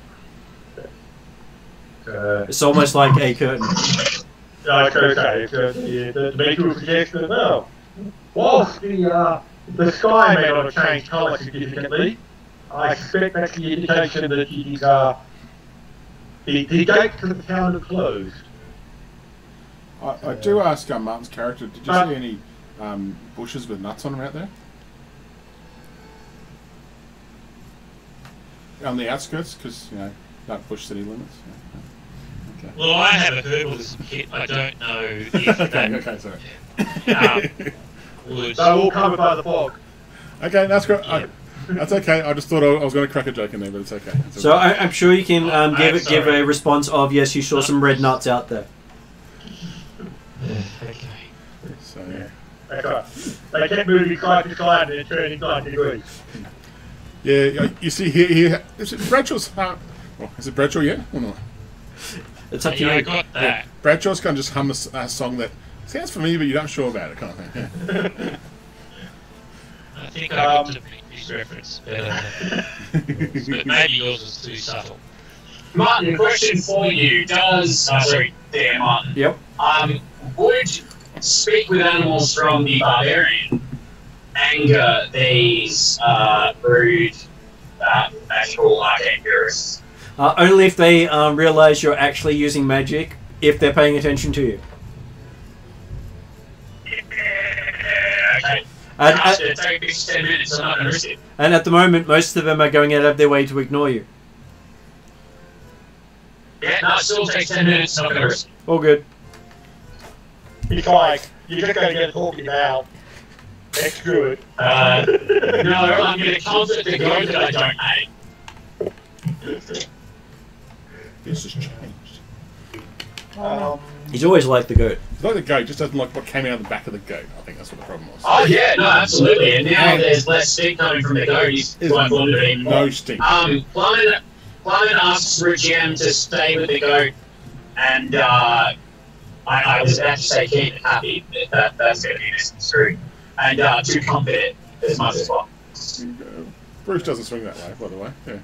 It's almost like a curtain. Okay. The maker suggests that no. Whilst the sky may not have changed colour significantly, I expect that's the indication that the gates to the town are closed. I do ask Martin's character, did you see any bushes with nuts on them out there? On the outskirts, because, not bush city limits. Yeah. Okay. Well, I have a herbalism kit. I don't know if Okay, sorry. would... They're all covered by the fog. Okay, that's great. Yeah. That's okay. I just thought I was going to crack a joke in there, but it's okay. So I'm sure you can give a response of yes, you saw some red nuts out there. Okay. So, yeah. That's right. They kept moving side to side and turning 90 degrees. Yeah, you see here is it Bradshaw's is it Bradshaw yet or not? It's up to you. I got that. Bradshaw's can just hum a song that sounds familiar but you're not sure about it, kind of thing. Yeah. I think I got the Beatles reference better than yours, but maybe yours was too subtle. Martin, question for you. Martin. Yep. Would speak with animals from the barbarian anger these rude magical arcane purists? Only if they realise you're actually using magic, if they're paying attention to you. Okay. It takes 10 minutes, I'm not going to risk it. And at the moment, most of them are going out of their way to ignore you. Yeah, no, it still takes 10 minutes, not going to risk it. All good. It's like, you're just going to get talking now. Let's do it. No, I'm going to comfort the goat that I don't hate. This has changed. He's always liked the goat. It's like the goat, just doesn't like what came out of the back of the goat. I think that's what the problem was. Oh yeah, no, absolutely. And now there's less stink coming from the goat. He's quite fond of it. No stink. Clement asks for a gem to stay with the goat, and I was about to say keep it happy, but that's going to be misconstrued, and to comfort it as much as well. Bruce doesn't swing that way, by the way. Yeah.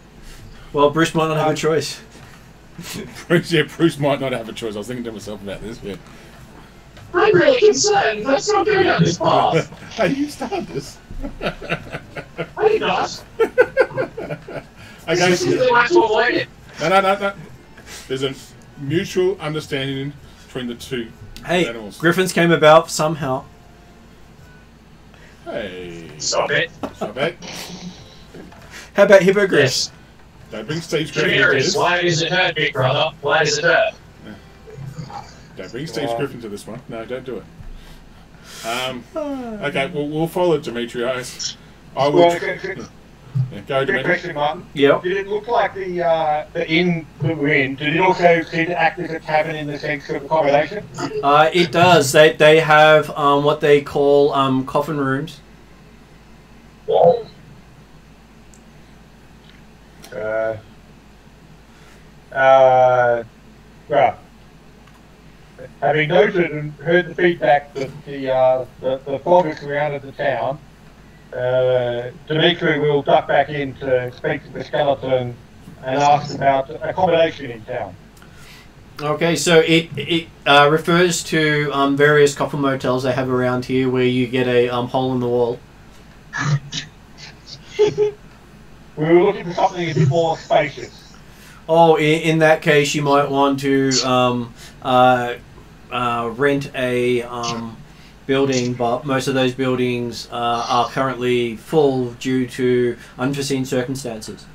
Well, Bruce might not have a choice. Bruce might not have a choice. I was thinking to myself about this. Yeah. I'm really concerned. Let's not go down this path. Hey, you started this. I did not. Okay. Specifically want to avoid it. No. There's a mutual understanding between the two animals. Griffins came about somehow. Hey. Stop it. How about hippogriffs? Don't bring Steve's Griffin into Curious, this. why does it hurt, big brother? Why does it hurt? Don't bring Steve's Griffin to this one. No, don't do it. Okay, we'll follow Demetrius. I will. Go, Quick Demetrius. question, Martin. Yep. Did it look like the inn that we're in? Did it also seem to act as a tavern in the sense of accommodation? It does. They have what they call coffin rooms. Whoa. Well, having noted and heard the feedback that the fog has surrounded the town, Dimitri will duck back in to speak to the skeleton and ask about accommodation in town. Okay, so it refers to various coffin motels they have around here where you get a hole in the wall. We were looking for something a bit more spacious. Oh, in that case, you might want to rent a building, but most of those buildings are currently full due to unforeseen circumstances.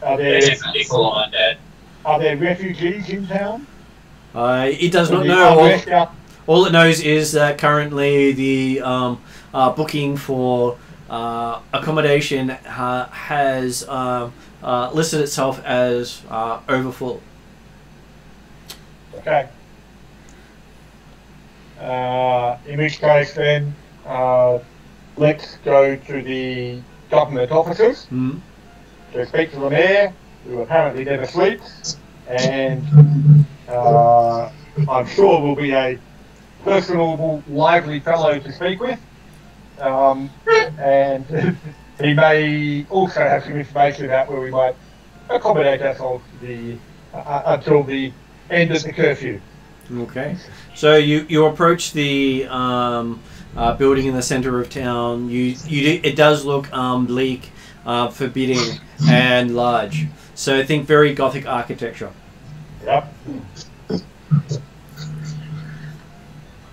Are They're there definitely full on that. are there refugees in town? It does not Are know. unrest out- All it knows is that currently the booking for accommodation has listed itself as overfull. Okay. In which case then, let's go to the government offices Mm. to speak to the mayor, who apparently never sleeps, and I'm sure will be a personable, lively fellow to speak with. And he may also have some information about where we might accommodate ourselves until the end of the curfew. Okay. So you approach the building in the center of town. It does look bleak, forbidding, and large. So think very Gothic architecture. Yep.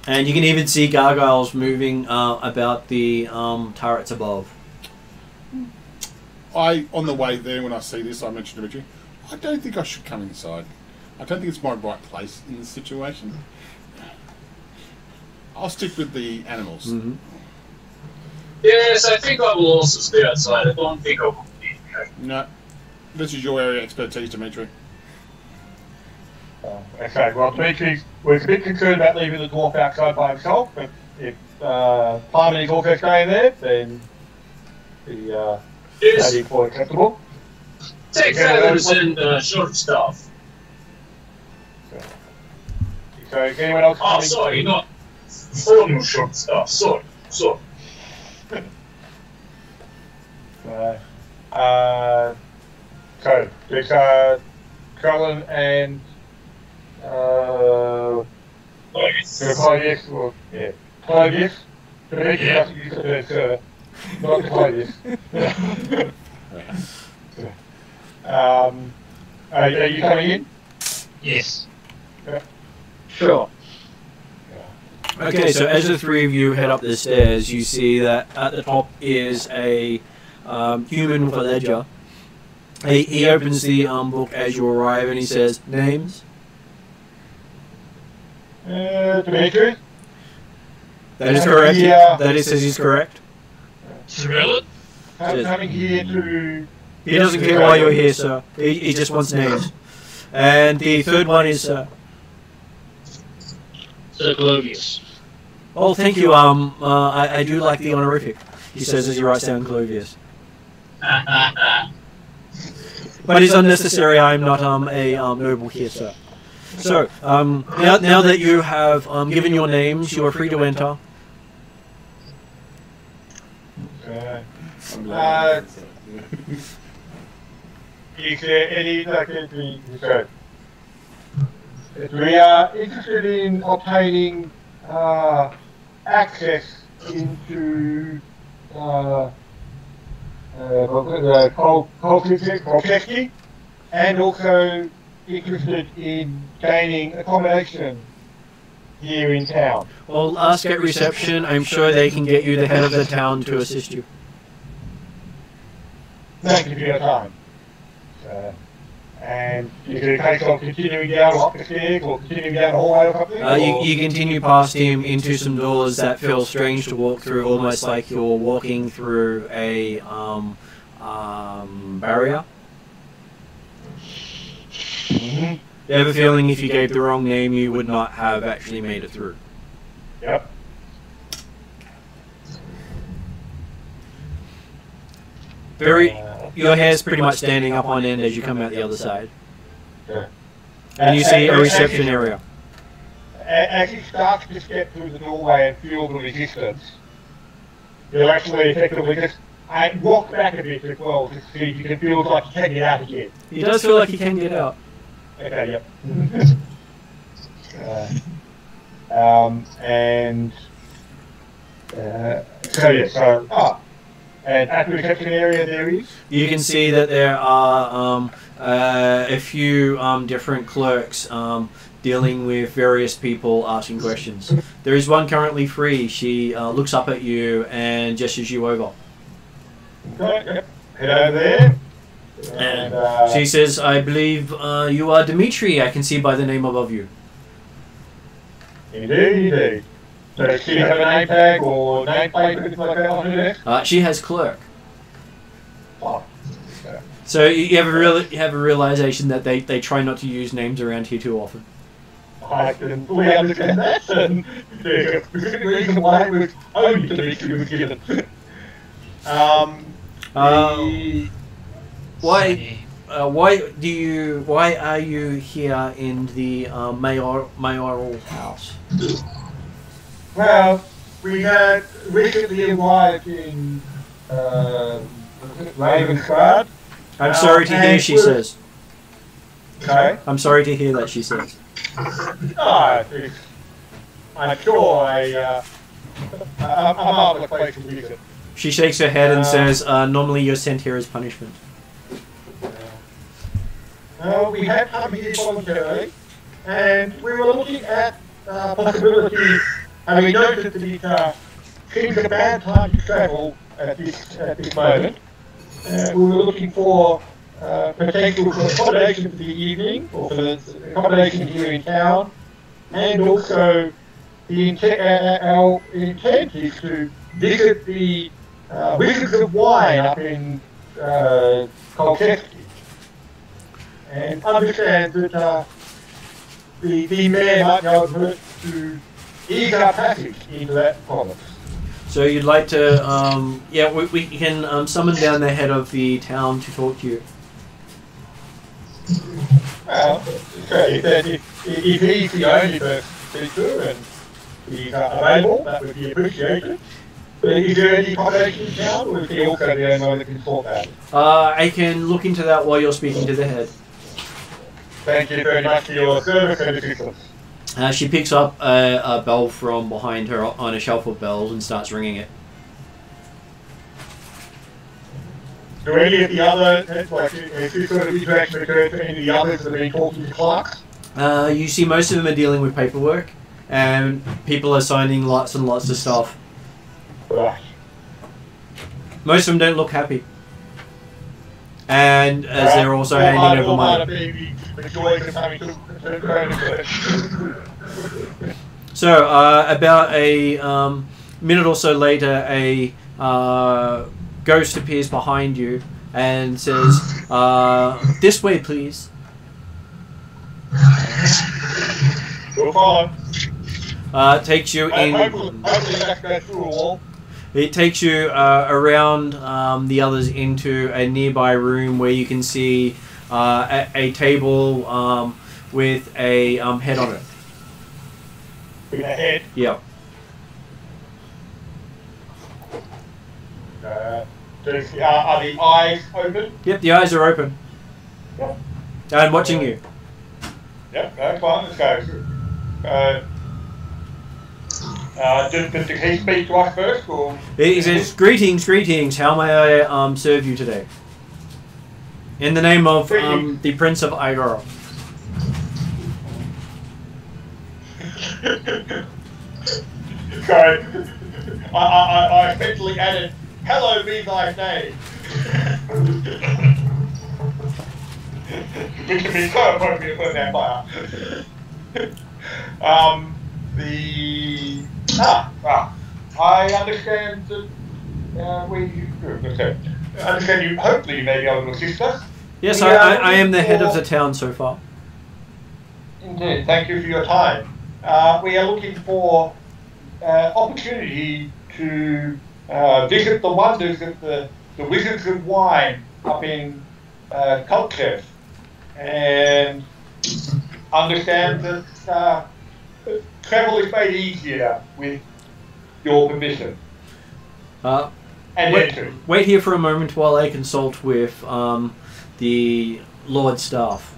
And you can even see gargoyles moving about the turrets above. On the way there, when I see this, I mentioned to Richie, I don't think I should come inside. I don't think it's my right place in this situation. I'll stick with the animals. Mm-hmm. Yes, I think I will also stay outside. I don't think I will be. No, this is your area of expertise, Dimitri. Okay, well, Dimitri was a bit concerned about leaving the dwarf outside by himself, but if Harmony's also staying there, then that Yes, is more acceptable. take feathers and short stuff. So, is anyone else Oh, coming? sorry, not formal short stuff. Sorry. So, there's Cullen and Claudius, or Claudius. Dimitri Yeah. doesn't use the word not Claudius. Are you coming in? Yes. Sure. Okay, so as the three of you head up the stairs, you see that at the top is a human with a ledger. He opens the book as you arrive and he says, "Names?" Dimitri? That is correct. Yeah. That he says he's correct. Cyril? Coming here to... He doesn't care why you're here, sir. He just wants names. And the third one is, Sir Clovius. oh, thank you. I do like the honorific. He says as he writes down Clovius. But it's unnecessary. I'm not a noble here, sir. So now that you have given your names, you are free to enter. Is there any we are interested in obtaining access into Kolchevsky, and also interested in gaining accommodation here in town. Well, ask at reception. I'm sure they can get you the head of the town to assist you. Thank you for your time. And is it a case of continuing down up the stairs or continuing down the hallway or something? You continue past him into some doors that feel strange to walk through, almost like you're walking through a barrier. Mm-hmm. You have a feeling if you gave the wrong name, you would not have actually made it through. Yep. Your hair's pretty much standing up on end as you come out the other side. Yeah. And you see a reception area. As you start to step through the doorway and feel the resistance, you'll actually effectively just walk back a bit as well to see if you can feel like you can get out again. He does feel like he can get out. Okay, yep. And at the reception area there is? You can see that there are a few different clerks dealing with various people asking questions. There is one currently free. She looks up at you and gestures you over. Okay, yep. Head over there. And she says, I believe you are Dimitri. I can see by the name above you. Indeed. So does she have a name tag or name plate or anything like that on her desk? She has clerk. Oh. Okay. So you have a realization that they try not to use names around here too often. I can fully understand that, and there's a specific reason why it was only Dimitri was given. Why are you here in the mayoral house? Well, we had recently arrived in Strahd. I'm sorry to hear, she says. Okay. I'm sorry to hear that, she says. I'm sure I'm out of the place to visit. She shakes her head and says, normally you're sent here as punishment. We have come here voluntarily, and we were looking at possibilities. And we noticed that it seems a bad time to travel at this moment. We were looking for potential for accommodation for the evening, or for the accommodation here in town, and also our intent is to visit the Wizards of Wine up in Kolchevsky, and understand that the mayor might be able to ease our passage into that province. So you'd like to, we can summon down the head of the town to talk to you. Well, if he's the only person to speak to and he's available, that would be appreciated. But is there any accommodation in town, or is he also the only one that can sort that? I can look into that while you're speaking to the head. Thank you very much for your service and assistance. She picks up a bell from behind her on a shelf of bells and starts ringing it. Do any of the other, has this sort of interaction occurred to any of the others that have been talking to clerks? You see most of them are dealing with paperwork, and people are signing lots and lots of stuff. Right. Most of them don't look happy. And as they're also handing over money. So, about a minute or so later, a ghost appears behind you and says, this way, please. We'll follow. Takes you in. Hopefully that goes through a wall. It takes you around the others into a nearby room where you can see a table with a head on it. With a head. Yep. Are the eyes open? Yep, the eyes are open. Yep. And watching you. Yep, that's fine. Let's go. Did he speak to us first, or? He says, "Greetings, greetings. How may I serve you today?" In the name of the Prince of Igor. So, I essentially added, "Hello, be thy name." Which would be so appropriate for that fire. I understand that I understand you. Hopefully, you may be able to assist us. Yes, I am the head of the town so far. Indeed, thank you for your time. We are looking for opportunity to visit the wonders of the Wizards of Wine up in Kolchev, and understand that travel is made easier with your permission. Wait here for a moment while I consult with the Lord Staff.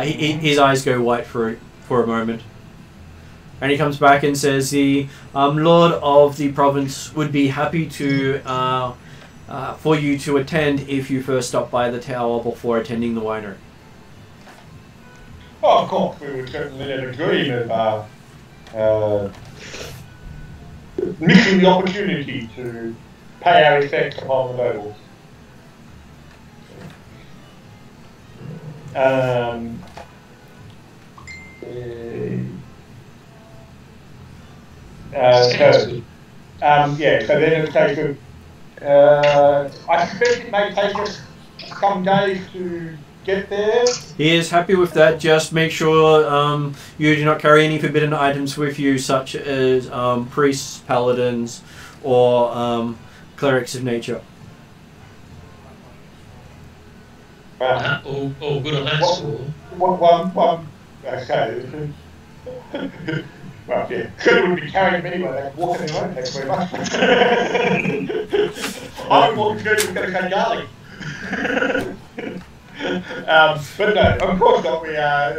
His eyes go white for a moment. And he comes back and says, the Lord of the province would be happy to for you to attend if you first stop by the tower before attending the winery. Oh, of course, we would certainly agree with missing the opportunity to pay our respects upon the nobles. So then it's a case of, I suspect it may take us some days to get there. He is happy with that. Just make sure you do not carry any forbidden items with you, such as priests, paladins, or clerics of nature. All good on that score. Okay. Well, yeah. Could wouldn't be carrying them anyway. They walk in their own. Thanks very much. I would walk good. We're going to cut garlic. But no, of course not. We are.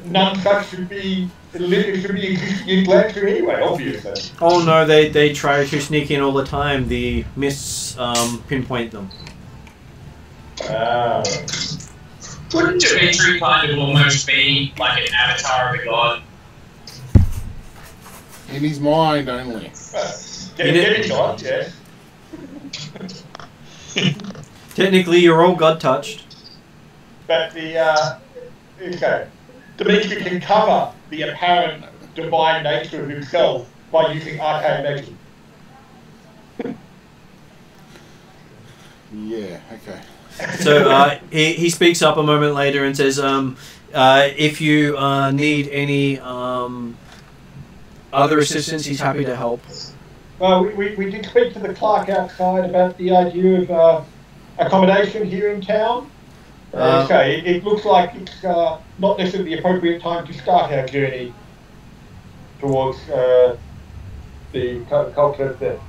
None such should be existing in Glanshire anyway. Obviously. Oh no, they try to sneak in all the time. The mists pinpoint them. Wouldn't Dimitri kind of almost be like an avatar of a god? In his mind only. God, yes. Technically, you're all god-touched. But Dimitri can cover the apparent divine nature of himself by using arcane magic. Yeah, okay. So he speaks up a moment later and says, if you need any other assistance, he's happy to help. Well, we did speak to the clerk outside about the idea of accommodation here in town. It looks like it's not necessarily the appropriate time to start our journey towards the culture there.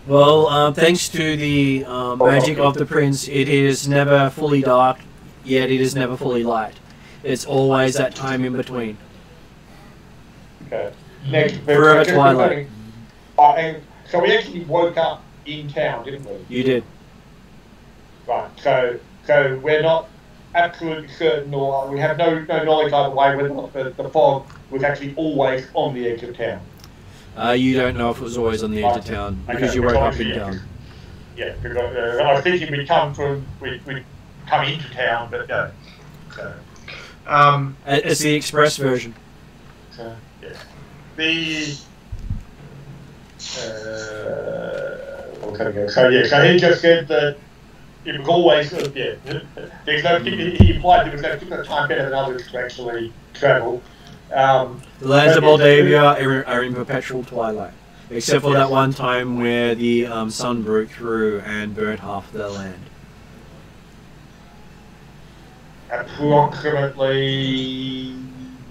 Well, thanks to the magic of the prince, it is never fully dark, yet it is never fully light. It's always that time in between. Okay. Forever twilight. So we actually woke up in town, didn't we? You did. Right. So we're not absolutely certain, or we have no knowledge either way whether or not the fog was actually always on the edge of town. You don't know if it was always on the edge of town because you woke up in town. Yeah, because I was thinking we'd come into town, but no. So, it's the express version. So, yeah. So he just said that it was always there's no. He implied there was no particular time better than others to actually travel. The lands of Moldavia are in perpetual twilight, except for that one time where the sun broke through and burnt half their land. Approximately.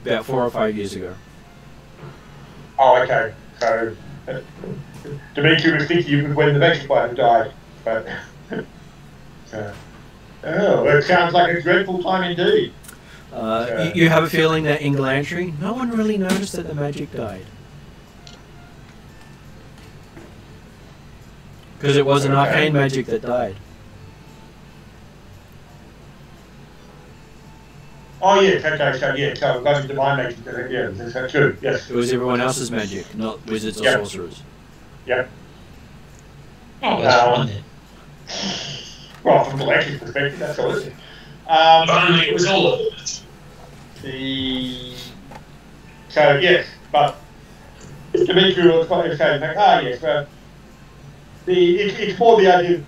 About 4 or 5 years ago. Oh, okay. So, Dimitri was thinking it was when the next one died, but. It sounds like a dreadful time indeed. You have a feeling that in Glantry, no one really noticed that the magic died. Because it was an arcane magic that died. Oh, yes, okay, so it goes into my magic, yeah, that's true, yes. It was everyone else's magic, not wizards or sorcerers. Yep. Oh, that's fine then. Well, from Galactic perspective, that's all it is. Only it was all of it. So, yes, but Dimitri was saying, yes, it's more the idea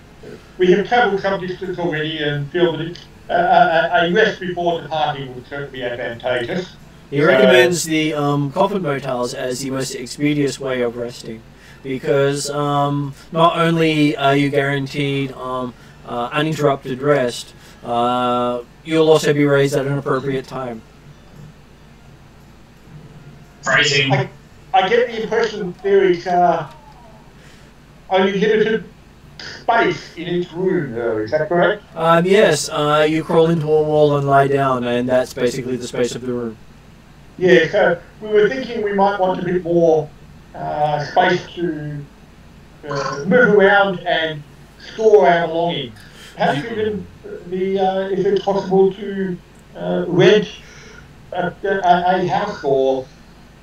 we have travelled some distance already and feel that it's a rest before departing would certainly be advantageous. He recommends the coffin motels as the most expeditious way of resting, because not only are you guaranteed uninterrupted rest, you'll also be raised at an appropriate time. Phrasing. I get the impression there is only limited space in each room, though. Is that correct? Yes, you crawl into a wall and lie down, and that's basically the space of the room. Yeah, so we were thinking we might want a bit more space to move around and store our belongings. Perhaps even if it's possible to rent a house or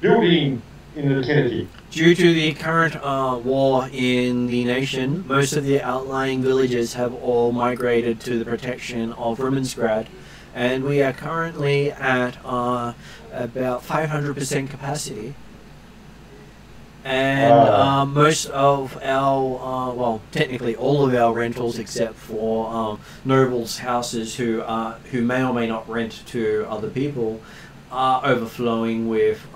building in the vicinity. Due to the current war in the nation, most of the outlying villages have all migrated to the protection of Strahd, and we are currently at about 500% capacity. And most of our, well, technically all of our rentals, except for nobles' houses who may or may not rent to other people, are overflowing with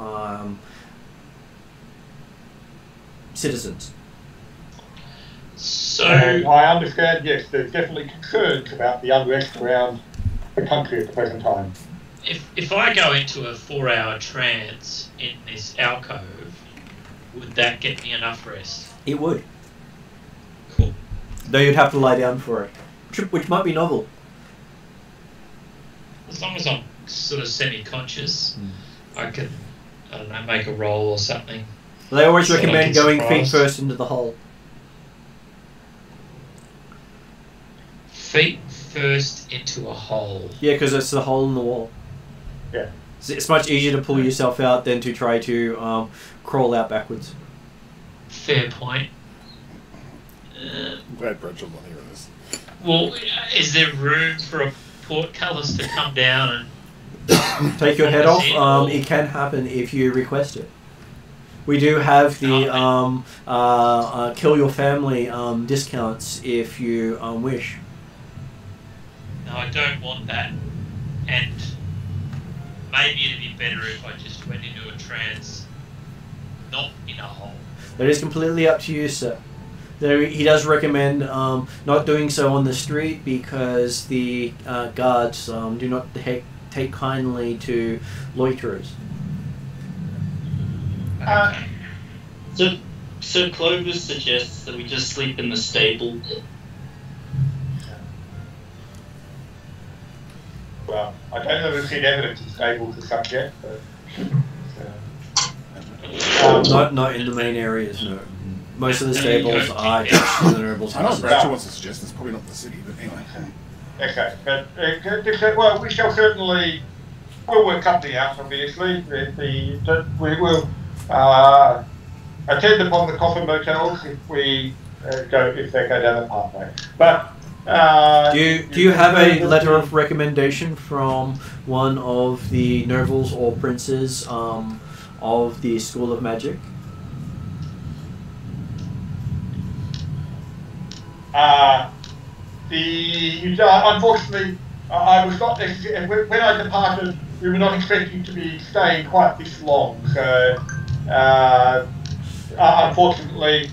citizens. So I understand, yes, there's definitely concerns about the unrest around the country at the present time. if I go into a 4-hour trance in this alcove, would that get me enough rest? It would. Cool. Though you'd have to lie down for it, which might be novel. As long as I'm sort of semi-conscious, I could, I don't know, make a roll or something. They always So recommend like going surprise. feet first into the hole. Feet first into a hole. Yeah, because it's the hole in the wall. Yeah. It's much easier to pull yourself out than to try to crawl out backwards. Fair point. I'm glad Bradshaw not hearing this. Well, is there room for a portcullis to come down and Take your head off. It can happen if you request it. We do have the kill your family discounts if you wish. No, I don't want that. And maybe it'd be better if I just went into a trance, not in a hole. That is completely up to you, sir. He does recommend not doing so on the street because the guards do not take kindly to loiterers. So Clovis suggests that we just sleep in the stable. Well, I don't know if we've seen evidence of stables as such yet, but... Not in the main areas, no. Most of the stables are just in the nobles' I know houses. Bradshaw wants to suggest it's probably not the city, but anyway. Okay, but well, we shall certainly we'll work something out. Obviously, we will attend upon the coffin motels if we they go down the pathway. But Do you have a letter of recommendation from one of the nobles or princes of the School of Magic? Unfortunately, I was not when I departed we were not expecting to be staying quite this long, so unfortunately,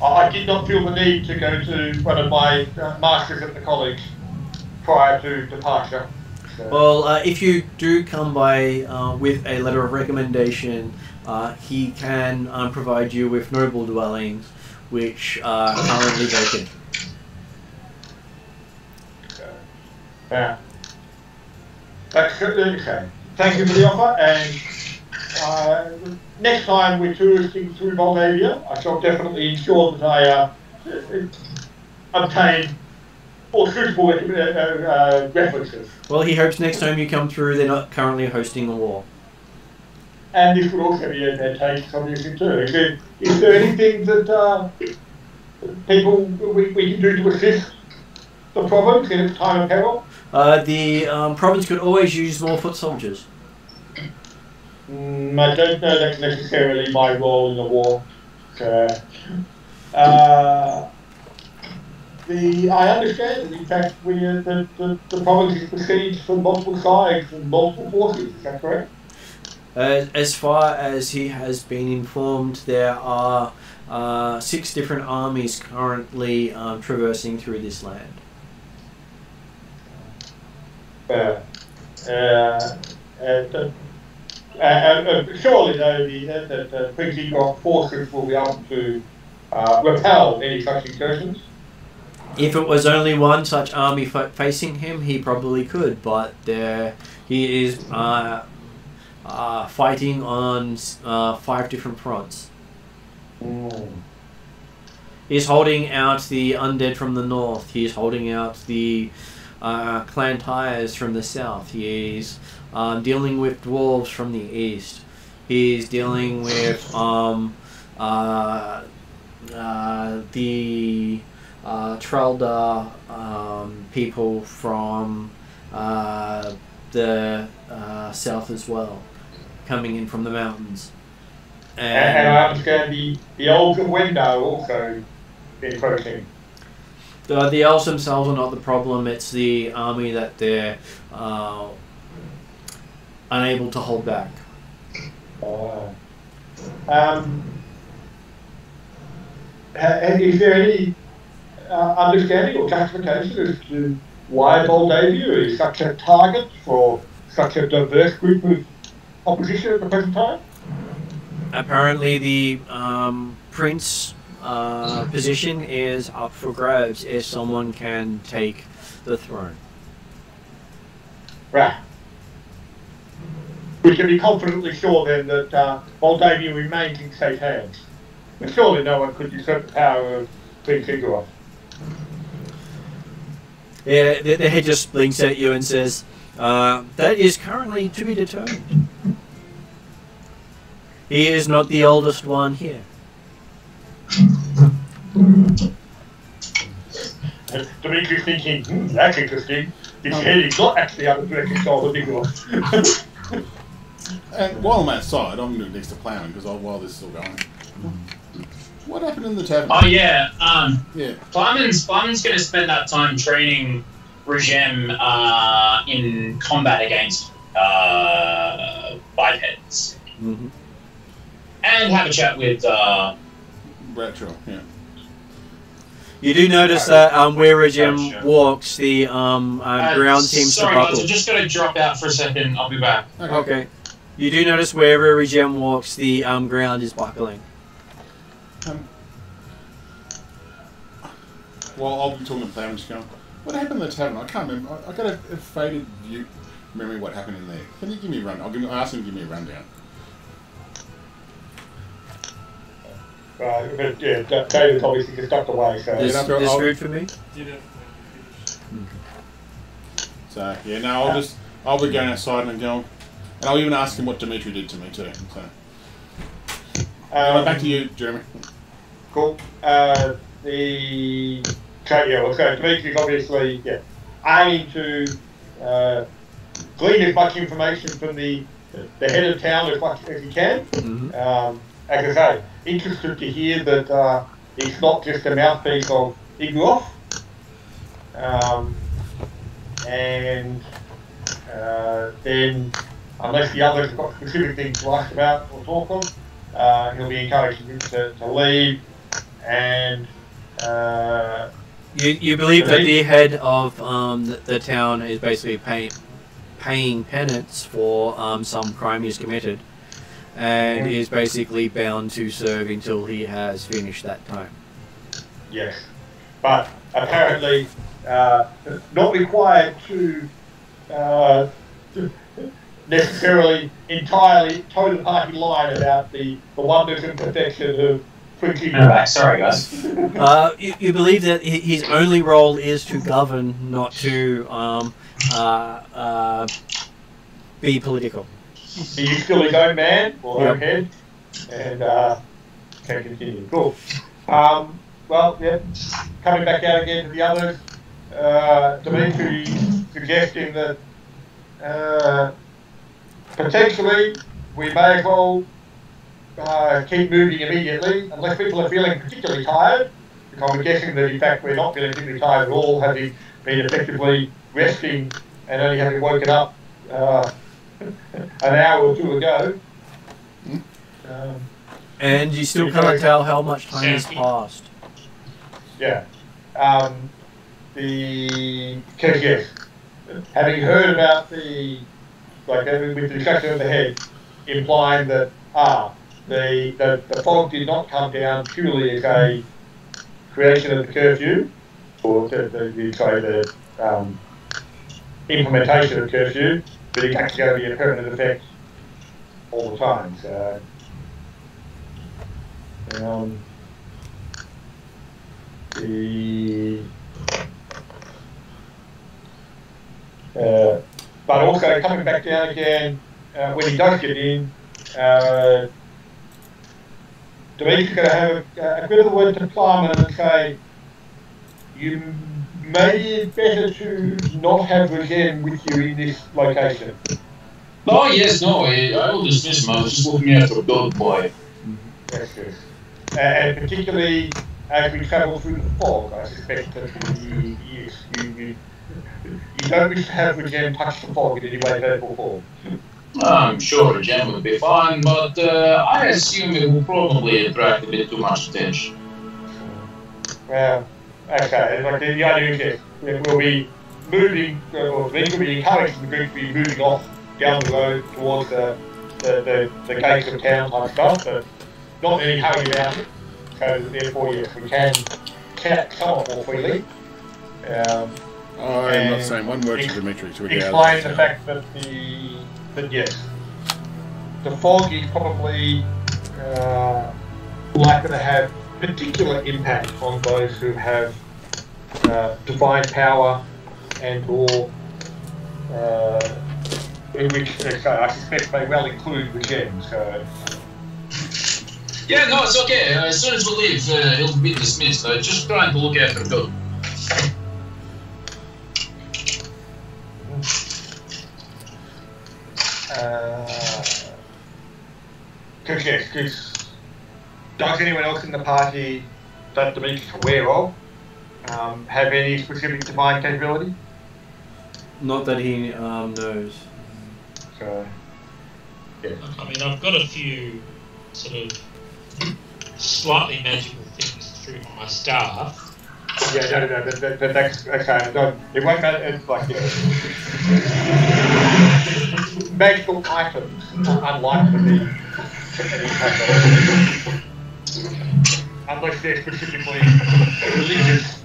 I did not feel the need to go to one of my masters at the college prior to departure. So. Well, if you do come by with a letter of recommendation, he can provide you with noble dwellings, which are currently vacant. Yeah. That's okay. Thank you for the offer, and next time we're touristing through Moldavia, I shall definitely ensure that I obtain more suitable references. Well, he hopes next time you come through, they're not currently hosting a war. And this would also be advantageous, obviously, too. Is there anything that people we can do to assist the province in its time of peril? The province could always use more foot soldiers. I don't know that's necessarily my role in the war. I understand that, in fact, the province is besieged from multiple sides and multiple forces. Is that correct? As far as he has been informed, there are 6 different armies currently traversing through this land. Surely, though, the Prince Igor forces will be able to repel any such incursions. If it was only one such army facing him, he probably could, but he is fighting on 5 different fronts. He's holding out the undead from the north. He's holding out the clan tires from the south. He's dealing with dwarves from the east. He's dealing with the Trelda people from the south as well, coming in from the mountains. And I understand the elves of Wendo also encroaching. The elves themselves are not the problem, it's the army that they're unable to hold back. Is there any understanding or justification as to why Moldavia is such a target for such a diverse group of opposition at the present time? Apparently the prince position is up for grabs if someone can take the throne. Right. We can be confidently sure then that Moldavia remains in safe hands. But surely no one could usurp the power of Prince Igor. Yeah, the head just blinks at you and says, that is currently to be determined. He is not the oldest one here. Dimitri's thinking, that's interesting. His head is not actually under direct control of Igor. And while I'm outside, I'm going to next to ploughing because while this is still going. What happened in the tavern? Oh yeah, yeah. Plyman's going to spend that time training Regem in combat against bipeds. Mm-hmm. And have a chat with Bradshaw, yeah. You do notice that where Regem walks, the ground seems to sorry buckle. guys, I'm just going to drop out for a second. I'll be back. Okay. You do notice wherever Regem walks, the ground is buckling. Well, I'll be talking to Plough and just going, what happened in the tavern? I can't remember. I got a faded memory of what happened in there. Can you give me a run? I'll ask him to give me a rundown. But yeah, David's obviously just ducked away, so... There's food for me? So, yeah, no, I'll be going outside and going, and I'll even ask him what Dimitri did to me too, so... back to you, Jeremy. Cool. So Dimitri's obviously aiming to glean as much information from the head of town as much as he can. Mm-hmm. As I say, interested to hear that he's not just a mouthpiece of Igor. And then, unless the others have got specific things to ask about or talk of, he'll be encouraging him to leave. And you believe that the head of the town is basically paying penance for some crime he's committed, and is basically bound to serve until he has finished that time. Yes, but apparently not required to necessarily entirely toe the party line about the wonders and perfection of Prince. Alright, sorry guys. You believe that his only role is to govern, not to be political. He's still his own man, or own head, and can continue. Cool. Well, yeah, coming back out again to the others, Dimitri suggesting that potentially we may as well keep moving immediately, unless people are feeling particularly tired, because I'm guessing that in fact we're not feeling particularly tired at all, having been effectively resting and only having woken up an hour or two ago. And you still can't tell how much time has passed. Yeah. Because yes, having heard about with the discussion of the head, implying that the fog did not come down purely as a creation of the curfew, or the implementation of curfew, but it's actually going to be a permanent effect all the time. So, but also coming back down again, when he does get in, Dimitri's going to have a bit of a word to Plum and say, you may be better to not have Regem with you in this location. Oh yes, no, I will dismiss him. I was just looking after a goat boy. Yes, yes. And particularly as we travel through the fog, I suspect that you don't wish to have Regem touch the fog in any way, shape or form. I'm sure Gem would be fine, but I assume it will probably attract a bit too much attention. Well, okay, like the idea is that we'll be moving, or we will be encouraging the group to be moving off down the road towards the gates of town type stuff, but not in any hurry about it. So therefore, yes, we can chat somewhat more freely. I'm not saying one word to Dimitri to explain the fact that yes, the fog is probably likely to have particular impact on those who have divine power and or in which I suspect may well include the gems. Yeah, no, it's okay. As soon as we leave, he'll be dismissed. I'm just trying to look after the goat. Does anyone else in the party that Dimitri's aware of have any specific divine capability? Not that he knows. So, yeah. I mean, I've got a few sort of slightly magical things through my staff. Yeah, no, that's okay. No, it won't matter. It's like magical items, unlike the unless they're specifically religious,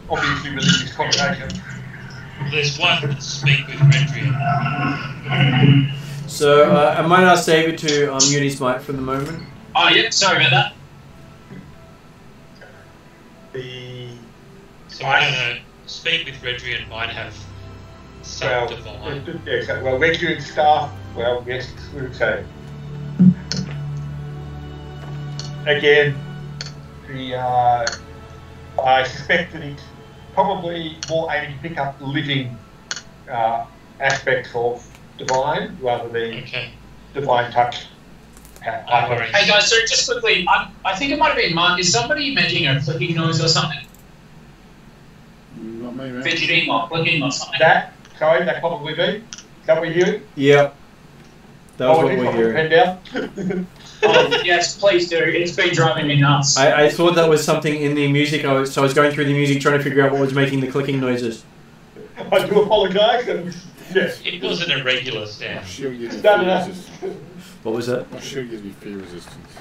obviously religious connotations. There's one that speak with Redrian. So I might ask David to mute his mic for the moment. Oh, yeah, sorry about that. So I don't know, speak with Redrian might have some divine. Well, Redrian staff, well, yes, so. Again, I suspect that it's probably more aiming to pick up living aspects of divine rather than divine touch. Hey guys, so just quickly, I think it might have been Mark. Is somebody making a clicking noise or something? Not me, man. Fidgeting or clicking or something? That, Sorry, that probably me. Is that what you're hearing? Yep. That was what I'll we're put the hearing. pen down. Yes, please do. It's been driving me nuts. I thought that was something in the music, so I was going through the music trying to figure out what was making the clicking noises. I do apologise. Yes. It was an irregular sound. Shield gives me No, fear no, no. resistance. What was that? My shield gives me fear resistance.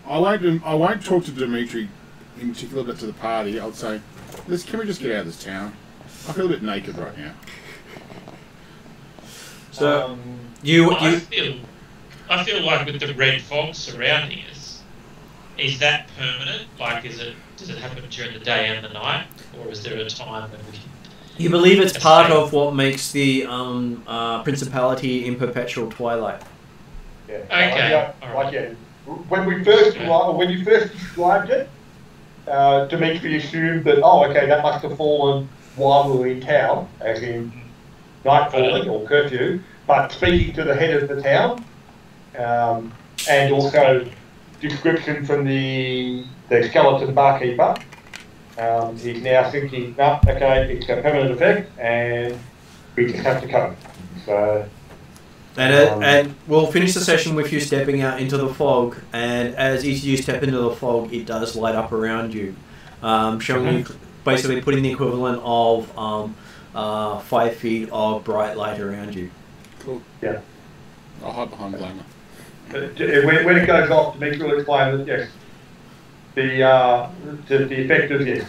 I won't talk to Dimitri in particular, but to the party. I'll say, can we just get out of this town? I feel a bit naked right now. So I feel like with the red fog surrounding us, is that permanent? Like, does it happen during the day and the night, or is there a time when we? You believe it's part of what makes the principality in perpetual twilight. Yeah. Okay. Like, yeah. When you first described it, Dimitri assumed that, that must have fallen while we were in town, as in nightfalling or curfew, but speaking to the head of the town, and also description from the skeleton barkeeper, he's now thinking, it's a permanent effect, and we just have to cope. So. And we'll finish the session with you stepping out into the fog, and as you step into the fog, it does light up around you, showing you basically putting the equivalent of 5 feet of bright light around you. Cool. Yeah. I'll hide behind Glamour. When it goes off, Dimitri will explain that, yes, the effect is, yes,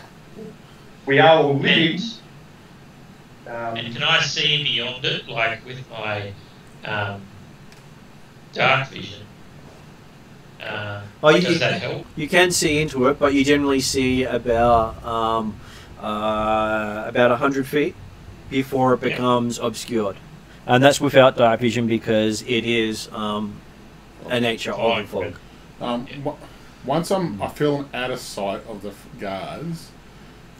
we are all living. And can I see beyond it, like with my dark vision? Does that help? You can see into it, but you generally see about 100 feet before it becomes obscured, and that's without dark vision because it is a nature of the fog. Once I feel out of sight of the guards,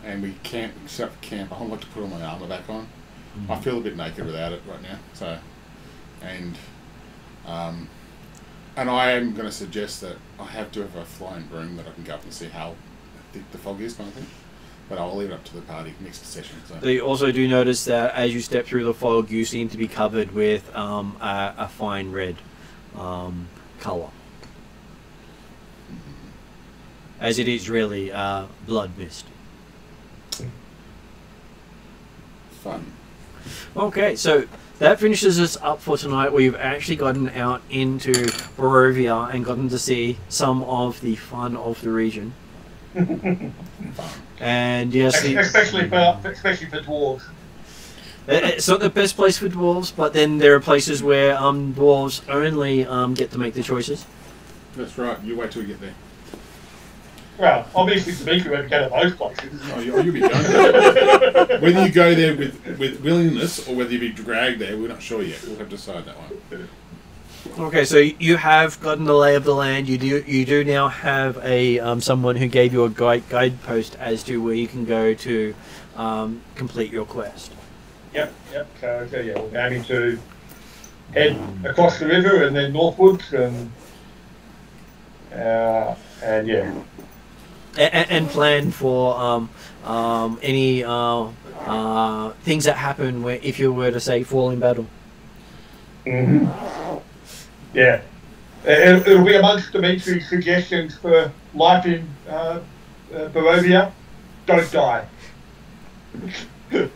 and we can't set up camp, I like to put all my armor back on. I feel a bit naked without it right now, so. And I am going to suggest that I have to have a flying broom that I can go up and see how thick the fog is, kind of thing. But I'll leave it up to the party next session. So. You also do notice that as you step through the fog, you seem to be covered with a fine red colour, as it is really blood mist. Fun. Okay, so. That finishes us up for tonight. We've actually gotten out into Barovia and gotten to see some of the fun of the region. And yes, especially for dwarves. It's not the best place for dwarves, but then there are places where dwarves only get to make the choices. That's right. You wait till we get there. Well, obviously, Dimitri won't go to those places. Oh, you'll be going there. Whether you go there with willingness or whether you be dragged there, we're not sure yet. We'll have to decide that one. Okay, so you have gotten the lay of the land. You do now have a someone who gave you a guidepost as to where you can go to complete your quest. Yep. So yeah, we're aiming to head across the river and then northwards, and yeah. And plan for any things that happen where if you were to say fall in battle. Mm-hmm. Yeah, it'll be amongst Dimitri's suggestions for life in Barovia. Don't die. When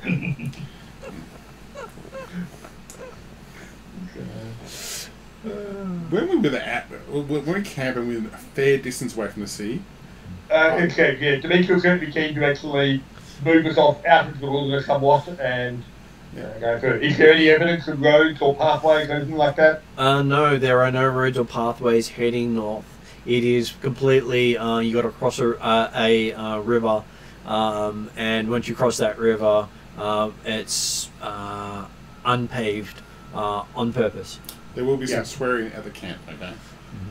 we're camping, we're a fair distance away from the sea. Okay, Dimitri was going to be keen to actually move us off out into the wilderness somewhat and go through. Is there any evidence of roads or pathways or anything like that? No, there are no roads or pathways heading north. It is completely, you got to cross a river, and once you cross that river, it's unpaved on purpose. There will be some swearing at the camp, okay?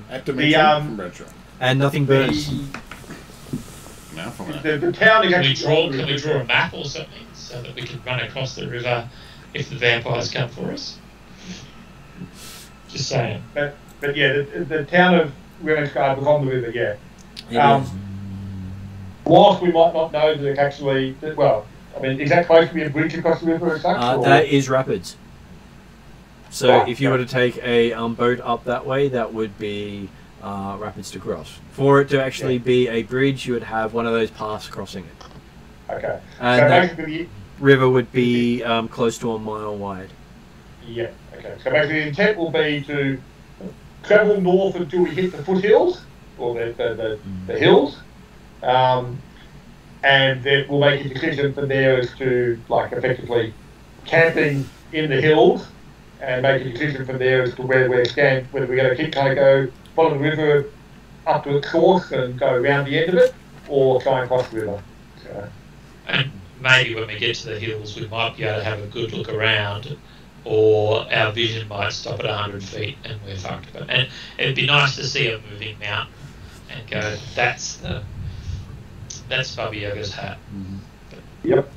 At Dimitri from Bradshaw. And nothing burns. The town is actually... Can we draw a map or something so that we can run across the river if the vampires come for us? Just saying. But yeah, the town of Strahd was on the river, yeah. whilst we might not know that it's actually, well, I mean, is that supposed to be a bridge across the river as such? That is rapids. So Right, if you were to take a boat up that way, that would be rapids to cross. For it to actually be a bridge, you would have one of those paths crossing it. Okay. And So that basically, river would be close to a mile wide. yeah, okay. So basically the intent will be to travel north until we hit the foothills, or the hills, and then we'll make a decision from there as to, like, effectively camping in the hills, and make a decision from there as to where we're stand, whether we're going to keep kind of go follow the river up to its course and go around the end of it, or try and cross the river. So. And maybe when we get to the hills, we might be able to have a good look around, or our vision might stop at 100 feet and we're fucked. And it'd be nice to see a moving mountain and go, that's Baba Yaga's hat. Yep.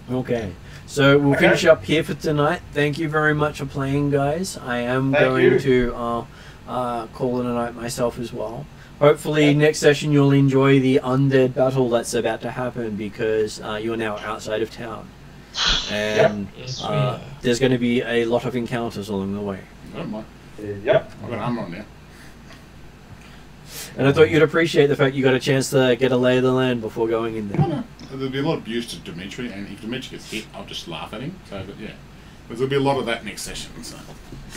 Okay. So we'll finish up here for tonight. Thank you very much for playing, guys. I am going to call it a night myself as well. Hopefully next session you'll enjoy the undead battle that's about to happen, because you're now outside of town. And there's going to be a lot of encounters along the way. Yep. I've got armor on now. And I thought you'd appreciate the fact you got a chance to get a lay of the land before going in there. No. There'll be a lot of abuse to Dimitri, and if Dimitri gets hit, I'll just laugh at him. So, but yeah, there'll be a lot of that next session. So.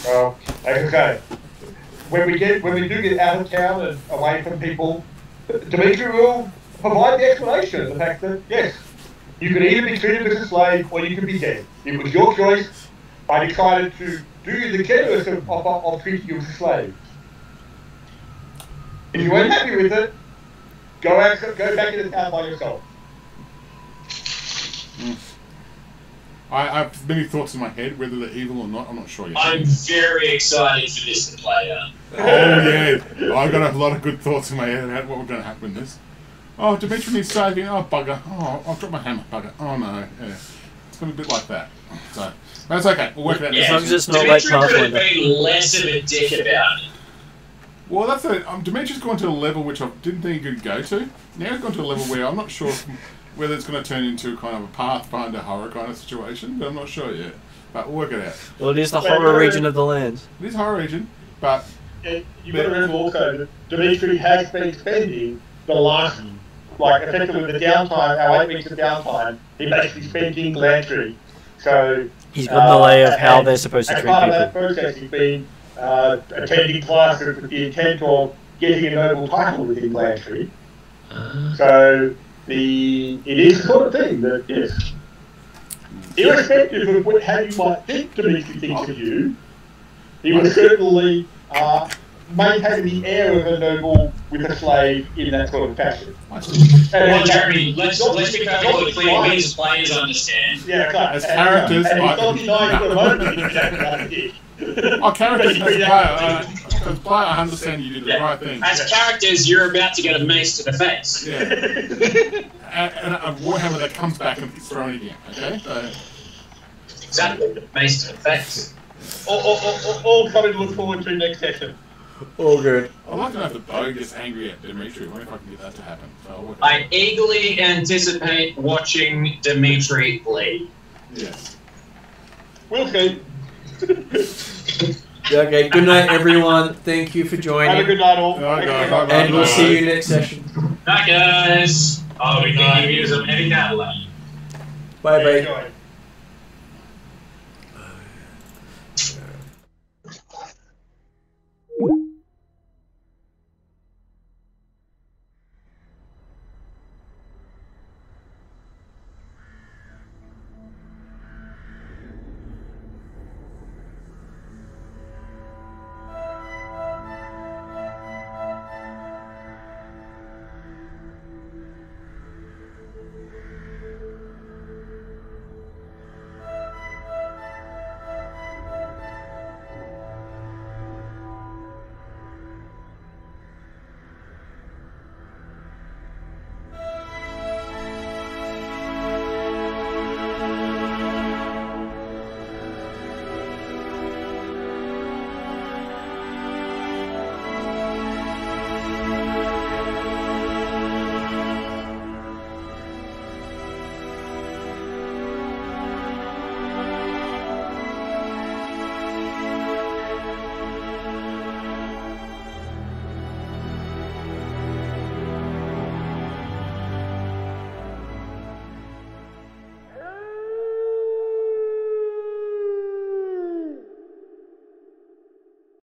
Well, okay. When we do get out of town and away from people, Dimitri will provide the explanation of the fact that yes, you can either be treated as a slave or you can be dead. It was your choice. I decided to do you the generous of treating you as a slave. If you weren't happy with it, go back into town by yourself. I have many thoughts in my head, whether they're evil or not. I'm not sure yet. I'm very excited for this to play out. Oh yeah, I've got a lot of good thoughts in my head about what we're going to happen in this. Oh, Dimitri needs saving. Oh bugger. Oh, I'll drop my hammer. Bugger. Oh no. Yeah, it's going to be a bit like that. So that's okay. We'll work it out. As long as it's not like Dimitri could have been less of a dick about it. Well, that's Dimitri's gone to a level which I didn't think he could go to. Now he's gone to a level where I'm not sure whether it's going to turn into kind of a Pathfinder horror kind of situation, but I'm not sure yet. But we'll work it out. Well, it is the horror region of the lands. It is horror region, but... You've got to remember also that Dimitri has been spending the last, like, effectively the downtime, our 8 weeks of downtime, he basically spent in Glantry. So... He's got the lay of how they're supposed to treat people. people. As part of that process, he's been attending classes with the intent of getting a noble title within Glantry. So... it is the sort of thing that, yes, irrespective of how you might think Dimitri thinks of you, he would certainly maintain the air of a noble with a slave in that sort of fashion. Well, Jeremy, let's be perfectly clear. We as players understand. Yeah, okay. As characters, and he's not denying for a moment exactly how he did. Our characters as a player, I understand you did the right thing. As characters, you're about to get a mace to the face. Yeah. and a warhammer that comes back and is thrown again. Okay. So. Exactly. Mace to the face. All coming to look forward to next session. All good. I'd like to know if the bow gets angry at Dimitri. I wonder if I can get that to happen. So I eagerly anticipate watching Dimitri bleed. Yes. We'll see. Okay, good night, everyone. Thank you for joining. Have a good night, all. And we'll see you next session. Bye, guys. Oh, we can use them any now. Bye, bye. Enjoy.